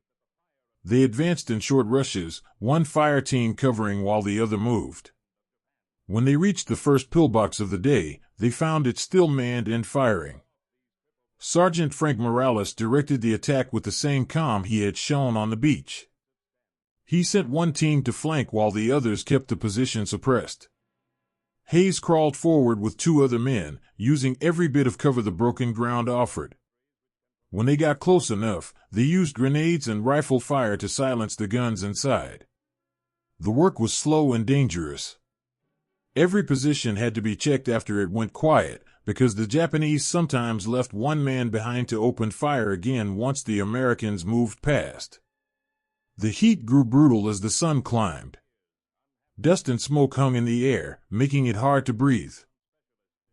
They advanced in short rushes, one fire team covering while the other moved. When they reached the first pillbox of the day, they found it still manned and firing. Sergeant Frank Morales directed the attack with the same calm he had shown on the beach. He sent one team to flank while the others kept the position suppressed. Hayes crawled forward with two other men, using every bit of cover the broken ground offered. When they got close enough, they used grenades and rifle fire to silence the guns inside. The work was slow and dangerous. Every position had to be checked after it went quiet, because the Japanese sometimes left one man behind to open fire again once the Americans moved past. The heat grew brutal as the sun climbed. Dust and smoke hung in the air, making it hard to breathe.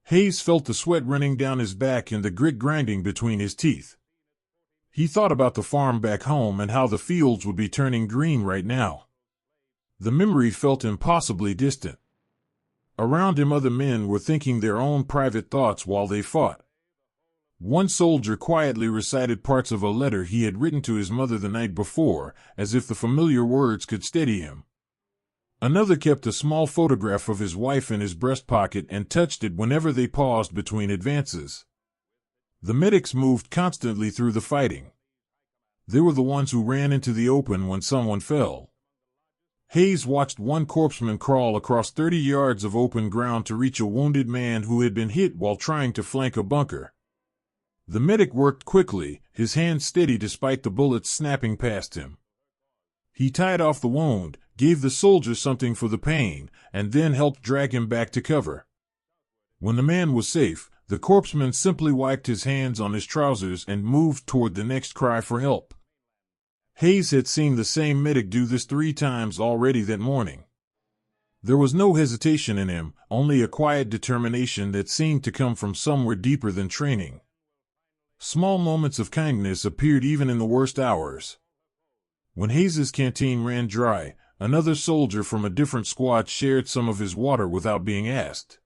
Hayes felt the sweat running down his back and the grit grinding between his teeth. He thought about the farm back home and how the fields would be turning green right now. The memory felt impossibly distant. Around him other men were thinking their own private thoughts while they fought. One soldier quietly recited parts of a letter he had written to his mother the night before, as if the familiar words could steady him. Another kept a small photograph of his wife in his breast pocket and touched it whenever they paused between advances. The medics moved constantly through the fighting. They were the ones who ran into the open when someone fell. Hayes watched one corpsman crawl across 30 yards of open ground to reach a wounded man who had been hit while trying to flank a bunker. The medic worked quickly, his hands steady despite the bullets snapping past him. He tied off the wound, gave the soldier something for the pain, and then helped drag him back to cover. When the man was safe, the corpsman simply wiped his hands on his trousers and moved toward the next cry for help. Hayes had seen the same medic do this 3 times already that morning. There was no hesitation in him, only a quiet determination that seemed to come from somewhere deeper than training. Small moments of kindness appeared even in the worst hours. When Hayes's canteen ran dry, another soldier from a different squad shared some of his water without being asked.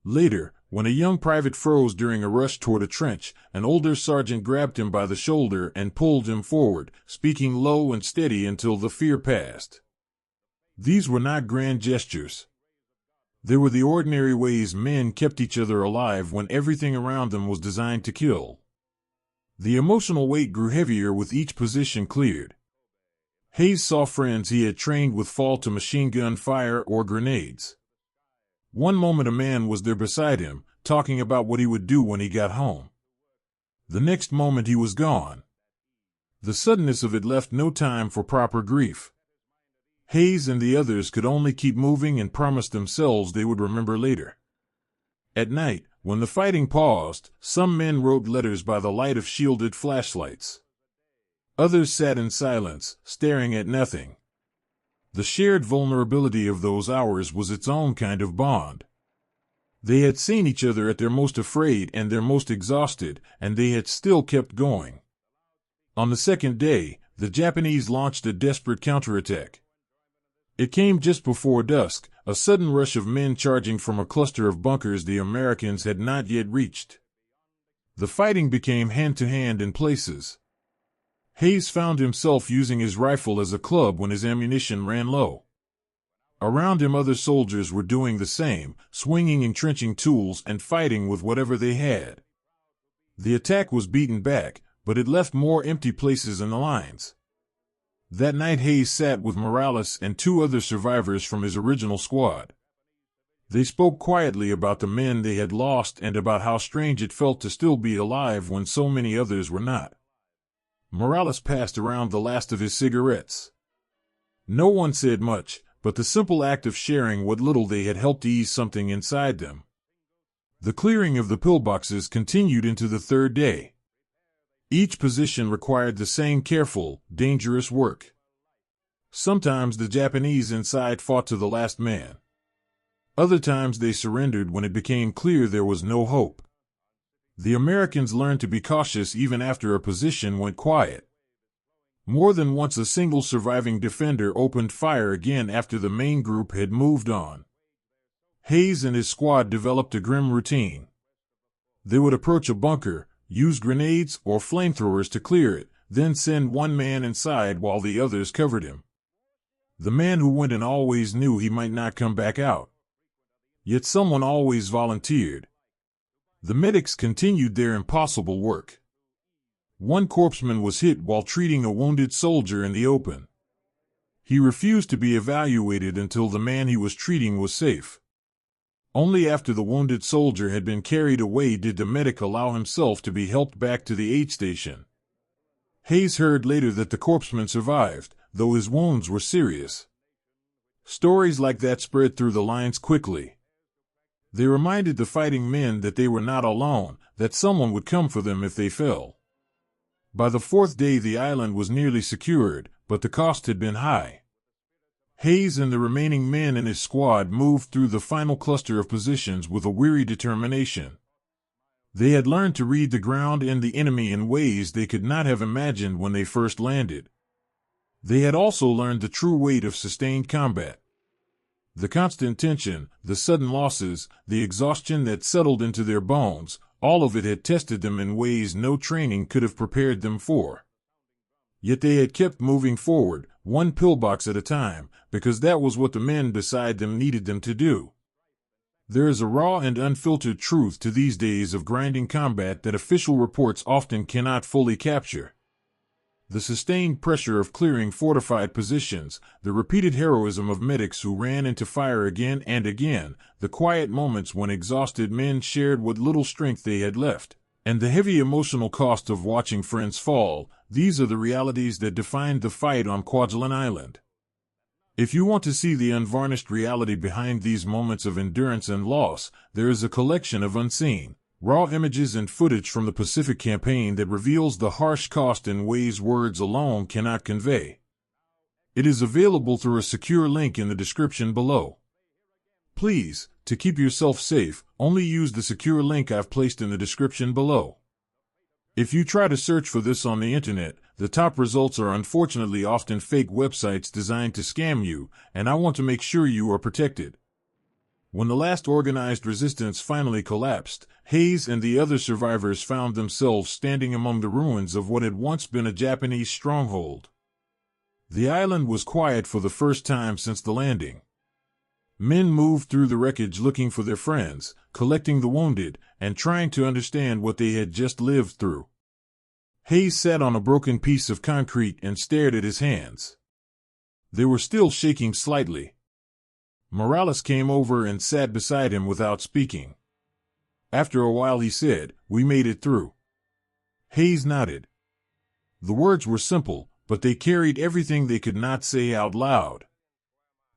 Later, when a young private froze during a rush toward a trench, an older sergeant grabbed him by the shoulder and pulled him forward, speaking low and steady until the fear passed. These were not grand gestures. They were the ordinary ways men kept each other alive when everything around them was designed to kill. The emotional weight grew heavier with each position cleared. Hayes saw friends he had trained with fall to machine gun fire or grenades. One moment a man was there beside him, talking about what he would do when he got home. The next moment he was gone. The suddenness of it left no time for proper grief. Hayes and the others could only keep moving and promise themselves they would remember later. At night, when the fighting paused, some men wrote letters by the light of shielded flashlights. Others sat in silence, staring at nothing. The shared vulnerability of those hours was its own kind of bond. They had seen each other at their most afraid and their most exhausted, and they had still kept going. On the second day, the Japanese launched a desperate counterattack. It came just before dusk, a sudden rush of men charging from a cluster of bunkers the Americans had not yet reached. The fighting became hand-to-hand in places. Hayes found himself using his rifle as a club when his ammunition ran low. Around him other soldiers were doing the same, swinging entrenching tools and fighting with whatever they had. The attack was beaten back, but it left more empty places in the lines. That night Hayes sat with Morales and 2 other survivors from his original squad. They spoke quietly about the men they had lost and about how strange it felt to still be alive when so many others were not. Morales passed around the last of his cigarettes. No one said much, but the simple act of sharing what little they had helped ease something inside them. The clearing of the pillboxes continued into the 3rd day. Each position required the same careful, dangerous work. Sometimes the Japanese inside fought to the last man. Other times they surrendered when it became clear there was no hope. The Americans learned to be cautious even after a position went quiet. More than once a single surviving defender opened fire again after the main group had moved on. Hayes and his squad developed a grim routine. They would approach a bunker, use grenades or flamethrowers to clear it, then send one man inside while the others covered him. The man who went in always knew he might not come back out. Yet someone always volunteered. The medics continued their impossible work. One corpsman was hit while treating a wounded soldier in the open. He refused to be evaluated until the man he was treating was safe. Only after the wounded soldier had been carried away did the medic allow himself to be helped back to the aid station. Hayes heard later that the corpsman survived, though his wounds were serious. Stories like that spread through the lines quickly. They reminded the fighting men that they were not alone, that someone would come for them if they fell. By the fourth day the island was nearly secured, but the cost had been high. Hayes and the remaining men in his squad moved through the final cluster of positions with a weary determination. They had learned to read the ground and the enemy in ways they could not have imagined when they first landed. They had also learned the true weight of sustained combat. The constant tension, the sudden losses, the exhaustion that settled into their bones, all of it had tested them in ways no training could have prepared them for. Yet they had kept moving forward, one pillbox at a time, because that was what the men beside them needed them to do. There is a raw and unfiltered truth to these days of grinding combat that official reports often cannot fully capture. The sustained pressure of clearing fortified positions, the repeated heroism of medics who ran into fire again and again, the quiet moments when exhausted men shared what little strength they had left, and the heavy emotional cost of watching friends fall, these are the realities that defined the fight on Kwajalein Island. If you want to see the unvarnished reality behind these moments of endurance and loss, there is a collection of unseen, raw images and footage from the Pacific Campaign that reveals the harsh cost in ways words alone cannot convey. It is available through a secure link in the description below. Please, to keep yourself safe, only use the secure link I've placed in the description below. If you try to search for this on the internet, the top results are unfortunately often fake websites designed to scam you, and I want to make sure you are protected. When the last organized resistance finally collapsed, Hayes and the other survivors found themselves standing among the ruins of what had once been a Japanese stronghold. The island was quiet for the first time since the landing. Men moved through the wreckage looking for their friends, collecting the wounded, and trying to understand what they had just lived through. Hayes sat on a broken piece of concrete and stared at his hands. They were still shaking slightly. Morales came over and sat beside him without speaking. After a while he said, "We made it through." Hayes nodded. The words were simple, but they carried everything they could not say out loud.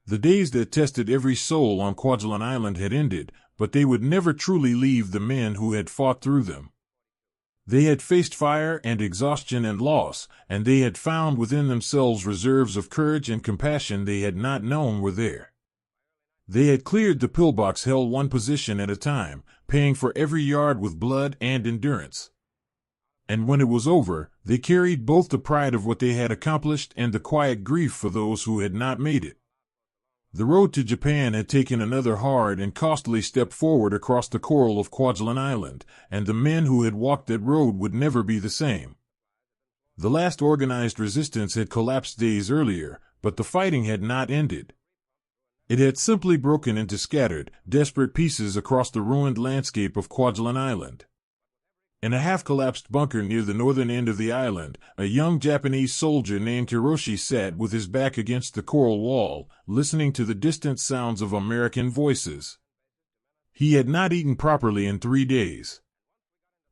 The days that tested every soul on Kwajalein Island had ended, but they would never truly leave the men who had fought through them. They had faced fire and exhaustion and loss, and they had found within themselves reserves of courage and compassion they had not known were there. They had cleared the pillbox held one position at a time, paying for every yard with blood and endurance. And when it was over, they carried both the pride of what they had accomplished and the quiet grief for those who had not made it. The road to Japan had taken another hard and costly step forward across the coral of Kwajalein Island, and the men who had walked that road would never be the same. The last organized resistance had collapsed days earlier, but the fighting had not ended. It had simply broken into scattered, desperate pieces across the ruined landscape of Kwajalein Island. In a half-collapsed bunker near the northern end of the island, a young Japanese soldier named Hiroshi sat with his back against the coral wall, listening to the distant sounds of American voices. He had not eaten properly in 3 days.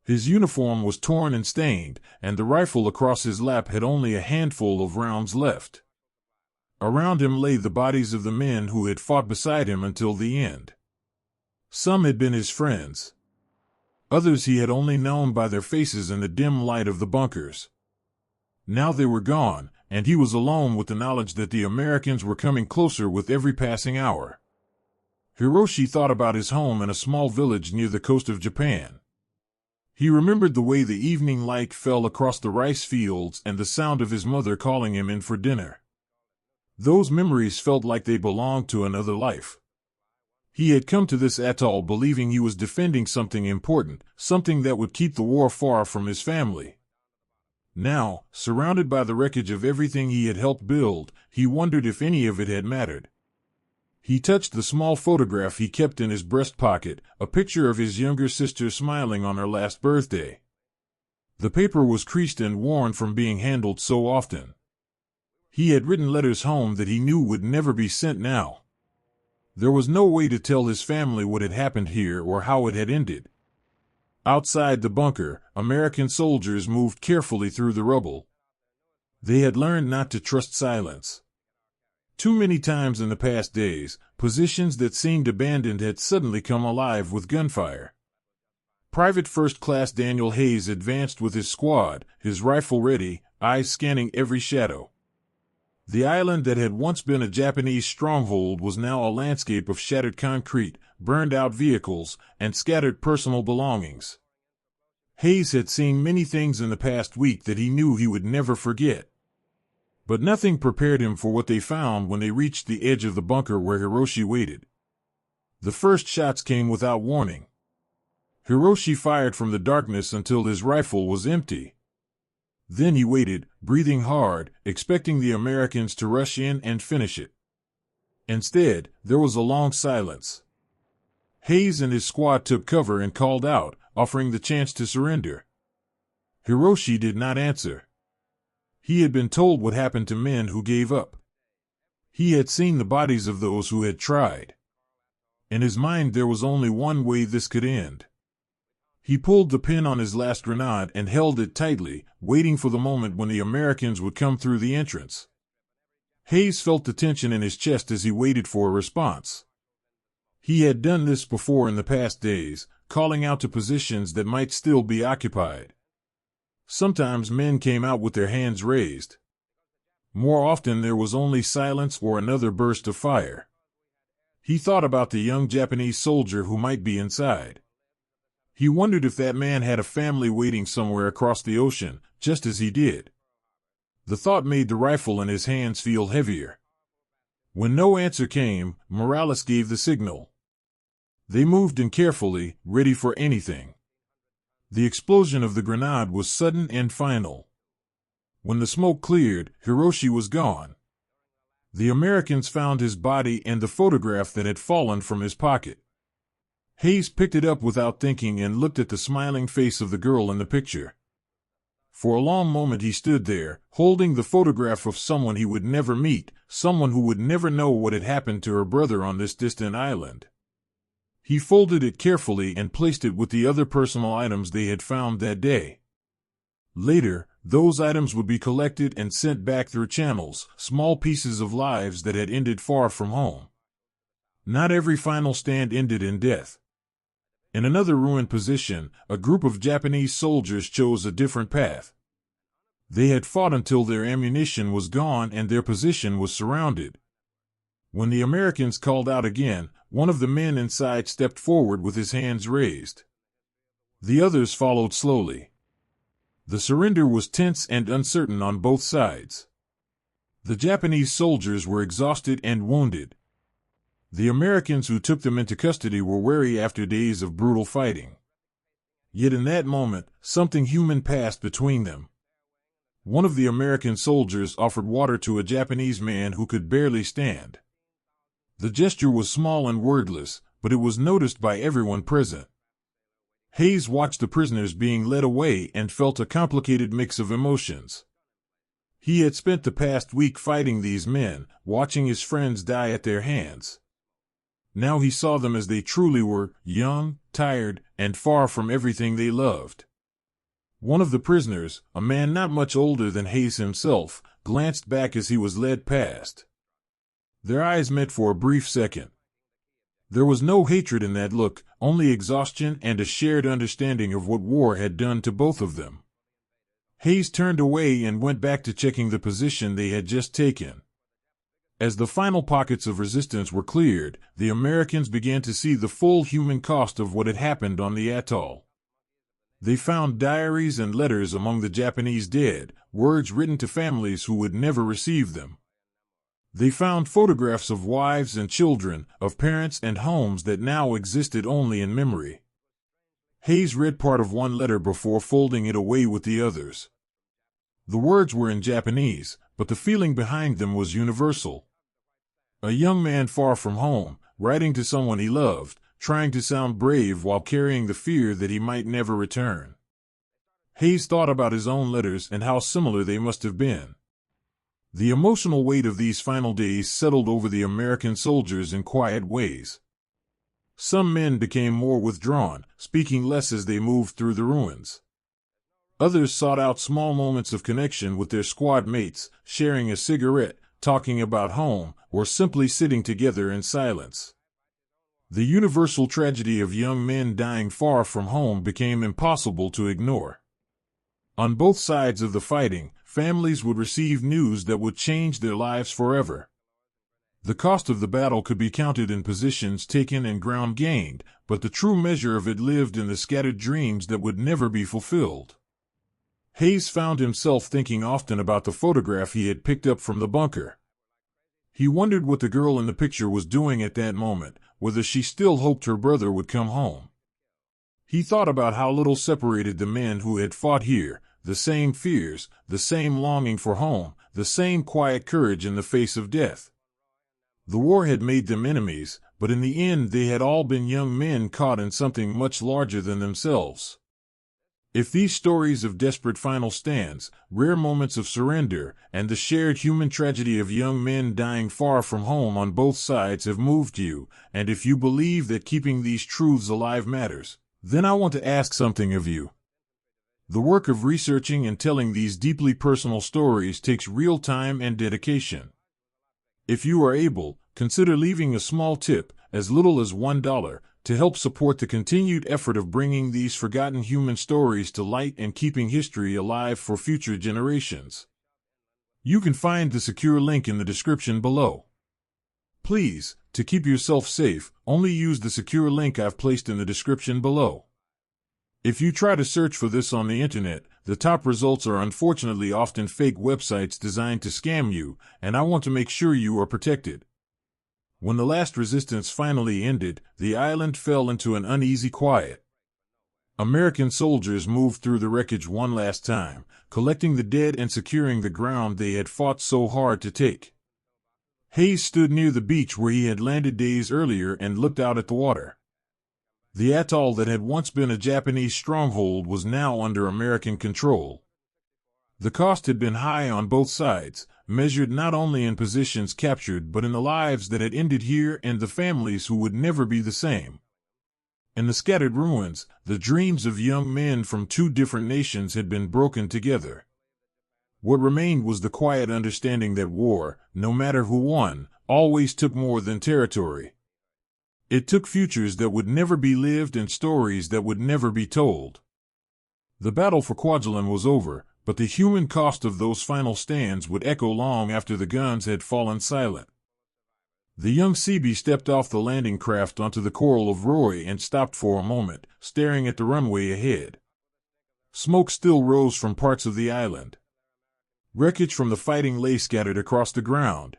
His uniform was torn and stained, and the rifle across his lap had only a handful of rounds left. Around him lay the bodies of the men who had fought beside him until the end. Some had been his friends. Others he had only known by their faces in the dim light of the bunkers. Now they were gone, and he was alone with the knowledge that the Americans were coming closer with every passing hour. Hiroshi thought about his home in a small village near the coast of Japan. He remembered the way the evening light fell across the rice fields and the sound of his mother calling him in for dinner. Those memories felt like they belonged to another life. He had come to this atoll believing he was defending something important, something that would keep the war far from his family. Now, surrounded by the wreckage of everything he had helped build, he wondered if any of it had mattered. He touched the small photograph he kept in his breast pocket, a picture of his younger sister smiling on her last birthday. The paper was creased and worn from being handled so often. He had written letters home that he knew would never be sent now. There was no way to tell his family what had happened here or how it had ended. Outside the bunker, American soldiers moved carefully through the rubble. They had learned not to trust silence. Too many times in the past days, positions that seemed abandoned had suddenly come alive with gunfire. Private First Class Daniel Hayes advanced with his squad, his rifle ready, eyes scanning every shadow. The island that had once been a Japanese stronghold was now a landscape of shattered concrete, burned-out vehicles, and scattered personal belongings. Hayes had seen many things in the past week that he knew he would never forget. But nothing prepared him for what they found when they reached the edge of the bunker where Hiroshi waited. The first shots came without warning. Hiroshi fired from the darkness until his rifle was empty. Then he waited, breathing hard, expecting the Americans to rush in and finish it. Instead, there was a long silence. Hayes and his squad took cover and called out, offering the chance to surrender. Hiroshi did not answer. He had been told what happened to men who gave up. He had seen the bodies of those who had tried. In his mind there was only one way this could end. He pulled the pin on his last grenade and held it tightly, waiting for the moment when the Americans would come through the entrance. Hayes felt the tension in his chest as he waited for a response. He had done this before in the past days, calling out to positions that might still be occupied. Sometimes men came out with their hands raised. More often there was only silence or another burst of fire. He thought about the young Japanese soldier who might be inside. He wondered if that man had a family waiting somewhere across the ocean, just as he did. The thought made the rifle in his hands feel heavier. When no answer came, Morales gave the signal. They moved in carefully, ready for anything. The explosion of the grenade was sudden and final. When the smoke cleared, Hiroshi was gone. The Americans found his body and the photograph that had fallen from his pocket. Hayes picked it up without thinking and looked at the smiling face of the girl in the picture. For a long moment he stood there, holding the photograph of someone he would never meet, someone who would never know what had happened to her brother on this distant island. He folded it carefully and placed it with the other personal items they had found that day. Later, those items would be collected and sent back through channels, small pieces of lives that had ended far from home. Not every final stand ended in death. In another ruined position, a group of Japanese soldiers chose a different path. They had fought until their ammunition was gone and their position was surrounded. When the Americans called out again, one of the men inside stepped forward with his hands raised. The others followed slowly. The surrender was tense and uncertain on both sides. The Japanese soldiers were exhausted and wounded. The Americans who took them into custody were wary after days of brutal fighting. Yet in that moment, something human passed between them. One of the American soldiers offered water to a Japanese man who could barely stand. The gesture was small and wordless, but it was noticed by everyone present. Hayes watched the prisoners being led away and felt a complicated mix of emotions. He had spent the past week fighting these men, watching his friends die at their hands. Now he saw them as they truly were, young, tired, and far from everything they loved. One of the prisoners, a man not much older than Hayes himself, glanced back as he was led past. Their eyes met for a brief second. There was no hatred in that look, only exhaustion and a shared understanding of what war had done to both of them. Hayes turned away and went back to checking the position they had just taken. As the final pockets of resistance were cleared, the Americans began to see the full human cost of what had happened on the atoll. They found diaries and letters among the Japanese dead, words written to families who would never receive them. They found photographs of wives and children, of parents and homes that now existed only in memory. Hayes read part of one letter before folding it away with the others. The words were in Japanese, but the feeling behind them was universal. A young man far from home, writing to someone he loved, trying to sound brave while carrying the fear that he might never return. Hayes thought about his own letters and how similar they must have been. The emotional weight of these final days settled over the American soldiers in quiet ways. Some men became more withdrawn, speaking less as they moved through the ruins. Others sought out small moments of connection with their squad mates, sharing a cigarette, talking about home, or simply sitting together in silence. The universal tragedy of young men dying far from home became impossible to ignore. On both sides of the fighting, families would receive news that would change their lives forever. The cost of the battle could be counted in positions taken and ground gained, but the true measure of it lived in the scattered dreams that would never be fulfilled. Hayes found himself thinking often about the photograph he had picked up from the bunker. He wondered what the girl in the picture was doing at that moment, whether she still hoped her brother would come home. He thought about how little separated the men who had fought here, the same fears, the same longing for home, the same quiet courage in the face of death. The war had made them enemies, but in the end they had all been young men caught in something much larger than themselves. If these stories of desperate final stands, rare moments of surrender, and the shared human tragedy of young men dying far from home on both sides have moved you, and if you believe that keeping these truths alive matters, then I want to ask something of you. The work of researching and telling these deeply personal stories takes real time and dedication. If you are able, consider leaving a small tip, as little as $1, to help support the continued effort of bringing these forgotten human stories to light and keeping history alive for future generations. You can find the secure link in the description below. Please, to keep yourself safe, only use the secure link I've placed in the description below. If you try to search for this on the internet, the top results are unfortunately often fake websites designed to scam you, and I want to make sure you are protected. When the last resistance finally ended, the island fell into an uneasy quiet. American soldiers moved through the wreckage one last time, collecting the dead and securing the ground they had fought so hard to take. Hayes stood near the beach where he had landed days earlier and looked out at the water. The atoll that had once been a Japanese stronghold was now under American control. The cost had been high on both sides, measured not only in positions captured but in the lives that had ended here and the families who would never be the same. In the scattered ruins, the dreams of young men from two different nations had been broken together. What remained was the quiet understanding that war, no matter who won, always took more than territory. It took futures that would never be lived and stories that would never be told. The battle for Kwajalein was over, but the human cost of those final stands would echo long after the guns had fallen silent. The young Seabee stepped off the landing craft onto the coral of Roy and stopped for a moment, staring at the runway ahead. Smoke still rose from parts of the island. Wreckage from the fighting lay scattered across the ground.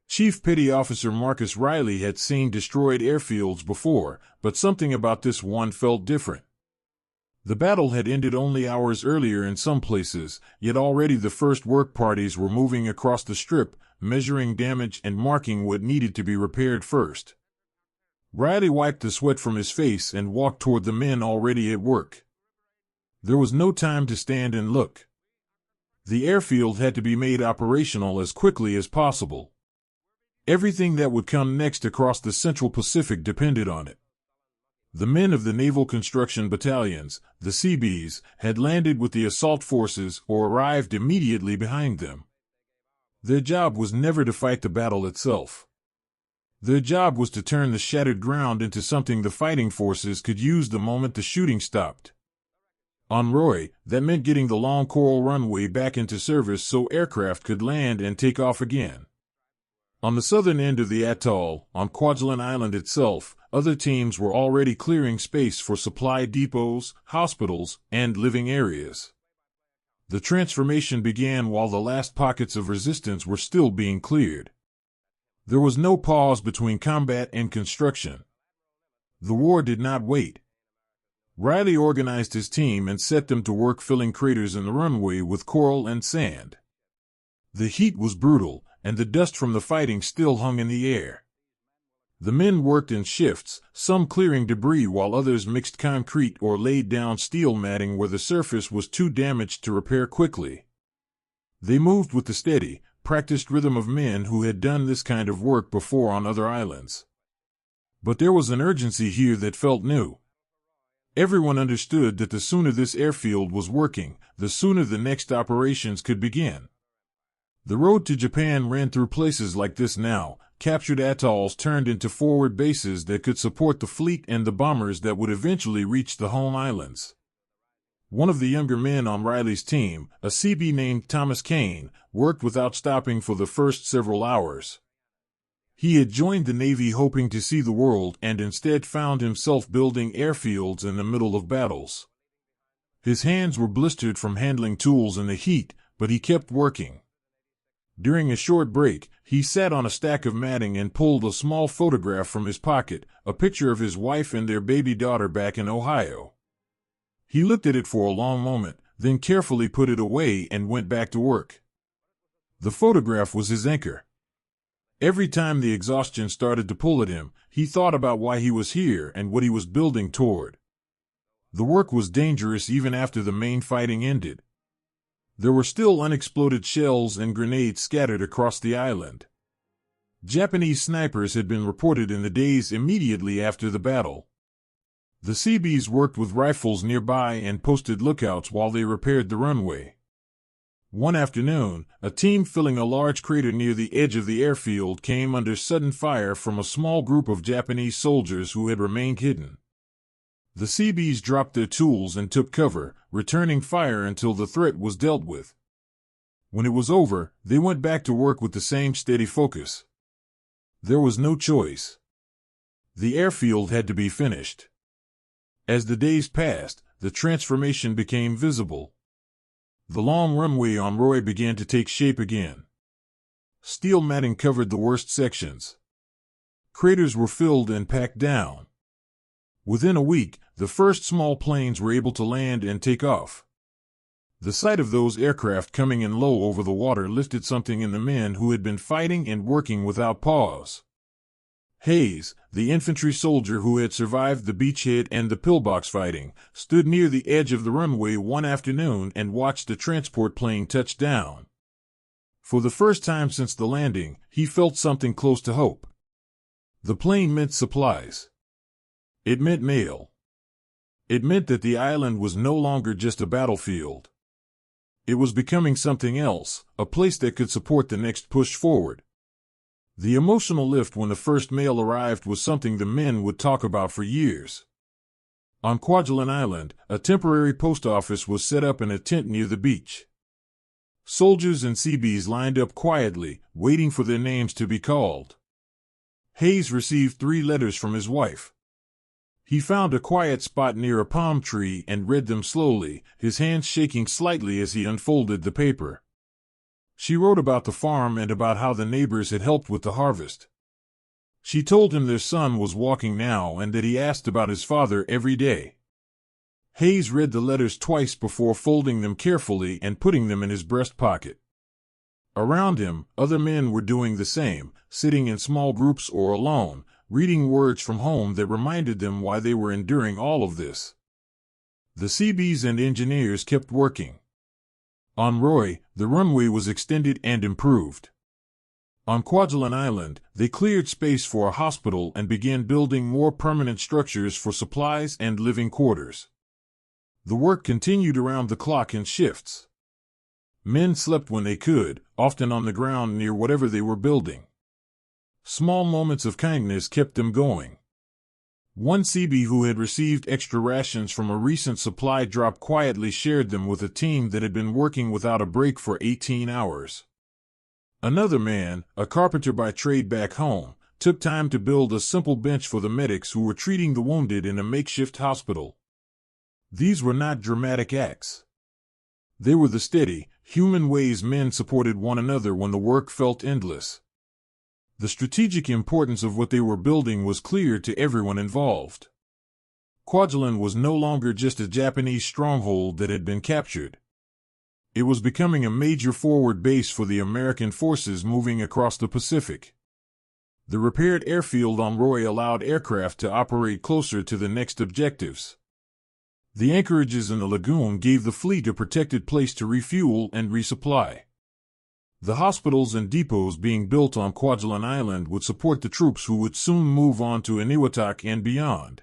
Chief Petty Officer Marcus Riley had seen destroyed airfields before, but something about this one felt different. The battle had ended only hours earlier in some places, yet already the first work parties were moving across the strip, measuring damage and marking what needed to be repaired first. Riley wiped the sweat from his face and walked toward the men already at work. There was no time to stand and look. The airfield had to be made operational as quickly as possible. Everything that would come next across the Central Pacific depended on it. The men of the Naval Construction Battalions, the Seabees, had landed with the assault forces or arrived immediately behind them. Their job was never to fight the battle itself. Their job was to turn the shattered ground into something the fighting forces could use the moment the shooting stopped. On Roy, that meant getting the long coral runway back into service so aircraft could land and take off again. On the southern end of the atoll, on Kwajalein Island itself, other teams were already clearing space for supply depots, hospitals, and living areas. The transformation began while the last pockets of resistance were still being cleared. There was no pause between combat and construction. The war did not wait. Riley organized his team and set them to work filling craters in the runway with coral and sand. The heat was brutal, and the dust from the fighting still hung in the air. The men worked in shifts, some clearing debris while others mixed concrete or laid down steel matting where the surface was too damaged to repair quickly. They moved with the steady, practiced rhythm of men who had done this kind of work before on other islands. But there was an urgency here that felt new. Everyone understood that the sooner this airfield was working, the sooner the next operations could begin. The road to Japan ran through places like this now. Captured atolls turned into forward bases that could support the fleet and the bombers that would eventually reach the home islands. One of the younger men on Riley's team, a CB named Thomas Kane, worked without stopping for the first several hours. He had joined the Navy hoping to see the world and instead found himself building airfields in the middle of battles. His hands were blistered from handling tools in the heat, but he kept working. During a short break, he sat on a stack of matting and pulled a small photograph from his pocket, a picture of his wife and their baby daughter back in Ohio. He looked at it for a long moment, then carefully put it away and went back to work. The photograph was his anchor. Every time the exhaustion started to pull at him, he thought about why he was here and what he was building toward. The work was dangerous even after the main fighting ended. There were still unexploded shells and grenades scattered across the island. Japanese snipers had been reported in the days immediately after the battle. The Seabees worked with rifles nearby and posted lookouts while they repaired the runway. One afternoon, a team filling a large crater near the edge of the airfield came under sudden fire from a small group of Japanese soldiers who had remained hidden. The Seabees dropped their tools and took cover, returning fire until the threat was dealt with. When it was over, they went back to work with the same steady focus. There was no choice. The airfield had to be finished. As the days passed, the transformation became visible. The long runway on Roy began to take shape again. Steel matting covered the worst sections. Craters were filled and packed down. Within a week, the first small planes were able to land and take off. The sight of those aircraft coming in low over the water lifted something in the men who had been fighting and working without pause. Hayes, the infantry soldier who had survived the beachhead and the pillbox fighting, stood near the edge of the runway one afternoon and watched a transport plane touch down. For the first time since the landing, he felt something close to hope. The plane meant supplies. It meant mail. It meant that the island was no longer just a battlefield. It was becoming something else, a place that could support the next push forward. The emotional lift when the first mail arrived was something the men would talk about for years. On Kwajalein Island, a temporary post office was set up in a tent near the beach. Soldiers and Seabees lined up quietly, waiting for their names to be called. Hayes received 3 letters from his wife. He found a quiet spot near a palm tree and read them slowly, his hands shaking slightly as he unfolded the paper. She wrote about the farm and about how the neighbors had helped with the harvest. She told him their son was walking now and that he asked about his father every day. Hayes read the letters twice before folding them carefully and putting them in his breast pocket. Around him, other men were doing the same, sitting in small groups or alone, reading words from home that reminded them why they were enduring all of this. The Seabees and engineers kept working. On Roy, the runway was extended and improved. On Kwajalein Island, they cleared space for a hospital and began building more permanent structures for supplies and living quarters. The work continued around the clock in shifts. Men slept when they could, often on the ground near whatever they were building. Small moments of kindness kept them going. One Seabee who had received extra rations from a recent supply drop quietly shared them with a team that had been working without a break for 18 hours. Another man, a carpenter by trade back home, took time to build a simple bench for the medics who were treating the wounded in a makeshift hospital. These were not dramatic acts. They were the steady, human ways men supported one another when the work felt endless. The strategic importance of what they were building was clear to everyone involved. Kwajalein was no longer just a Japanese stronghold that had been captured. It was becoming a major forward base for the American forces moving across the Pacific. The repaired airfield on Roy allowed aircraft to operate closer to the next objectives. The anchorages in the lagoon gave the fleet a protected place to refuel and resupply. The hospitals and depots being built on Kwajalein Island would support the troops who would soon move on to Eniwetok and beyond.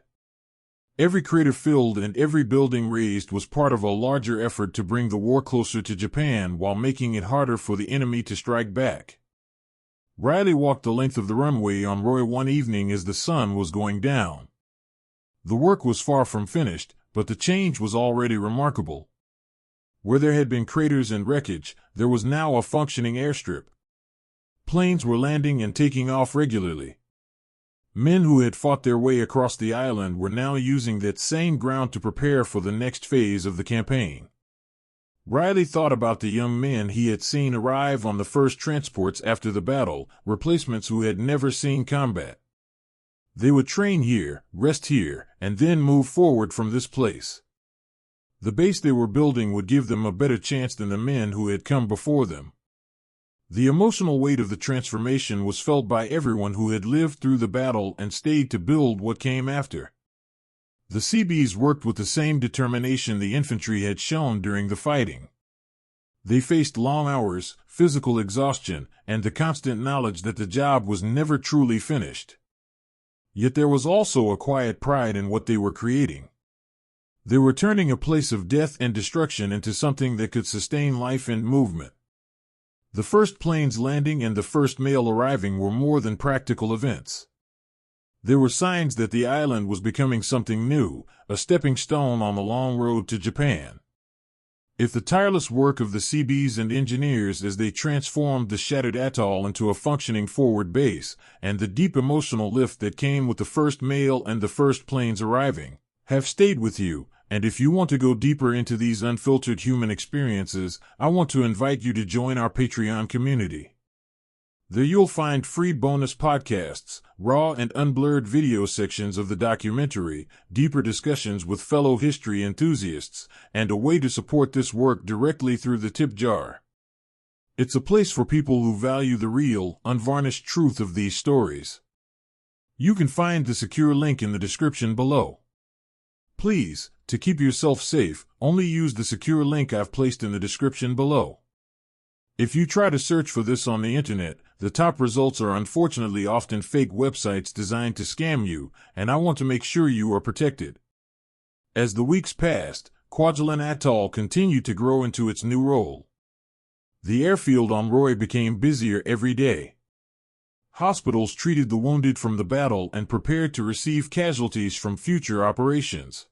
Every crater filled and every building raised was part of a larger effort to bring the war closer to Japan while making it harder for the enemy to strike back. Riley walked the length of the runway on Roy one evening as the sun was going down. The work was far from finished, but the change was already remarkable. Where there had been craters and wreckage, there was now a functioning airstrip. Planes were landing and taking off regularly. Men who had fought their way across the island were now using that same ground to prepare for the next phase of the campaign. Riley thought about the young men he had seen arrive on the first transports after the battle, replacements who had never seen combat. They would train here, rest here, and then move forward from this place. The base they were building would give them a better chance than the men who had come before them. The emotional weight of the transformation was felt by everyone who had lived through the battle and stayed to build what came after. The Seabees worked with the same determination the infantry had shown during the fighting. They faced long hours, physical exhaustion, and the constant knowledge that the job was never truly finished. Yet there was also a quiet pride in what they were creating. They were turning a place of death and destruction into something that could sustain life and movement. The first planes landing and the first mail arriving were more than practical events. There were signs that the island was becoming something new, a stepping stone on the long road to Japan. If the tireless work of the Seabees and engineers as they transformed the shattered atoll into a functioning forward base, and the deep emotional lift that came with the first mail and the first planes arriving, have stayed with you, and if you want to go deeper into these unfiltered human experiences, I want to invite you to join our Patreon community. There you'll find free bonus podcasts, raw and unblurred video sections of the documentary, deeper discussions with fellow history enthusiasts, and a way to support this work directly through the tip jar. It's a place for people who value the real, unvarnished truth of these stories. You can find the secure link in the description below. Please, to keep yourself safe, only use the secure link I've placed in the description below. If you try to search for this on the internet, the top results are unfortunately often fake websites designed to scam you, and I want to make sure you are protected. As the weeks passed, Kwajalein Atoll continued to grow into its new role. The airfield on Roy became busier every day. Hospitals treated the wounded from the battle and prepared to receive casualties from future operations.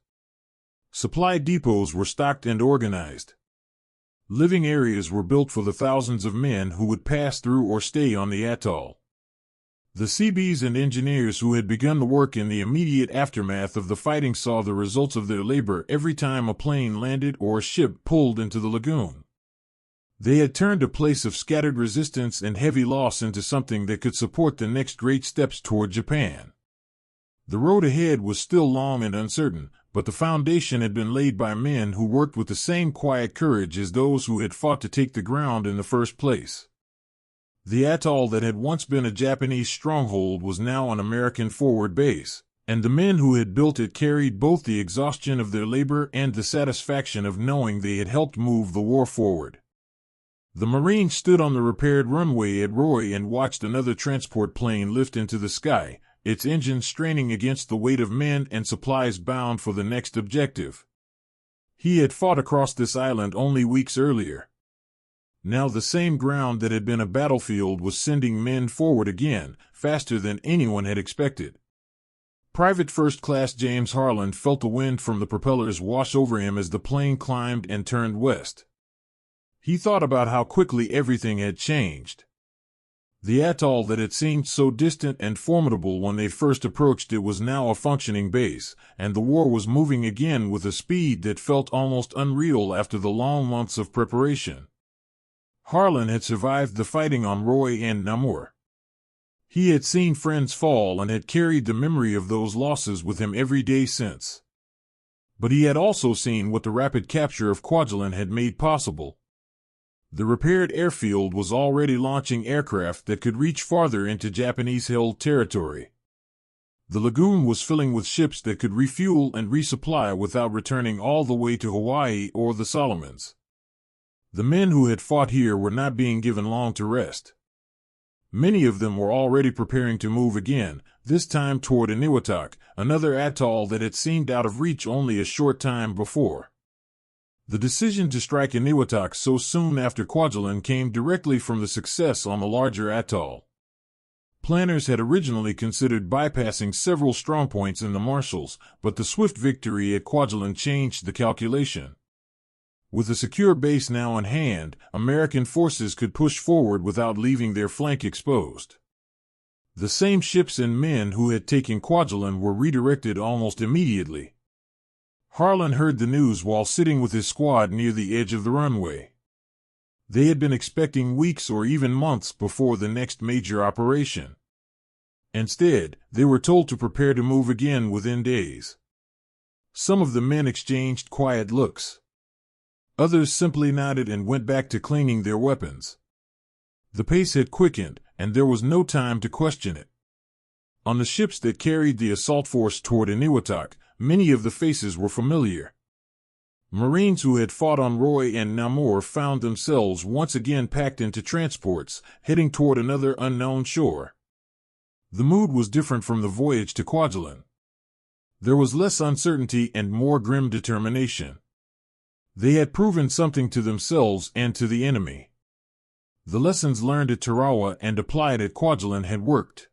Supply depots were stocked and organized. Living areas were built for the thousands of men who would pass through or stay on the atoll. The Seabees and engineers who had begun the work in the immediate aftermath of the fighting saw the results of their labor every time a plane landed or a ship pulled into the lagoon. They had turned a place of scattered resistance and heavy loss into something that could support the next great steps toward Japan. The road ahead was still long and uncertain, but the foundation had been laid by men who worked with the same quiet courage as those who had fought to take the ground in the first place. The atoll that had once been a Japanese stronghold was now an American forward base, and the men who had built it carried both the exhaustion of their labor and the satisfaction of knowing they had helped move the war forward. The Marines stood on the repaired runway at Roy and watched another transport plane lift into the sky, its engine straining against the weight of men and supplies bound for the next objective. He had fought across this island only weeks earlier. Now the same ground that had been a battlefield was sending men forward again, faster than anyone had expected. Private First Class James Harlan felt the wind from the propellers wash over him as the plane climbed and turned west. He thought about how quickly everything had changed. The atoll that had seemed so distant and formidable when they first approached it was now a functioning base, and the war was moving again with a speed that felt almost unreal after the long months of preparation. Harlan had survived the fighting on Roy and Namur. He had seen friends fall and had carried the memory of those losses with him every day since. But he had also seen what the rapid capture of Kwajalein had made possible. The repaired airfield was already launching aircraft that could reach farther into Japanese-held territory. The lagoon was filling with ships that could refuel and resupply without returning all the way to Hawaii or the Solomons. The men who had fought here were not being given long to rest. Many of them were already preparing to move again, this time toward Eniwetok, another atoll that had seemed out of reach only a short time before. The decision to strike Eniwetok so soon after Kwajalein came directly from the success on the larger atoll. Planners had originally considered bypassing several strongpoints in the marshals, but the swift victory at Kwajalein changed the calculation. With a secure base now in hand, American forces could push forward without leaving their flank exposed. The same ships and men who had taken Kwajalein were redirected almost immediately. Harlan heard the news while sitting with his squad near the edge of the runway. They had been expecting weeks or even months before the next major operation. Instead, they were told to prepare to move again within days. Some of the men exchanged quiet looks. Others simply nodded and went back to cleaning their weapons. The pace had quickened, and there was no time to question it. On the ships that carried the assault force toward Eniwetok, many of the faces were familiar. Marines who had fought on Roy and Namur found themselves once again packed into transports, heading toward another unknown shore. The mood was different from the voyage to Kwajalein. There was less uncertainty and more grim determination. They had proven something to themselves and to the enemy. The lessons learned at Tarawa and applied at Kwajalein had worked.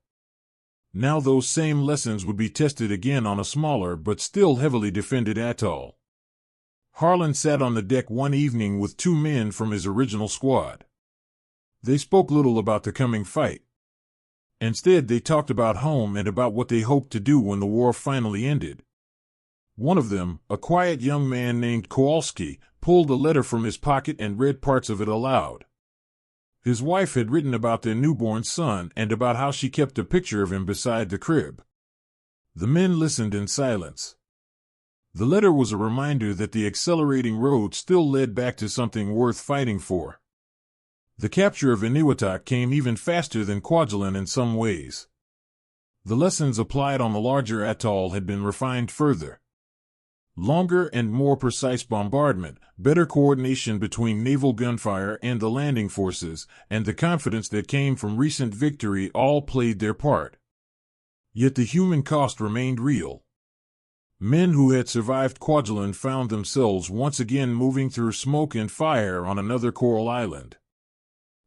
Now those same lessons would be tested again on a smaller but still heavily defended atoll. Harlan sat on the deck one evening with two men from his original squad. They spoke little about the coming fight. Instead, they talked about home and about what they hoped to do when the war finally ended. One of them, a quiet young man named Kowalski, pulled a letter from his pocket and read parts of it aloud. His wife had written about their newborn son and about how she kept a picture of him beside the crib. The men listened in silence. The letter was a reminder that the accelerating road still led back to something worth fighting for. The capture of Eniwetok came even faster than Kwajalein in some ways. The lessons applied on the larger atoll had been refined further. Longer and more precise bombardment, better coordination between naval gunfire and the landing forces, and the confidence that came from recent victory all played their part. Yet the human cost remained real. Men who had survived Kwajalein found themselves once again moving through smoke and fire on another coral island.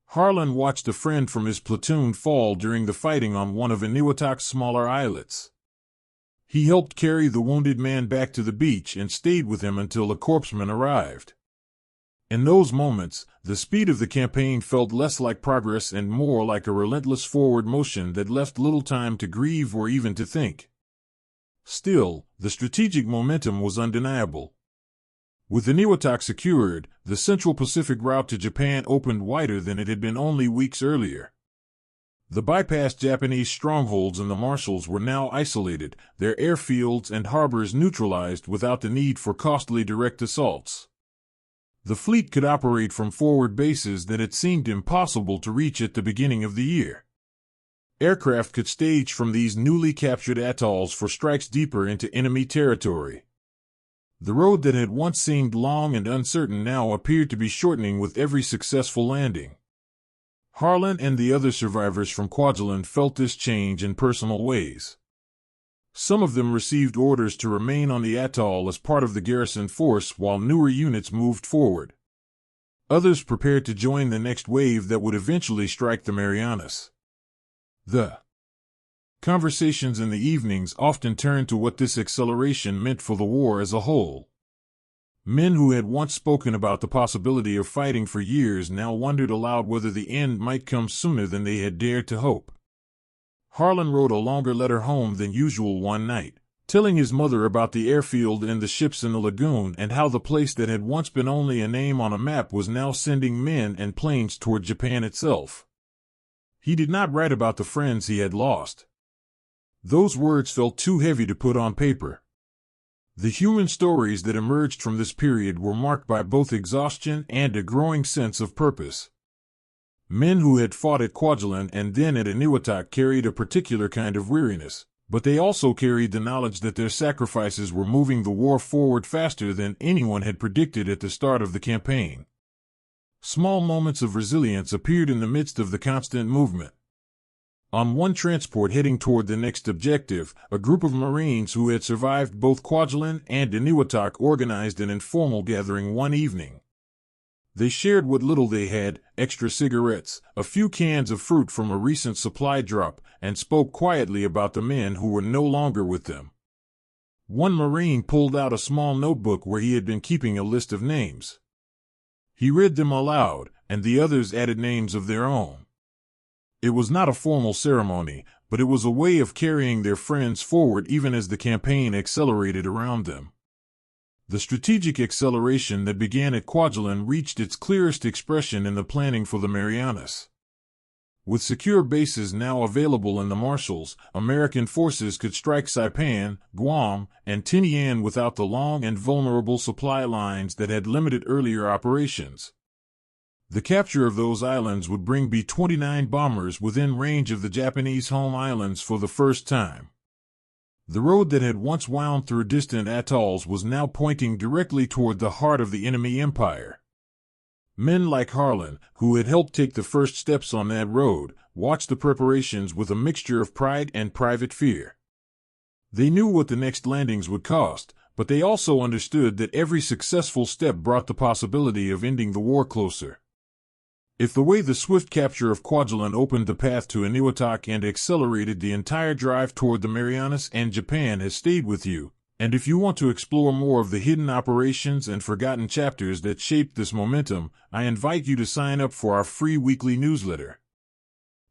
Harlan watched a friend from his platoon fall during the fighting on one of Eniwetok's smaller islets. He helped carry the wounded man back to the beach and stayed with him until a corpsman arrived. In those moments, the speed of the campaign felt less like progress and more like a relentless forward motion that left little time to grieve or even to think. Still, the strategic momentum was undeniable. With Eniwetok secured, the Central Pacific route to Japan opened wider than it had been only weeks earlier. The bypassed Japanese strongholds in the marshals were now isolated, their airfields and harbors neutralized without the need for costly direct assaults. The fleet could operate from forward bases that it seemed impossible to reach at the beginning of the year. Aircraft could stage from these newly captured atolls for strikes deeper into enemy territory. The road that had once seemed long and uncertain now appeared to be shortening with every successful landing. Harlan and the other survivors from Kwajalein felt this change in personal ways. Some of them received orders to remain on the atoll as part of the garrison force while newer units moved forward. Others prepared to join the next wave that would eventually strike the Marianas. The conversations in the evenings often turned to what this acceleration meant for the war as a whole. Men who had once spoken about the possibility of fighting for years now wondered aloud whether the end might come sooner than they had dared to hope. Harlan wrote a longer letter home than usual one night, telling his mother about the airfield and the ships in the lagoon and how the place that had once been only a name on a map was now sending men and planes toward Japan itself. He did not write about the friends he had lost. Those words felt too heavy to put on paper. The human stories that emerged from this period were marked by both exhaustion and a growing sense of purpose. Men who had fought at Kwajalein and then at Eniwetok carried a particular kind of weariness, but they also carried the knowledge that their sacrifices were moving the war forward faster than anyone had predicted at the start of the campaign. Small moments of resilience appeared in the midst of the constant movement. On one transport heading toward the next objective, a group of Marines who had survived both Kwajalein and Eniwetok organized an informal gathering one evening. They shared what little they had, extra cigarettes, a few cans of fruit from a recent supply drop, and spoke quietly about the men who were no longer with them. One Marine pulled out a small notebook where he had been keeping a list of names. He read them aloud, and the others added names of their own. It was not a formal ceremony, but it was a way of carrying their friends forward even as the campaign accelerated around them. The strategic acceleration that began at Kwajalein reached its clearest expression in the planning for the Marianas. With secure bases now available in the Marshalls, American forces could strike Saipan, Guam, and Tinian without the long and vulnerable supply lines that had limited earlier operations. The capture of those islands would bring B-29 bombers within range of the Japanese home islands for the first time. The road that had once wound through distant atolls was now pointing directly toward the heart of the enemy empire. Men like Harlan, who had helped take the first steps on that road, watched the preparations with a mixture of pride and private fear. They knew what the next landings would cost, but they also understood that every successful step brought the possibility of ending the war closer. If the way the swift capture of Kwajalein opened the path to Eniwetok and accelerated the entire drive toward the Marianas and Japan has stayed with you, and if you want to explore more of the hidden operations and forgotten chapters that shaped this momentum, I invite you to sign up for our free weekly newsletter.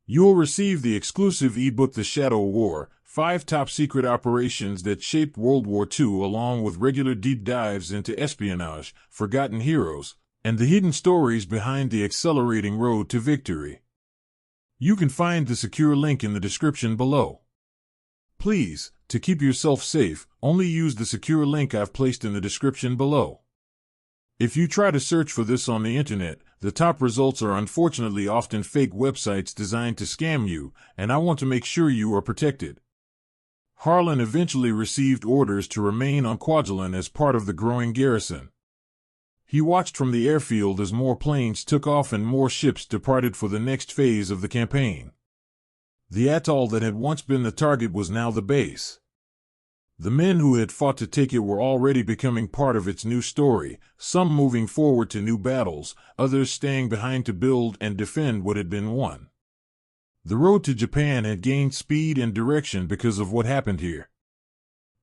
You will receive the exclusive ebook The Shadow War, 5 top-secret operations that shaped World War II, along with regular deep dives into espionage, forgotten heroes, and the hidden stories behind the accelerating road to victory. You can find the secure link in the description below. Please, to keep yourself safe, only use the secure link I've placed in the description below. If you try to search for this on the internet, the top results are unfortunately often fake websites designed to scam you, and I want to make sure you are protected. Harlan eventually received orders to remain on Kwajalein as part of the growing garrison. He watched from the airfield as more planes took off and more ships departed for the next phase of the campaign. The atoll that had once been the target was now the base. The men who had fought to take it were already becoming part of its new story, some moving forward to new battles, others staying behind to build and defend what had been won. The road to Japan had gained speed and direction because of what happened here.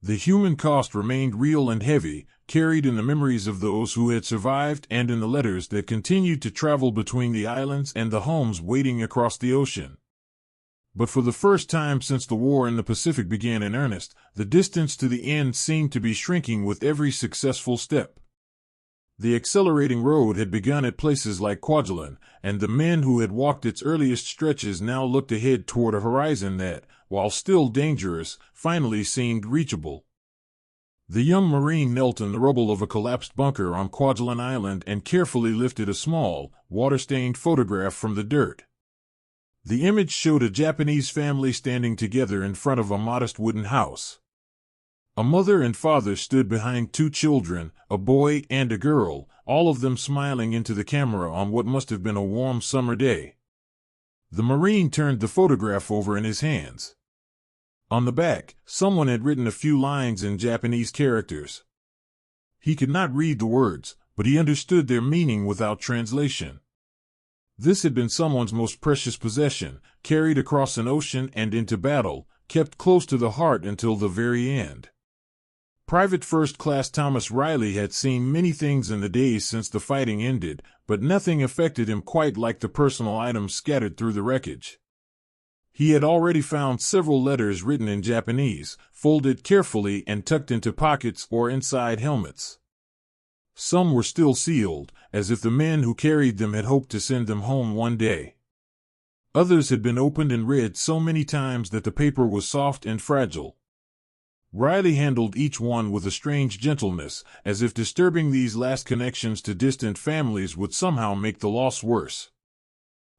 The human cost remained real and heavy, carried in the memories of those who had survived and in the letters that continued to travel between the islands and the homes waiting across the ocean. But for the first time since the war in the Pacific began in earnest, the distance to the end seemed to be shrinking with every successful step. The accelerating road had begun at places like Kwajalein, and the men who had walked its earliest stretches now looked ahead toward a horizon that, while still dangerous, finally seemed reachable. The young Marine knelt in the rubble of a collapsed bunker on Kwajalein Island and carefully lifted a small, water-stained photograph from the dirt. The image showed a Japanese family standing together in front of a modest wooden house. A mother and father stood behind 2 children, a boy and a girl, all of them smiling into the camera on what must have been a warm summer day. The Marine turned the photograph over in his hands. On the back, someone had written a few lines in Japanese characters. He could not read the words, but he understood their meaning without translation. This had been someone's most precious possession, carried across an ocean and into battle, kept close to the heart until the very end. Private First Class Thomas Riley had seen many things in the days since the fighting ended, but nothing affected him quite like the personal items scattered through the wreckage. He had already found several letters written in Japanese, folded carefully and tucked into pockets or inside helmets. Some were still sealed, as if the men who carried them had hoped to send them home one day. Others had been opened and read so many times that the paper was soft and fragile. Riley handled each one with a strange gentleness, as if disturbing these last connections to distant families would somehow make the loss worse.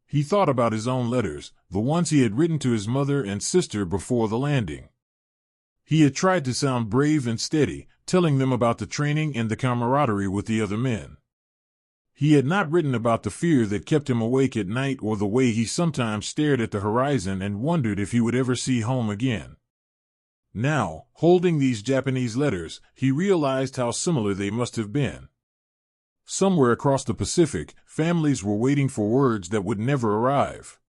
He thought about his own letters, the ones he had written to his mother and sister before the landing. He had tried to sound brave and steady, telling them about the training and the camaraderie with the other men. He had not written about the fear that kept him awake at night or the way he sometimes stared at the horizon and wondered if he would ever see home again. Now, holding these Japanese letters, he realized how similar they must have been. Somewhere across the Pacific, families were waiting for words that would never arrive.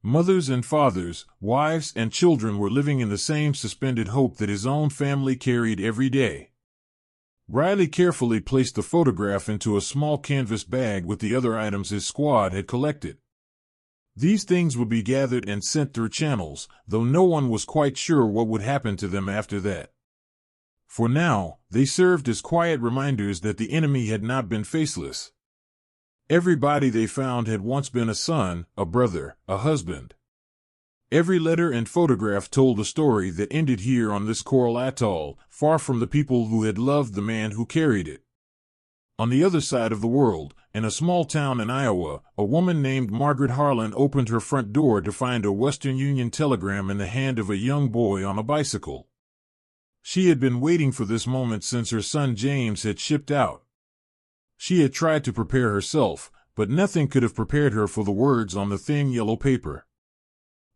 Mothers and fathers, wives and children were living in the same suspended hope that his own family carried every day. Riley carefully placed the photograph into a small canvas bag with the other items his squad had collected. These things would be gathered and sent through channels, though no one was quite sure what would happen to them after that. For now, they served as quiet reminders that the enemy had not been faceless. Every body they found had once been a son, a brother, a husband. Every letter and photograph told a story that ended here on this coral atoll, far from the people who had loved the man who carried it. On the other side of the world, in a small town in Iowa, a woman named Margaret Harlan opened her front door to find a Western Union telegram in the hand of a young boy on a bicycle. She had been waiting for this moment since her son James had shipped out. She had tried to prepare herself, but nothing could have prepared her for the words on the thin yellow paper.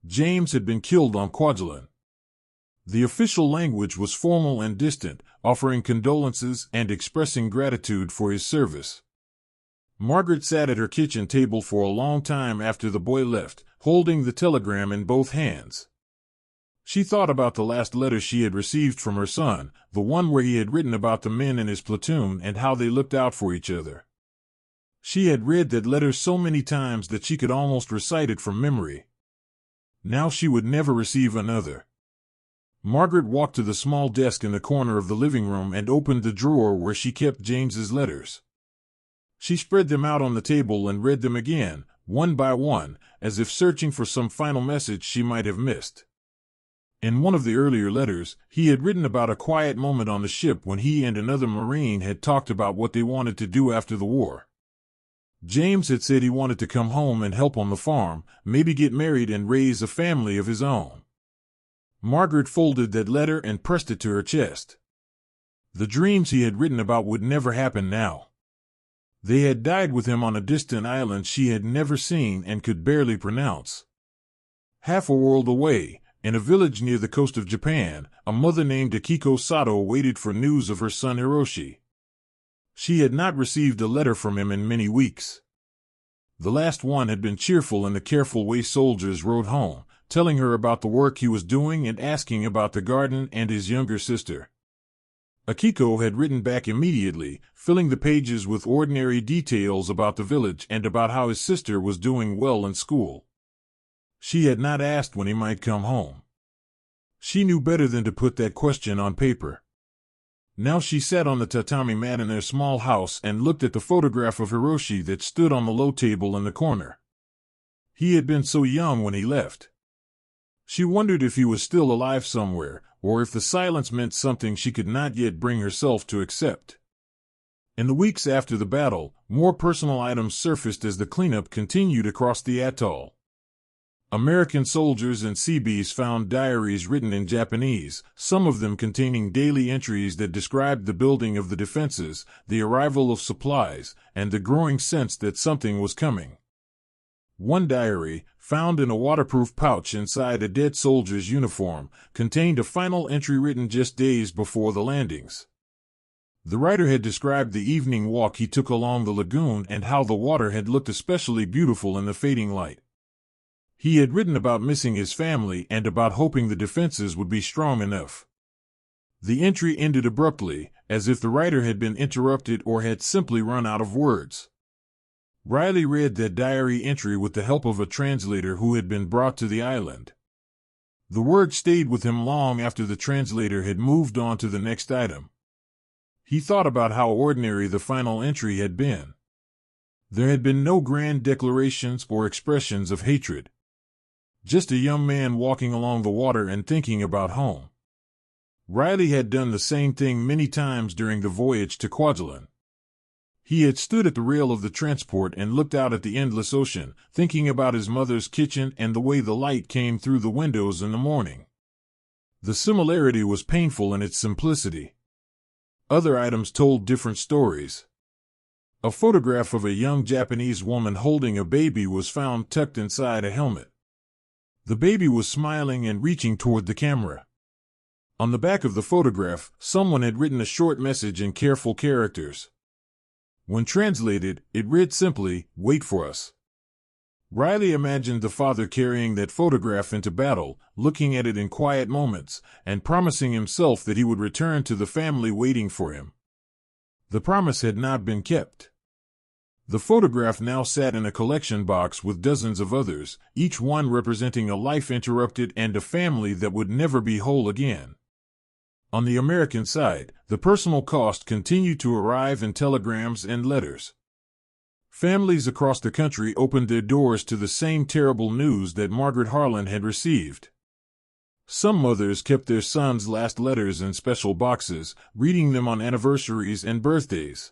James had been killed on Kwajalein. The official language was formal and distant, offering condolences and expressing gratitude for his service. Margaret sat at her kitchen table for a long time after the boy left, holding the telegram in both hands. She thought about the last letter she had received from her son, the one where he had written about the men in his platoon and how they looked out for each other. She had read that letter so many times that she could almost recite it from memory. Now she would never receive another. Margaret walked to the small desk in the corner of the living room and opened the drawer where she kept James's letters. She spread them out on the table and read them again, one by one, as if searching for some final message she might have missed. In one of the earlier letters, he had written about a quiet moment on the ship when he and another Marine had talked about what they wanted to do after the war. James had said he wanted to come home and help on the farm, maybe get married and raise a family of his own. Margaret folded that letter and pressed it to her chest. The dreams he had written about would never happen now. They had died with him on a distant island she had never seen and could barely pronounce. Half a world away, in a village near the coast of Japan, a mother named Akiko Sato waited for news of her son Hiroshi. She had not received a letter from him in many weeks. The last one had been cheerful in the careful way soldiers rode home, telling her about the work he was doing and asking about the garden and his younger sister. Akiko had written back immediately, filling the pages with ordinary details about the village and about how his sister was doing well in school. She had not asked when he might come home. She knew better than to put that question on paper. Now she sat on the tatami mat in their small house and looked at the photograph of Hiroshi that stood on the low table in the corner. He had been so young when he left. She wondered if he was still alive somewhere, or if the silence meant something she could not yet bring herself to accept. In the weeks after the battle, more personal items surfaced as the cleanup continued across the atoll. American soldiers and Seabees found diaries written in Japanese, some of them containing daily entries that described the building of the defenses, the arrival of supplies, and the growing sense that something was coming. One diary, found in a waterproof pouch inside a dead soldier's uniform, contained a final entry written just days before the landings. The writer had described the evening walk he took along the lagoon and how the water had looked especially beautiful in the fading light. He had written about missing his family and about hoping the defenses would be strong enough. The entry ended abruptly, as if the writer had been interrupted or had simply run out of words. Riley read that diary entry with the help of a translator who had been brought to the island. The words stayed with him long after the translator had moved on to the next item. He thought about how ordinary the final entry had been. There had been no grand declarations or expressions of hatred. just a young man walking along the water and thinking about home. Riley had done the same thing many times during the voyage to Kwajalein. He had stood at the rail of the transport and looked out at the endless ocean, thinking about his mother's kitchen and the way the light came through the windows in the morning. The similarity was painful in its simplicity. Other items told different stories. A photograph of a young Japanese woman holding a baby was found tucked inside a helmet. The baby was smiling and reaching toward the camera. On the back of the photograph, someone had written a short message in careful characters. When translated, it read simply, "Wait for us." Riley imagined the father carrying that photograph into battle, looking at it in quiet moments, and promising himself that he would return to the family waiting for him. The promise had not been kept. The photograph now sat in a collection box with dozens of others, each one representing a life interrupted and a family that would never be whole again. On the American side, the personal cost continued to arrive in telegrams and letters. Families across the country opened their doors to the same terrible news that Margaret Harlan had received. Some mothers kept their sons' last letters in special boxes, reading them on anniversaries and birthdays.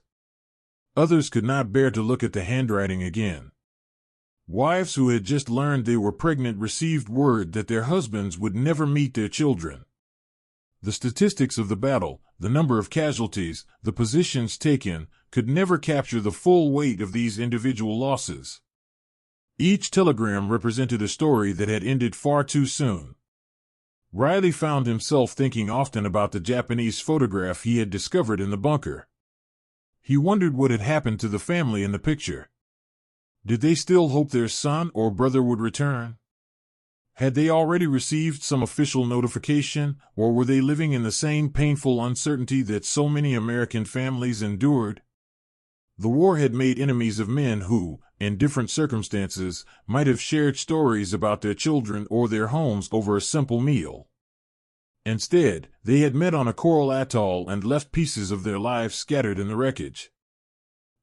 Others could not bear to look at the handwriting again. Wives who had just learned they were pregnant received word that their husbands would never meet their children. The statistics of the battle, the number of casualties, the positions taken, could never capture the full weight of these individual losses. Each telegram represented a story that had ended far too soon. Riley found himself thinking often about the Japanese photograph he had discovered in the bunker. He wondered what had happened to the family in the picture. Did they still hope their son or brother would return? Had they already received some official notification, or were they living in the same painful uncertainty that so many American families endured? The war had made enemies of men who, in different circumstances, might have shared stories about their children or their homes over a simple meal. Instead, they had met on a coral atoll and left pieces of their lives scattered in the wreckage.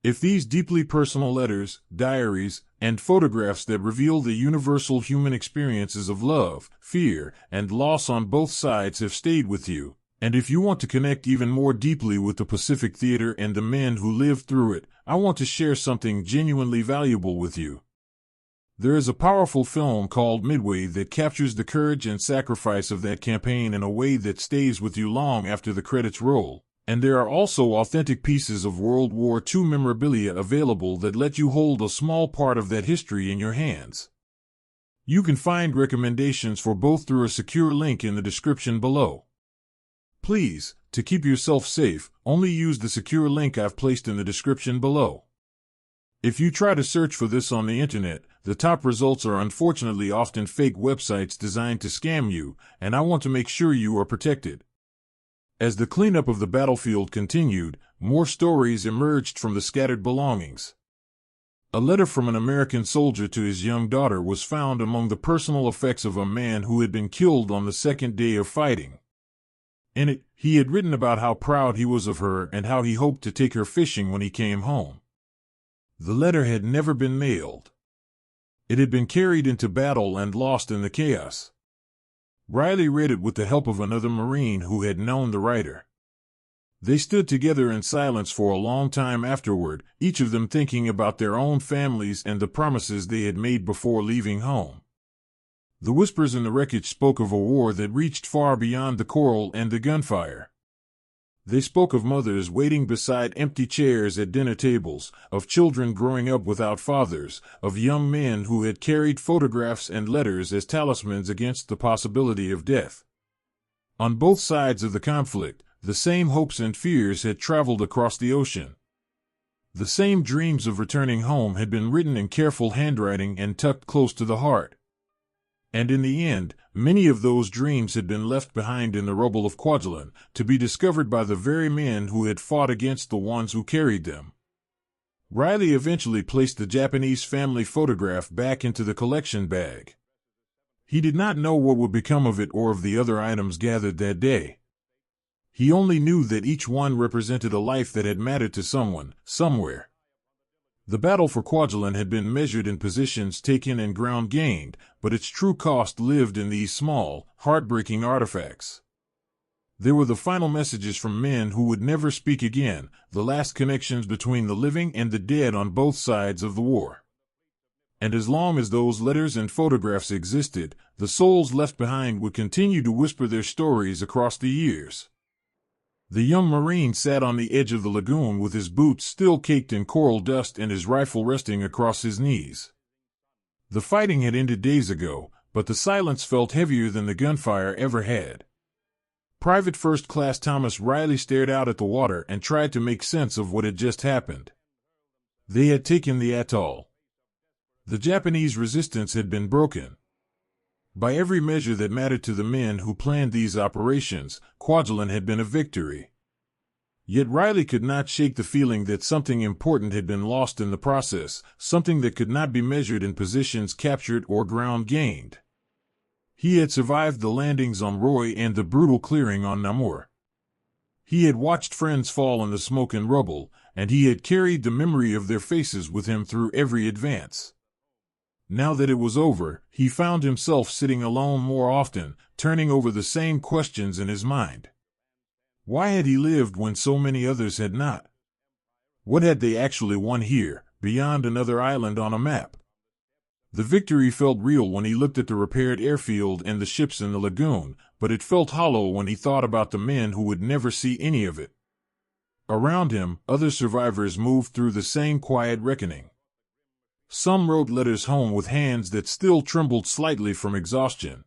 If these deeply personal letters, diaries, and photographs that reveal the universal human experiences of love, fear, and loss on both sides have stayed with you, and if you want to connect even more deeply with the Pacific Theater and the men who lived through it, I want to share something genuinely valuable with you. There is a powerful film called Midway that captures the courage and sacrifice of that campaign in a way that stays with you long after the credits roll. And there are also authentic pieces of World War II memorabilia available that let you hold a small part of that history in your hands. You can find recommendations for both through a secure link in the description below. Please, to keep yourself safe, only use the secure link I've placed in the description below. If you try to search for this on the internet, the top results are unfortunately often fake websites designed to scam you, and I want to make sure you are protected. As the cleanup of the battlefield continued, more stories emerged from the scattered belongings. A letter from an American soldier to his young daughter was found among the personal effects of a man who had been killed on the second day of fighting. In it, he had written about how proud he was of her and how he hoped to take her fishing when he came home. The letter had never been mailed. It had been carried into battle and lost in the chaos. Riley read it with the help of another Marine who had known the writer. They stood together in silence for a long time afterward, each of them thinking about their own families and the promises they had made before leaving home. The whispers in the wreckage spoke of a war that reached far beyond the coral and the gunfire. They spoke of mothers waiting beside empty chairs at dinner tables, of children growing up without fathers, of young men who had carried photographs and letters as talismans against the possibility of death. On both sides of the conflict, the same hopes and fears had traveled across the ocean. The same dreams of returning home had been written in careful handwriting and tucked close to the heart. And in the end, many of those dreams had been left behind in the rubble of Kwajalein, to be discovered by the very men who had fought against the ones who carried them. Riley eventually placed the Japanese family photograph back into the collection bag. He did not know what would become of it or of the other items gathered that day. He only knew that each one represented a life that had mattered to someone, somewhere. The battle for Kwajalein had been measured in positions taken and ground gained, but its true cost lived in these small, heartbreaking artifacts. They were the final messages from men who would never speak again, the last connections between the living and the dead on both sides of the war. And as long as those letters and photographs existed, the souls left behind would continue to whisper their stories across the years. The young Marine sat on the edge of the lagoon with his boots still caked in coral dust and his rifle resting across his knees. The fighting had ended days ago, but the silence felt heavier than the gunfire ever had. Private First Class Thomas Riley stared out at the water and tried to make sense of what had just happened. They had taken the atoll. The Japanese resistance had been broken. By every measure that mattered to the men who planned these operations, Kwajalein had been a victory. Yet Riley could not shake the feeling that something important had been lost in the process, something that could not be measured in positions captured or ground gained. He had survived the landings on Roy and the brutal clearing on Namur. He had watched friends fall in the smoke and rubble, and he had carried the memory of their faces with him through every advance. Now that it was over, he found himself sitting alone more often, turning over the same questions in his mind. Why had he lived when so many others had not? What had they actually won here, beyond another island on a map? The victory felt real when he looked at the repaired airfield and the ships in the lagoon, but it felt hollow when he thought about the men who would never see any of it. Around him, other survivors moved through the same quiet reckoning. Some wrote letters home with hands that still trembled slightly from exhaustion.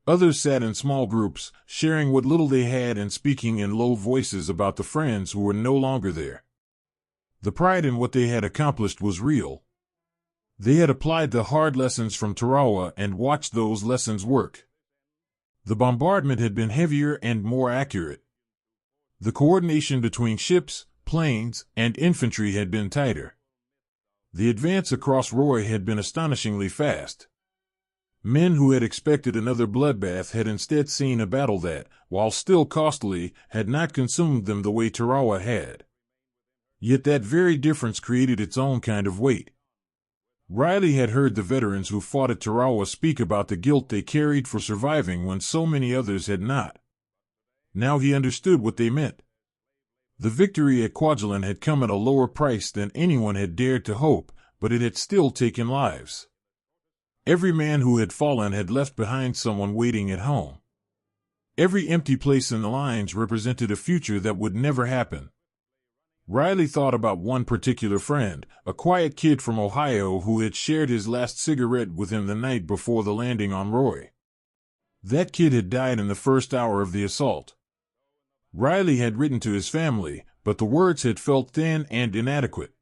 Others sat in small groups, sharing what little they had and speaking in low voices about the friends who were no longer there. The pride in what they had accomplished was real. They had applied the hard lessons from Tarawa and watched those lessons work. The bombardment had been heavier and more accurate. The coordination between ships, planes, and infantry had been tighter. The advance across Roy had been astonishingly fast. Men who had expected another bloodbath had instead seen a battle that, while still costly, had not consumed them the way Tarawa had. Yet that very difference created its own kind of weight. Riley had heard the veterans who fought at Tarawa speak about the guilt they carried for surviving when so many others had not. Now he understood what they meant. The victory at Kwajalein had come at a lower price than anyone had dared to hope, but it had still taken lives. Every man who had fallen had left behind someone waiting at home. Every empty place in the lines represented a future that would never happen. Riley thought about one particular friend, a quiet kid from Ohio who had shared his last cigarette with him the night before the landing on Roy. That kid had died in the first hour of the assault. Riley had written to his family, but the words had felt thin and inadequate.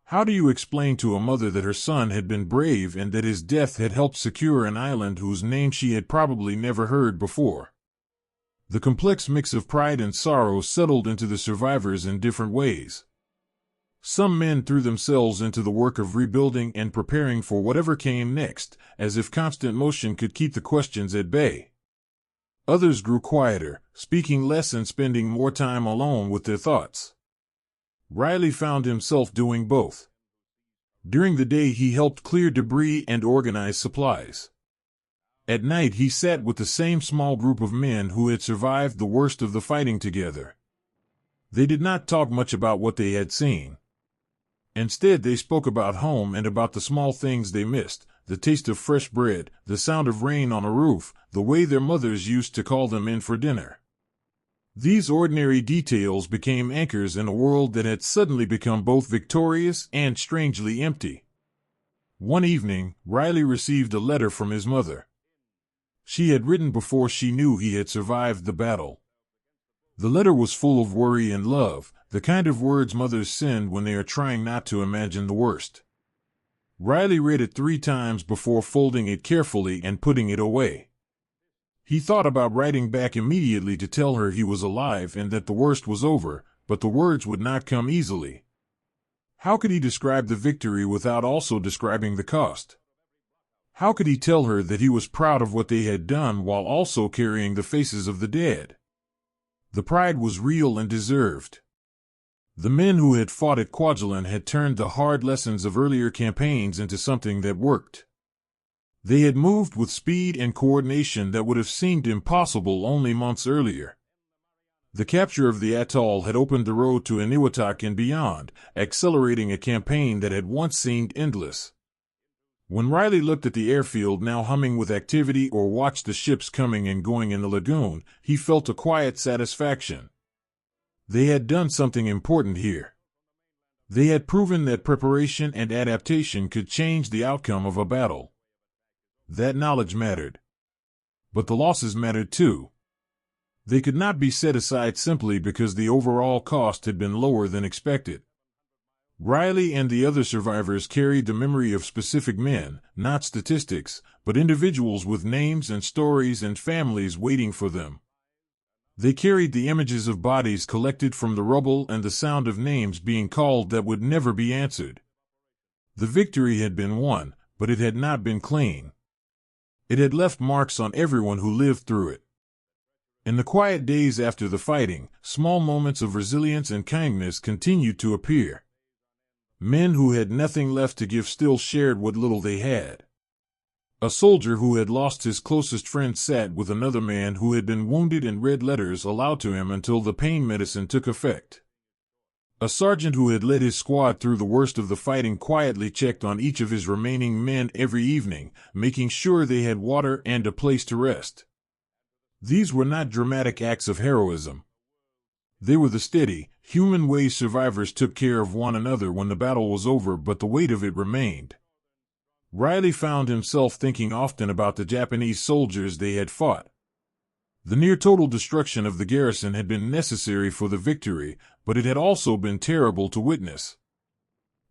How do you explain to a mother that her son had been brave and that his death had helped secure an island whose name she had probably never heard before? The complex mix of pride and sorrow settled into the survivors in different ways. Some men threw themselves into the work of rebuilding and preparing for whatever came next, as if constant motion could keep the questions at bay. Others grew quieter, speaking less and spending more time alone with their thoughts. Riley found himself doing both. During the day he helped clear debris and organize supplies. At night he sat with the same small group of men who had survived the worst of the fighting together. They did not talk much about what they had seen. Instead they spoke about home and about the small things they missed, the taste of fresh bread, the sound of rain on a roof, the way their mothers used to call them in for dinner. These ordinary details became anchors in a world that had suddenly become both victorious and strangely empty. One evening, Riley received a letter from his mother. She had written before she knew he had survived the battle. The letter was full of worry and love, the kind of words mothers send when they are trying not to imagine the worst. Riley read it 3 times before folding it carefully and putting it away. He thought about writing back immediately to tell her he was alive and that the worst was over, but the words would not come easily. How could he describe the victory without also describing the cost? How could he tell her that he was proud of what they had done while also carrying the faces of the dead? The pride was real and deserved. The men who had fought at Kwajalein had turned the hard lessons of earlier campaigns into something that worked. They had moved with speed and coordination that would have seemed impossible only months earlier. The capture of the atoll had opened the road to Eniwetok and beyond, accelerating a campaign that had once seemed endless. When Riley looked at the airfield now humming with activity or watched the ships coming and going in the lagoon, he felt a quiet satisfaction. They had done something important here. They had proven that preparation and adaptation could change the outcome of a battle. That knowledge mattered. But the losses mattered too. They could not be set aside simply because the overall cost had been lower than expected. Riley and the other survivors carried the memory of specific men, not statistics, but individuals with names and stories and families waiting for them. They carried the images of bodies collected from the rubble and the sound of names being called that would never be answered. The victory had been won, but it had not been clean. It had left marks on everyone who lived through it. In the quiet days after the fighting, small moments of resilience and kindness continued to appear. Men who had nothing left to give still shared what little they had. A soldier who had lost his closest friend sat with another man who had been wounded and read letters aloud to him until the pain medicine took effect. A sergeant who had led his squad through the worst of the fighting quietly checked on each of his remaining men every evening, making sure they had water and a place to rest. These were not dramatic acts of heroism. They were the steady, human ways survivors took care of one another when the battle was over, but the weight of it remained. Riley found himself thinking often about the Japanese soldiers they had fought. The near-total destruction of the garrison had been necessary for the victory, but it had also been terrible to witness.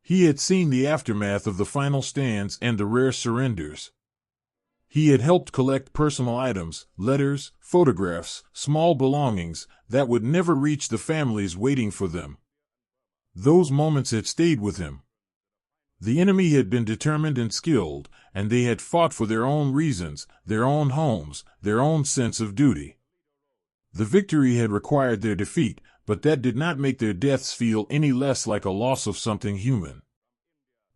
He had seen the aftermath of the final stands and the rare surrenders. He had helped collect personal items, letters, photographs, small belongings, that would never reach the families waiting for them. Those moments had stayed with him. The enemy had been determined and skilled, and they had fought for their own reasons, their own homes, their own sense of duty. The victory had required their defeat, but that did not make their deaths feel any less like a loss of something human.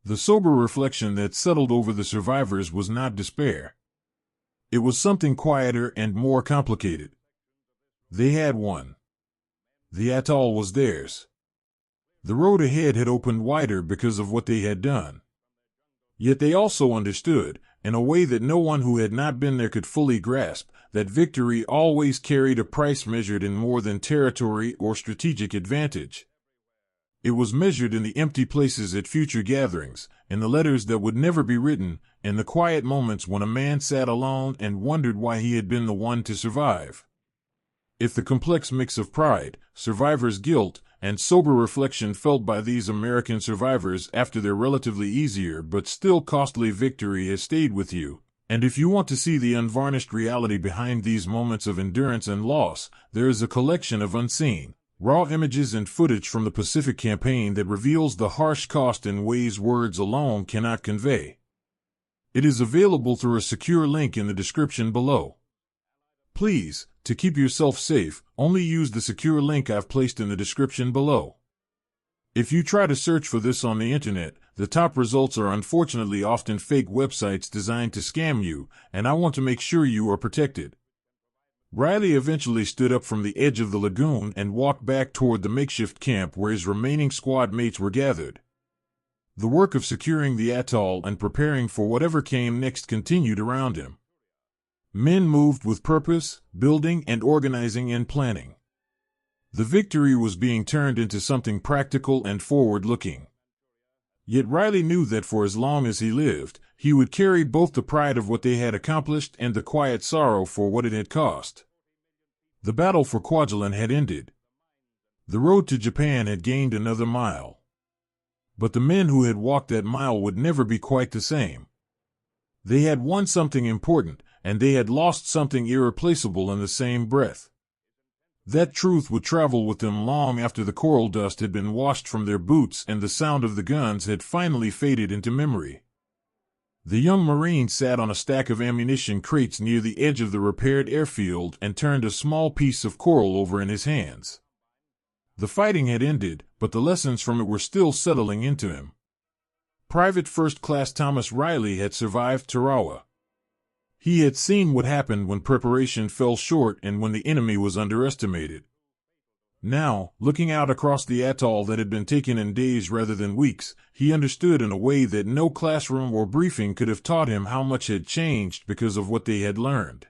The sober reflection that settled over the survivors was not despair. It was something quieter and more complicated. They had won. The atoll was theirs. The road ahead had opened wider because of what they had done. Yet they also understood, in a way that no one who had not been there could fully grasp, that victory always carried a price measured in more than territory or strategic advantage. It was measured in the empty places at future gatherings, in the letters that would never be written, in the quiet moments when a man sat alone and wondered why he had been the one to survive. If the complex mix of pride, survivor's guilt, and sober reflection felt by these American survivors after their relatively easier but still costly victory has stayed with you, and if you want to see the unvarnished reality behind these moments of endurance and loss, there is a collection of unseen, raw images and footage from the Pacific Campaign that reveals the harsh cost in ways words alone cannot convey. It is available through a secure link in the description below. Please, to keep yourself safe, only use the secure link I've placed in the description below. If you try to search for this on the internet, the top results are unfortunately often fake websites designed to scam you, and I want to make sure you are protected. Riley eventually stood up from the edge of the lagoon and walked back toward the makeshift camp where his remaining squad mates were gathered. The work of securing the atoll and preparing for whatever came next continued around him. Men moved with purpose, building and organizing and planning. The victory was being turned into something practical and forward-looking. Yet Riley knew that for as long as he lived, he would carry both the pride of what they had accomplished and the quiet sorrow for what it had cost. The battle for Kwajalein had ended. The road to Japan had gained another mile. But the men who had walked that mile would never be quite the same. They had won something important, and they had lost something irreplaceable in the same breath. That truth would travel with them long after the coral dust had been washed from their boots and the sound of the guns had finally faded into memory. The young Marine sat on a stack of ammunition crates near the edge of the repaired airfield and turned a small piece of coral over in his hands. The fighting had ended, but the lessons from it were still settling into him. Private First Class Thomas Riley had survived Tarawa. He had seen what happened when preparation fell short and when the enemy was underestimated. Now, looking out across the atoll that had been taken in days rather than weeks, he understood in a way that no classroom or briefing could have taught him how much had changed because of what they had learned.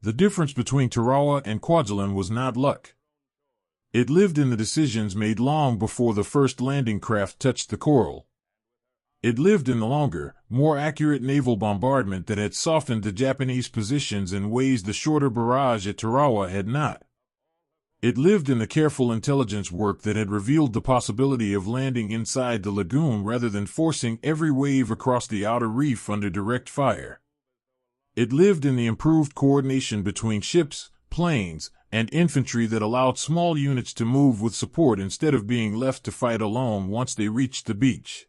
The difference between Tarawa and Kwajalein was not luck. It lived in the decisions made long before the first landing craft touched the coral. It lived in the longer, more accurate naval bombardment that had softened the Japanese positions in ways the shorter barrage at Tarawa had not. It lived in the careful intelligence work that had revealed the possibility of landing inside the lagoon rather than forcing every wave across the outer reef under direct fire. It lived in the improved coordination between ships, planes, and infantry that allowed small units to move with support instead of being left to fight alone once they reached the beach.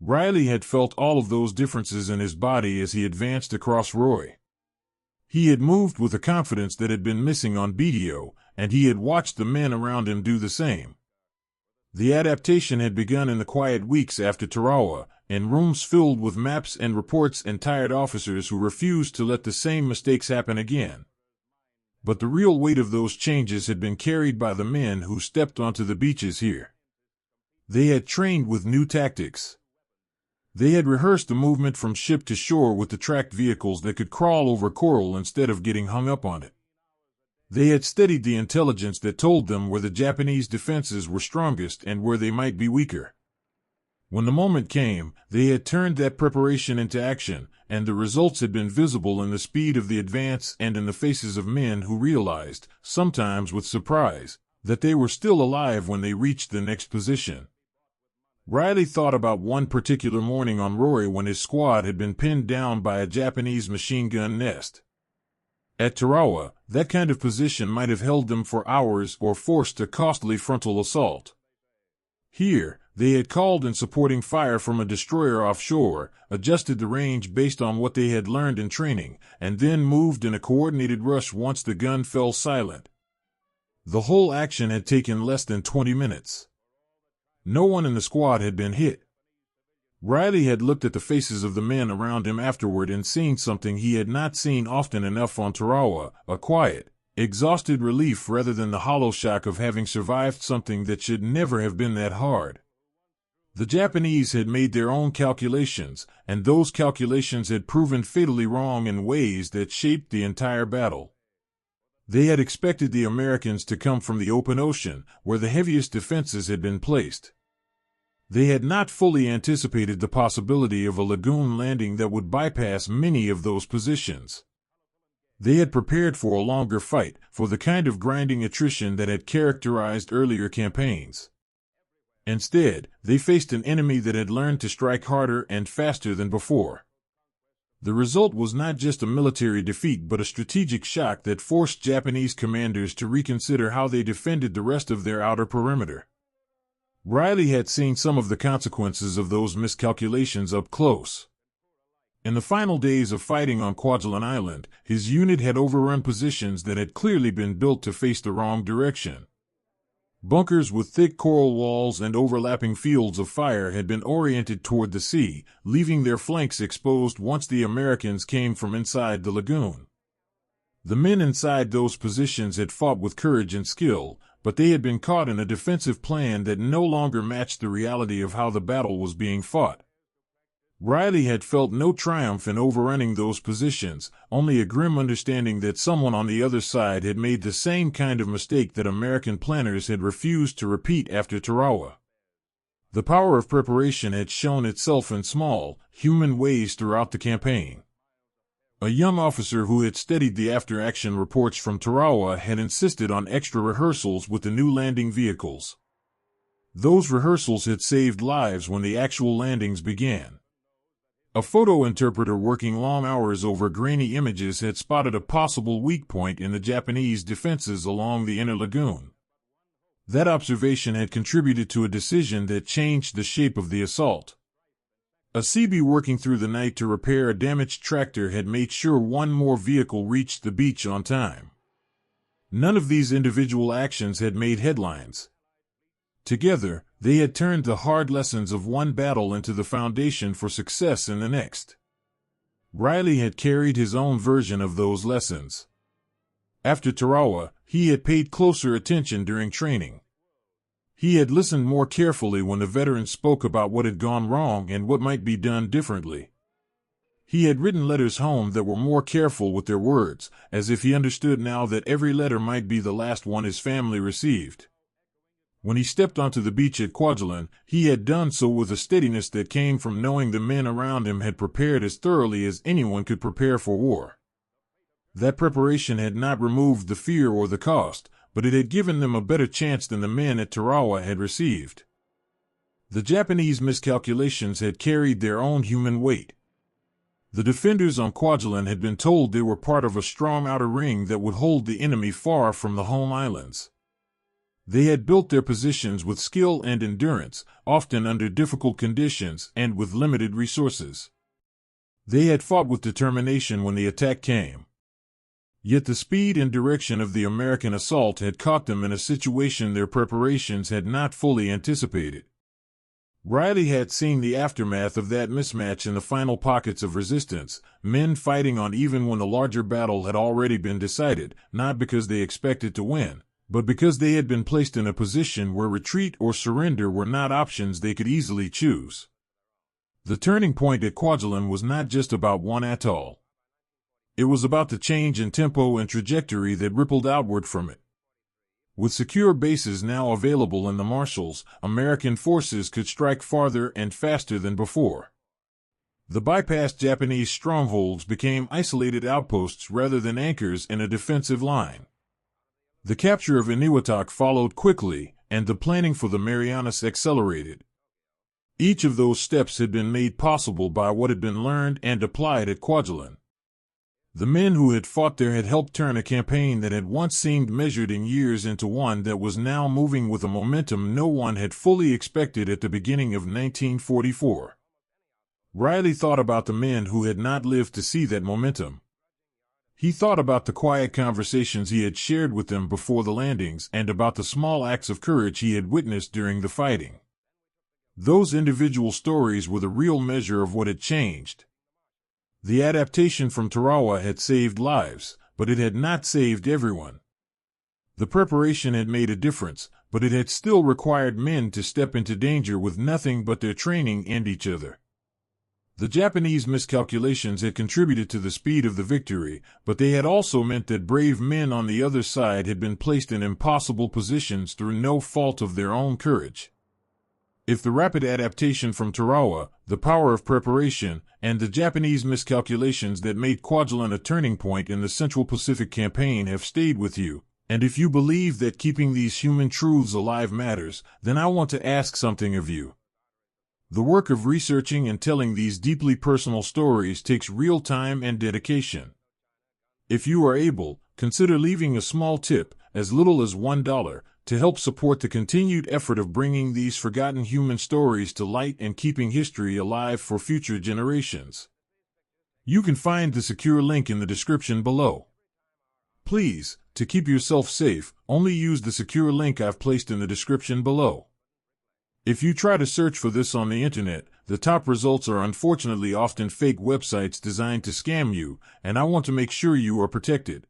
Riley had felt all of those differences in his body as he advanced across Roy. He had moved with a confidence that had been missing on BDO, and he had watched the men around him do the same. The adaptation had begun in the quiet weeks after Tarawa, in rooms filled with maps and reports and tired officers who refused to let the same mistakes happen again. But the real weight of those changes had been carried by the men who stepped onto the beaches here. They had trained with new tactics. They had rehearsed the movement from ship to shore with the tracked vehicles that could crawl over coral instead of getting hung up on it. They had studied the intelligence that told them where the Japanese defenses were strongest and where they might be weaker. When the moment came, they had turned that preparation into action, and the results had been visible in the speed of the advance and in the faces of men who realized, sometimes with surprise, that they were still alive when they reached the next position. Riley thought about one particular morning on Roy when his squad had been pinned down by a Japanese machine gun nest. At Tarawa, that kind of position might have held them for hours or forced a costly frontal assault. Here, they had called in supporting fire from a destroyer offshore, adjusted the range based on what they had learned in training, and then moved in a coordinated rush once the gun fell silent. The whole action had taken less than 20 minutes. No one in the squad had been hit. Riley had looked at the faces of the men around him afterward and seen something he had not seen often enough on Tarawa, a quiet, exhausted relief rather than the hollow shock of having survived something that should never have been that hard. The Japanese had made their own calculations, and those calculations had proven fatally wrong in ways that shaped the entire battle. They had expected the Americans to come from the open ocean, where the heaviest defenses had been placed. They had not fully anticipated the possibility of a lagoon landing that would bypass many of those positions. They had prepared for a longer fight, for the kind of grinding attrition that had characterized earlier campaigns. Instead, they faced an enemy that had learned to strike harder and faster than before. The result was not just a military defeat but a strategic shock that forced Japanese commanders to reconsider how they defended the rest of their outer perimeter. Riley had seen some of the consequences of those miscalculations up close. In the final days of fighting on Kwajalein Island, his unit had overrun positions that had clearly been built to face the wrong direction. Bunkers with thick coral walls and overlapping fields of fire had been oriented toward the sea, leaving their flanks exposed once the Americans came from inside the lagoon. The men inside those positions had fought with courage and skill, but they had been caught in a defensive plan that no longer matched the reality of how the battle was being fought. Riley had felt no triumph in overrunning those positions, only a grim understanding that someone on the other side had made the same kind of mistake that American planners had refused to repeat after Tarawa. The power of preparation had shown itself in small, human ways throughout the campaign. A young officer who had studied the after-action reports from Tarawa had insisted on extra rehearsals with the new landing vehicles. Those rehearsals had saved lives when the actual landings began. A photo interpreter working long hours over grainy images had spotted a possible weak point in the Japanese defenses along the inner lagoon. That observation had contributed to a decision that changed the shape of the assault. A CB working through the night to repair a damaged tractor had made sure one more vehicle reached the beach on time. None of these individual actions had made headlines. Together, they had turned the hard lessons of one battle into the foundation for success in the next. Riley had carried his own version of those lessons. After Tarawa, he had paid closer attention during training. He had listened more carefully when the veterans spoke about what had gone wrong and what might be done differently. He had written letters home that were more careful with their words, as if he understood now that every letter might be the last one his family received. When he stepped onto the beach at Kwajalein, he had done so with a steadiness that came from knowing the men around him had prepared as thoroughly as anyone could prepare for war. That preparation had not removed the fear or the cost, but it had given them a better chance than the men at Tarawa had received. The Japanese miscalculations had carried their own human weight. The defenders on Kwajalein had been told they were part of a strong outer ring that would hold the enemy far from the home islands. They had built their positions with skill and endurance, often under difficult conditions and with limited resources. They had fought with determination when the attack came. Yet the speed and direction of the American assault had caught them in a situation their preparations had not fully anticipated. Riley had seen the aftermath of that mismatch in the final pockets of resistance, men fighting on even when the larger battle had already been decided, not because they expected to win, but because they had been placed in a position where retreat or surrender were not options they could easily choose. The turning point at Kwajalein was not just about one atoll. It was about the change in tempo and trajectory that rippled outward from it. With secure bases now available in the Marshalls, American forces could strike farther and faster than before. The bypassed Japanese strongholds became isolated outposts rather than anchors in a defensive line. The capture of Eniwetok followed quickly, and the planning for the Marianas accelerated. Each of those steps had been made possible by what had been learned and applied at Kwajalein. The men who had fought there had helped turn a campaign that had once seemed measured in years into one that was now moving with a momentum no one had fully expected at the beginning of 1944. Riley thought about the men who had not lived to see that momentum. He thought about the quiet conversations he had shared with them before the landings and about the small acts of courage he had witnessed during the fighting. Those individual stories were the real measure of what had changed. The adaptation from Tarawa had saved lives, but it had not saved everyone. The preparation had made a difference, but it had still required men to step into danger with nothing but their training and each other. The Japanese miscalculations had contributed to the speed of the victory, but they had also meant that brave men on the other side had been placed in impossible positions through no fault of their own courage. If the rapid adaptation from Tarawa, the power of preparation, and the Japanese miscalculations that made Kwajalein a turning point in the Central Pacific Campaign have stayed with you, and if you believe that keeping these human truths alive matters, then I want to ask something of you. The work of researching and telling these deeply personal stories takes real time and dedication. If you are able, consider leaving a small tip, as little as $1, to help support the continued effort of bringing these forgotten human stories to light and keeping history alive for future generations. You can find the secure link in the description below. Please, to keep yourself safe, only use the secure link I've placed in the description below. If you try to search for this on the internet, the top results are unfortunately often fake websites designed to scam you, and I want to make sure you are protected.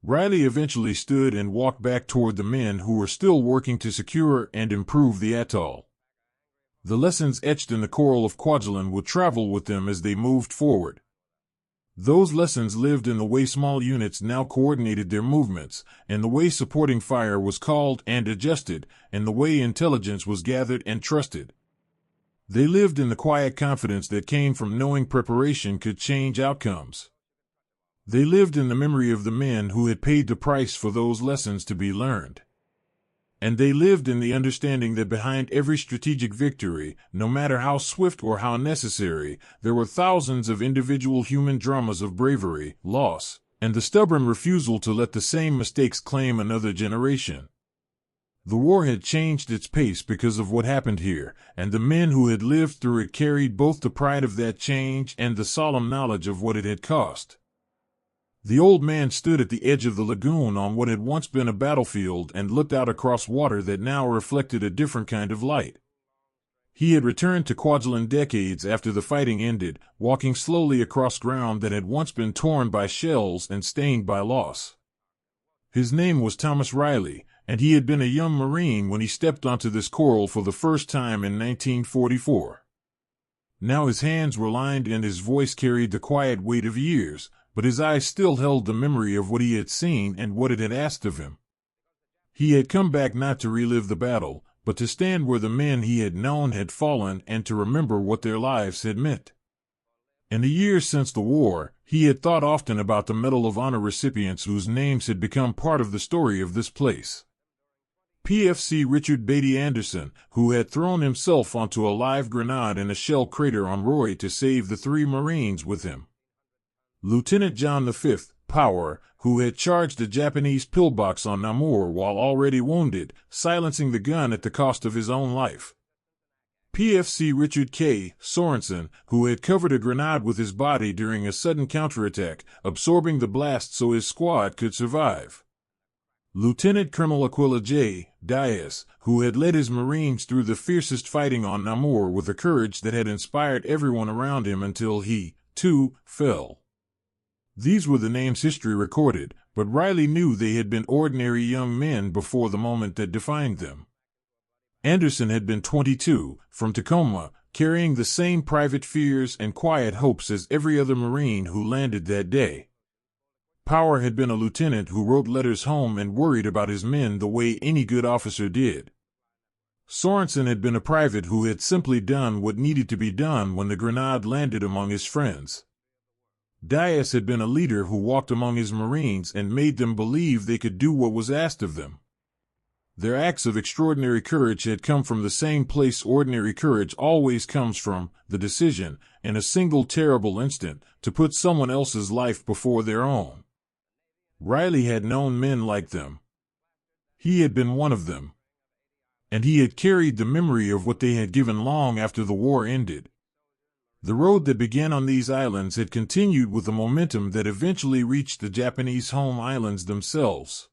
Riley eventually stood and walked back toward the men who were still working to secure and improve the atoll. The lessons etched in the coral of Kwajalein would travel with them as they moved forward. Those lessons lived in the way small units now coordinated their movements, and the way supporting fire was called and adjusted, and the way intelligence was gathered and trusted. They lived in the quiet confidence that came from knowing preparation could change outcomes. They lived in the memory of the men who had paid the price for those lessons to be learned. And they lived in the understanding that behind every strategic victory, no matter how swift or how necessary, there were thousands of individual human dramas of bravery, loss, and the stubborn refusal to let the same mistakes claim another generation. The war had changed its pace because of what happened here, and the men who had lived through it carried both the pride of that change and the solemn knowledge of what it had cost. The old man stood at the edge of the lagoon on what had once been a battlefield and looked out across water that now reflected a different kind of light. He had returned to Kwajalein decades after the fighting ended, walking slowly across ground that had once been torn by shells and stained by loss. His name was Thomas Riley, and he had been a young Marine when he stepped onto this coral for the first time in 1944. Now his hands were lined and his voice carried the quiet weight of years, but his eyes still held the memory of what he had seen and what it had asked of him. He had come back not to relive the battle, but to stand where the men he had known had fallen and to remember what their lives had meant. In the years since the war, he had thought often about the Medal of Honor recipients whose names had become part of the story of this place. PFC Richard Beatty Anderson, who had thrown himself onto a live grenade in a shell crater on Roy to save the 3 Marines with him. Lieutenant John V. Power, who had charged a Japanese pillbox on Namur while already wounded, silencing the gun at the cost of his own life. PFC Richard K. Sorensen, who had covered a grenade with his body during a sudden counterattack, absorbing the blast so his squad could survive. Lieutenant Colonel Aquila J. Dias, who had led his Marines through the fiercest fighting on Namur with a courage that had inspired everyone around him until he, too, fell. These were the names history recorded, but Riley knew they had been ordinary young men before the moment that defined them. Anderson had been 22, from Tacoma, carrying the same private fears and quiet hopes as every other Marine who landed that day. Power had been a lieutenant who wrote letters home and worried about his men the way any good officer did. Sorensen had been a private who had simply done what needed to be done when the grenade landed among his friends. Dias had been a leader who walked among his Marines and made them believe they could do what was asked of them. Their acts of extraordinary courage had come from the same place ordinary courage always comes from, the decision, in a single terrible instant, to put someone else's life before their own. Riley had known men like them. He had been one of them. And he had carried the memory of what they had given long after the war ended. The road that began on these islands had continued with a momentum that eventually reached the Japanese home islands themselves.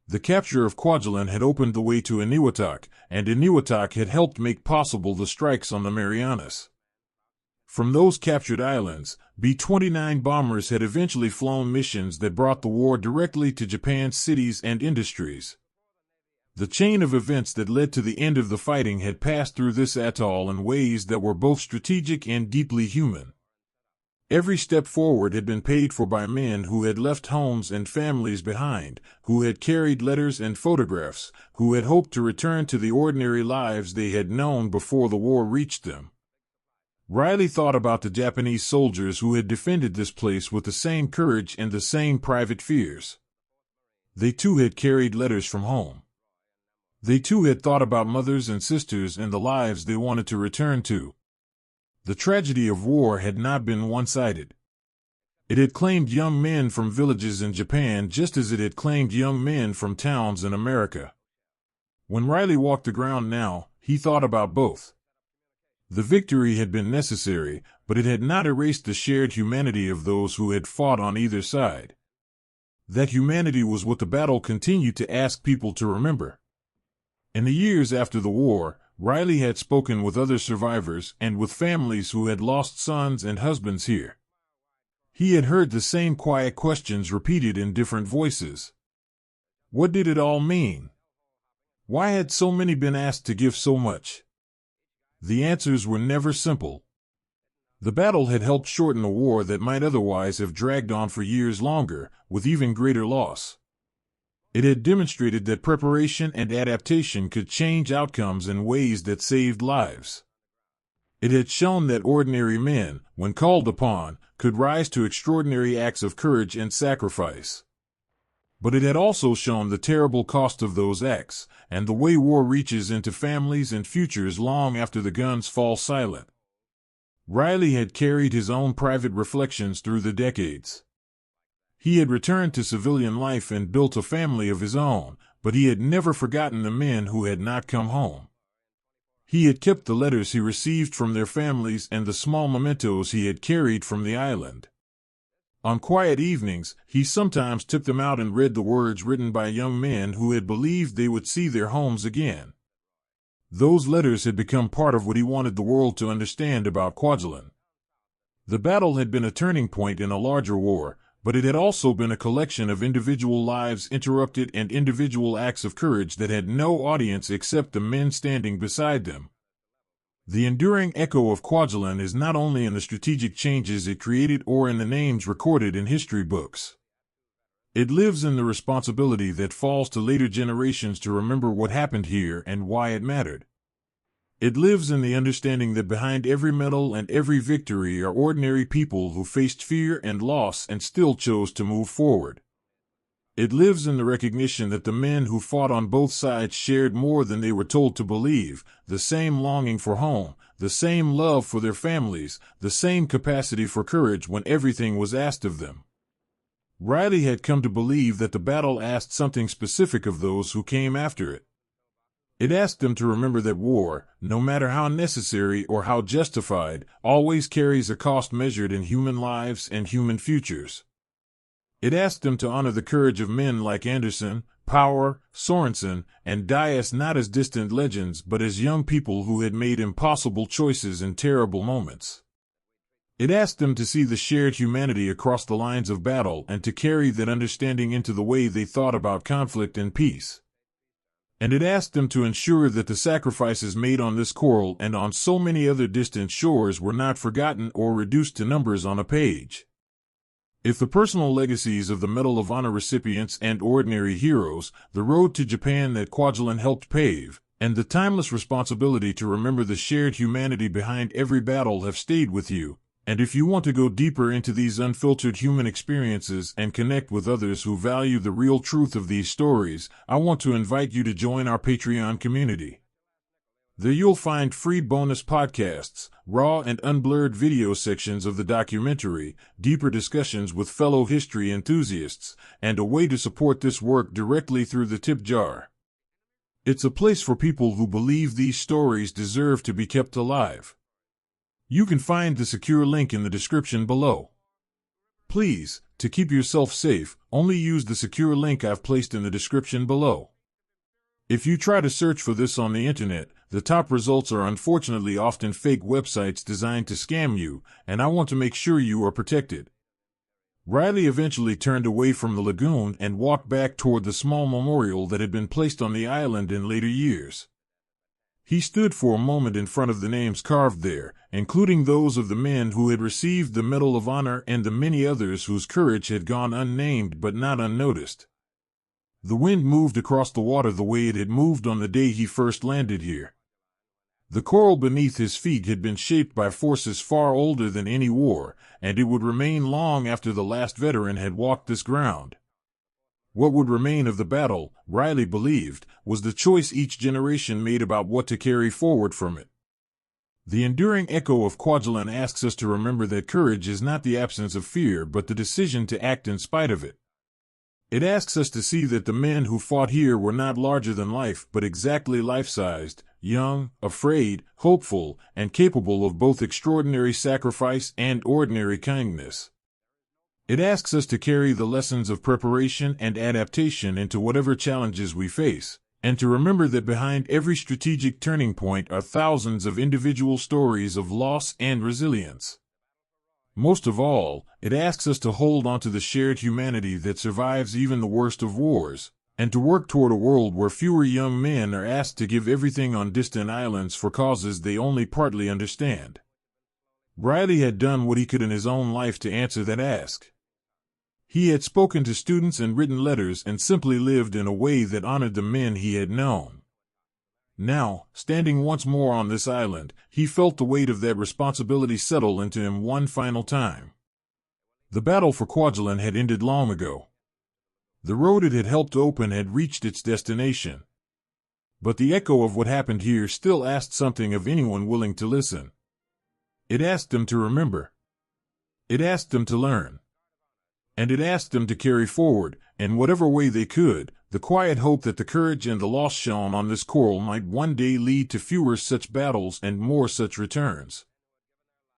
The capture of Kwajalein had opened the way to Eniwetok, and Eniwetok had helped make possible the strikes on the Marianas. From those captured islands, B-29 bombers had eventually flown missions that brought the war directly to Japan's cities and industries. The chain of events that led to the end of the fighting had passed through this atoll in ways that were both strategic and deeply human. Every step forward had been paid for by men who had left homes and families behind, who had carried letters and photographs, who had hoped to return to the ordinary lives they had known before the war reached them. Riley thought about the Japanese soldiers who had defended this place with the same courage and the same private fears. They too had carried letters from home. They too had thought about mothers and sisters and the lives they wanted to return to. The tragedy of war had not been one-sided. It had claimed young men from villages in Japan just as it had claimed young men from towns in America. When Riley walked the ground now, he thought about both. The victory had been necessary, but it had not erased the shared humanity of those who had fought on either side. That humanity was what the battle continued to ask people to remember. In the years after the war, Riley had spoken with other survivors and with families who had lost sons and husbands here. He had heard the same quiet questions repeated in different voices. What did it all mean? Why had so many been asked to give so much? The answers were never simple. The battle had helped shorten a war that might otherwise have dragged on for years longer, with even greater loss. It had demonstrated that preparation and adaptation could change outcomes in ways that saved lives. It had shown that ordinary men, when called upon, could rise to extraordinary acts of courage and sacrifice. But it had also shown the terrible cost of those acts, and the way war reaches into families and futures long after the guns fall silent. Riley had carried his own private reflections through the decades. He had returned to civilian life and built a family of his own, but he had never forgotten the men who had not come home. He had kept the letters he received from their families and the small mementos he had carried from the island. On quiet evenings, he sometimes took them out and read the words written by young men who had believed they would see their homes again. Those letters had become part of what he wanted the world to understand about Kwajalein. The battle had been a turning point in a larger war, but it had also been a collection of individual lives interrupted and individual acts of courage that had no audience except the men standing beside them. The enduring echo of Kwajalein is not only in the strategic changes it created or in the names recorded in history books. It lives in the responsibility that falls to later generations to remember what happened here and why it mattered. It lives in the understanding that behind every medal and every victory are ordinary people who faced fear and loss and still chose to move forward. It lives in the recognition that the men who fought on both sides shared more than they were told to believe, the same longing for home, the same love for their families, the same capacity for courage when everything was asked of them. Riley had come to believe that the battle asked something specific of those who came after it. It asked them to remember that war, no matter how necessary or how justified, always carries a cost measured in human lives and human futures. It asked them to honor the courage of men like Anderson, Power, Sorensen, and Dias not as distant legends but as young people who had made impossible choices in terrible moments. It asked them to see the shared humanity across the lines of battle and to carry that understanding into the way they thought about conflict and peace. And it asked them to ensure that the sacrifices made on this coral and on so many other distant shores were not forgotten or reduced to numbers on a page. If the personal legacies of the Medal of Honor recipients and ordinary heroes, the road to Japan that Kwajalein helped pave, and the timeless responsibility to remember the shared humanity behind every battle have stayed with you, and if you want to go deeper into these unfiltered human experiences and connect with others who value the real truth of these stories, I want to invite you to join our Patreon community. There you'll find free bonus podcasts, raw and unblurred video sections of the documentary, deeper discussions with fellow history enthusiasts, and a way to support this work directly through the tip jar. It's a place for people who believe these stories deserve to be kept alive. You can find the secure link in the description below. Please, to keep yourself safe, only use the secure link I've placed in the description below. If you try to search for this on the internet, the top results are unfortunately often fake websites designed to scam you, and I want to make sure you are protected. Riley eventually turned away from the lagoon and walked back toward the small memorial that had been placed on the island in later years. He stood for a moment in front of the names carved there, including those of the men who had received the Medal of Honor and the many others whose courage had gone unnamed but not unnoticed. The wind moved across the water the way it had moved on the day he first landed here. The coral beneath his feet had been shaped by forces far older than any war, and it would remain long after the last veteran had walked this ground. What would remain of the battle, Riley believed, was the choice each generation made about what to carry forward from it. The enduring echo of Kwajalein asks us to remember that courage is not the absence of fear but the decision to act in spite of it. It asks us to see that the men who fought here were not larger than life but exactly life-sized, young, afraid, hopeful, and capable of both extraordinary sacrifice and ordinary kindness. It asks us to carry the lessons of preparation and adaptation into whatever challenges we face, and to remember that behind every strategic turning point are thousands of individual stories of loss and resilience. Most of all, it asks us to hold on to the shared humanity that survives even the worst of wars, and to work toward a world where fewer young men are asked to give everything on distant islands for causes they only partly understand. Riley had done what he could in his own life to answer that ask. He had spoken to students and written letters and simply lived in a way that honored the men he had known. Now, standing once more on this island, he felt the weight of that responsibility settle into him one final time. The battle for Kwajalein had ended long ago. The road it had helped open had reached its destination. But the echo of what happened here still asked something of anyone willing to listen. It asked them to remember. It asked them to learn. And it asked them to carry forward, in whatever way they could, the quiet hope that the courage and the loss shown on this coral might one day lead to fewer such battles and more such returns.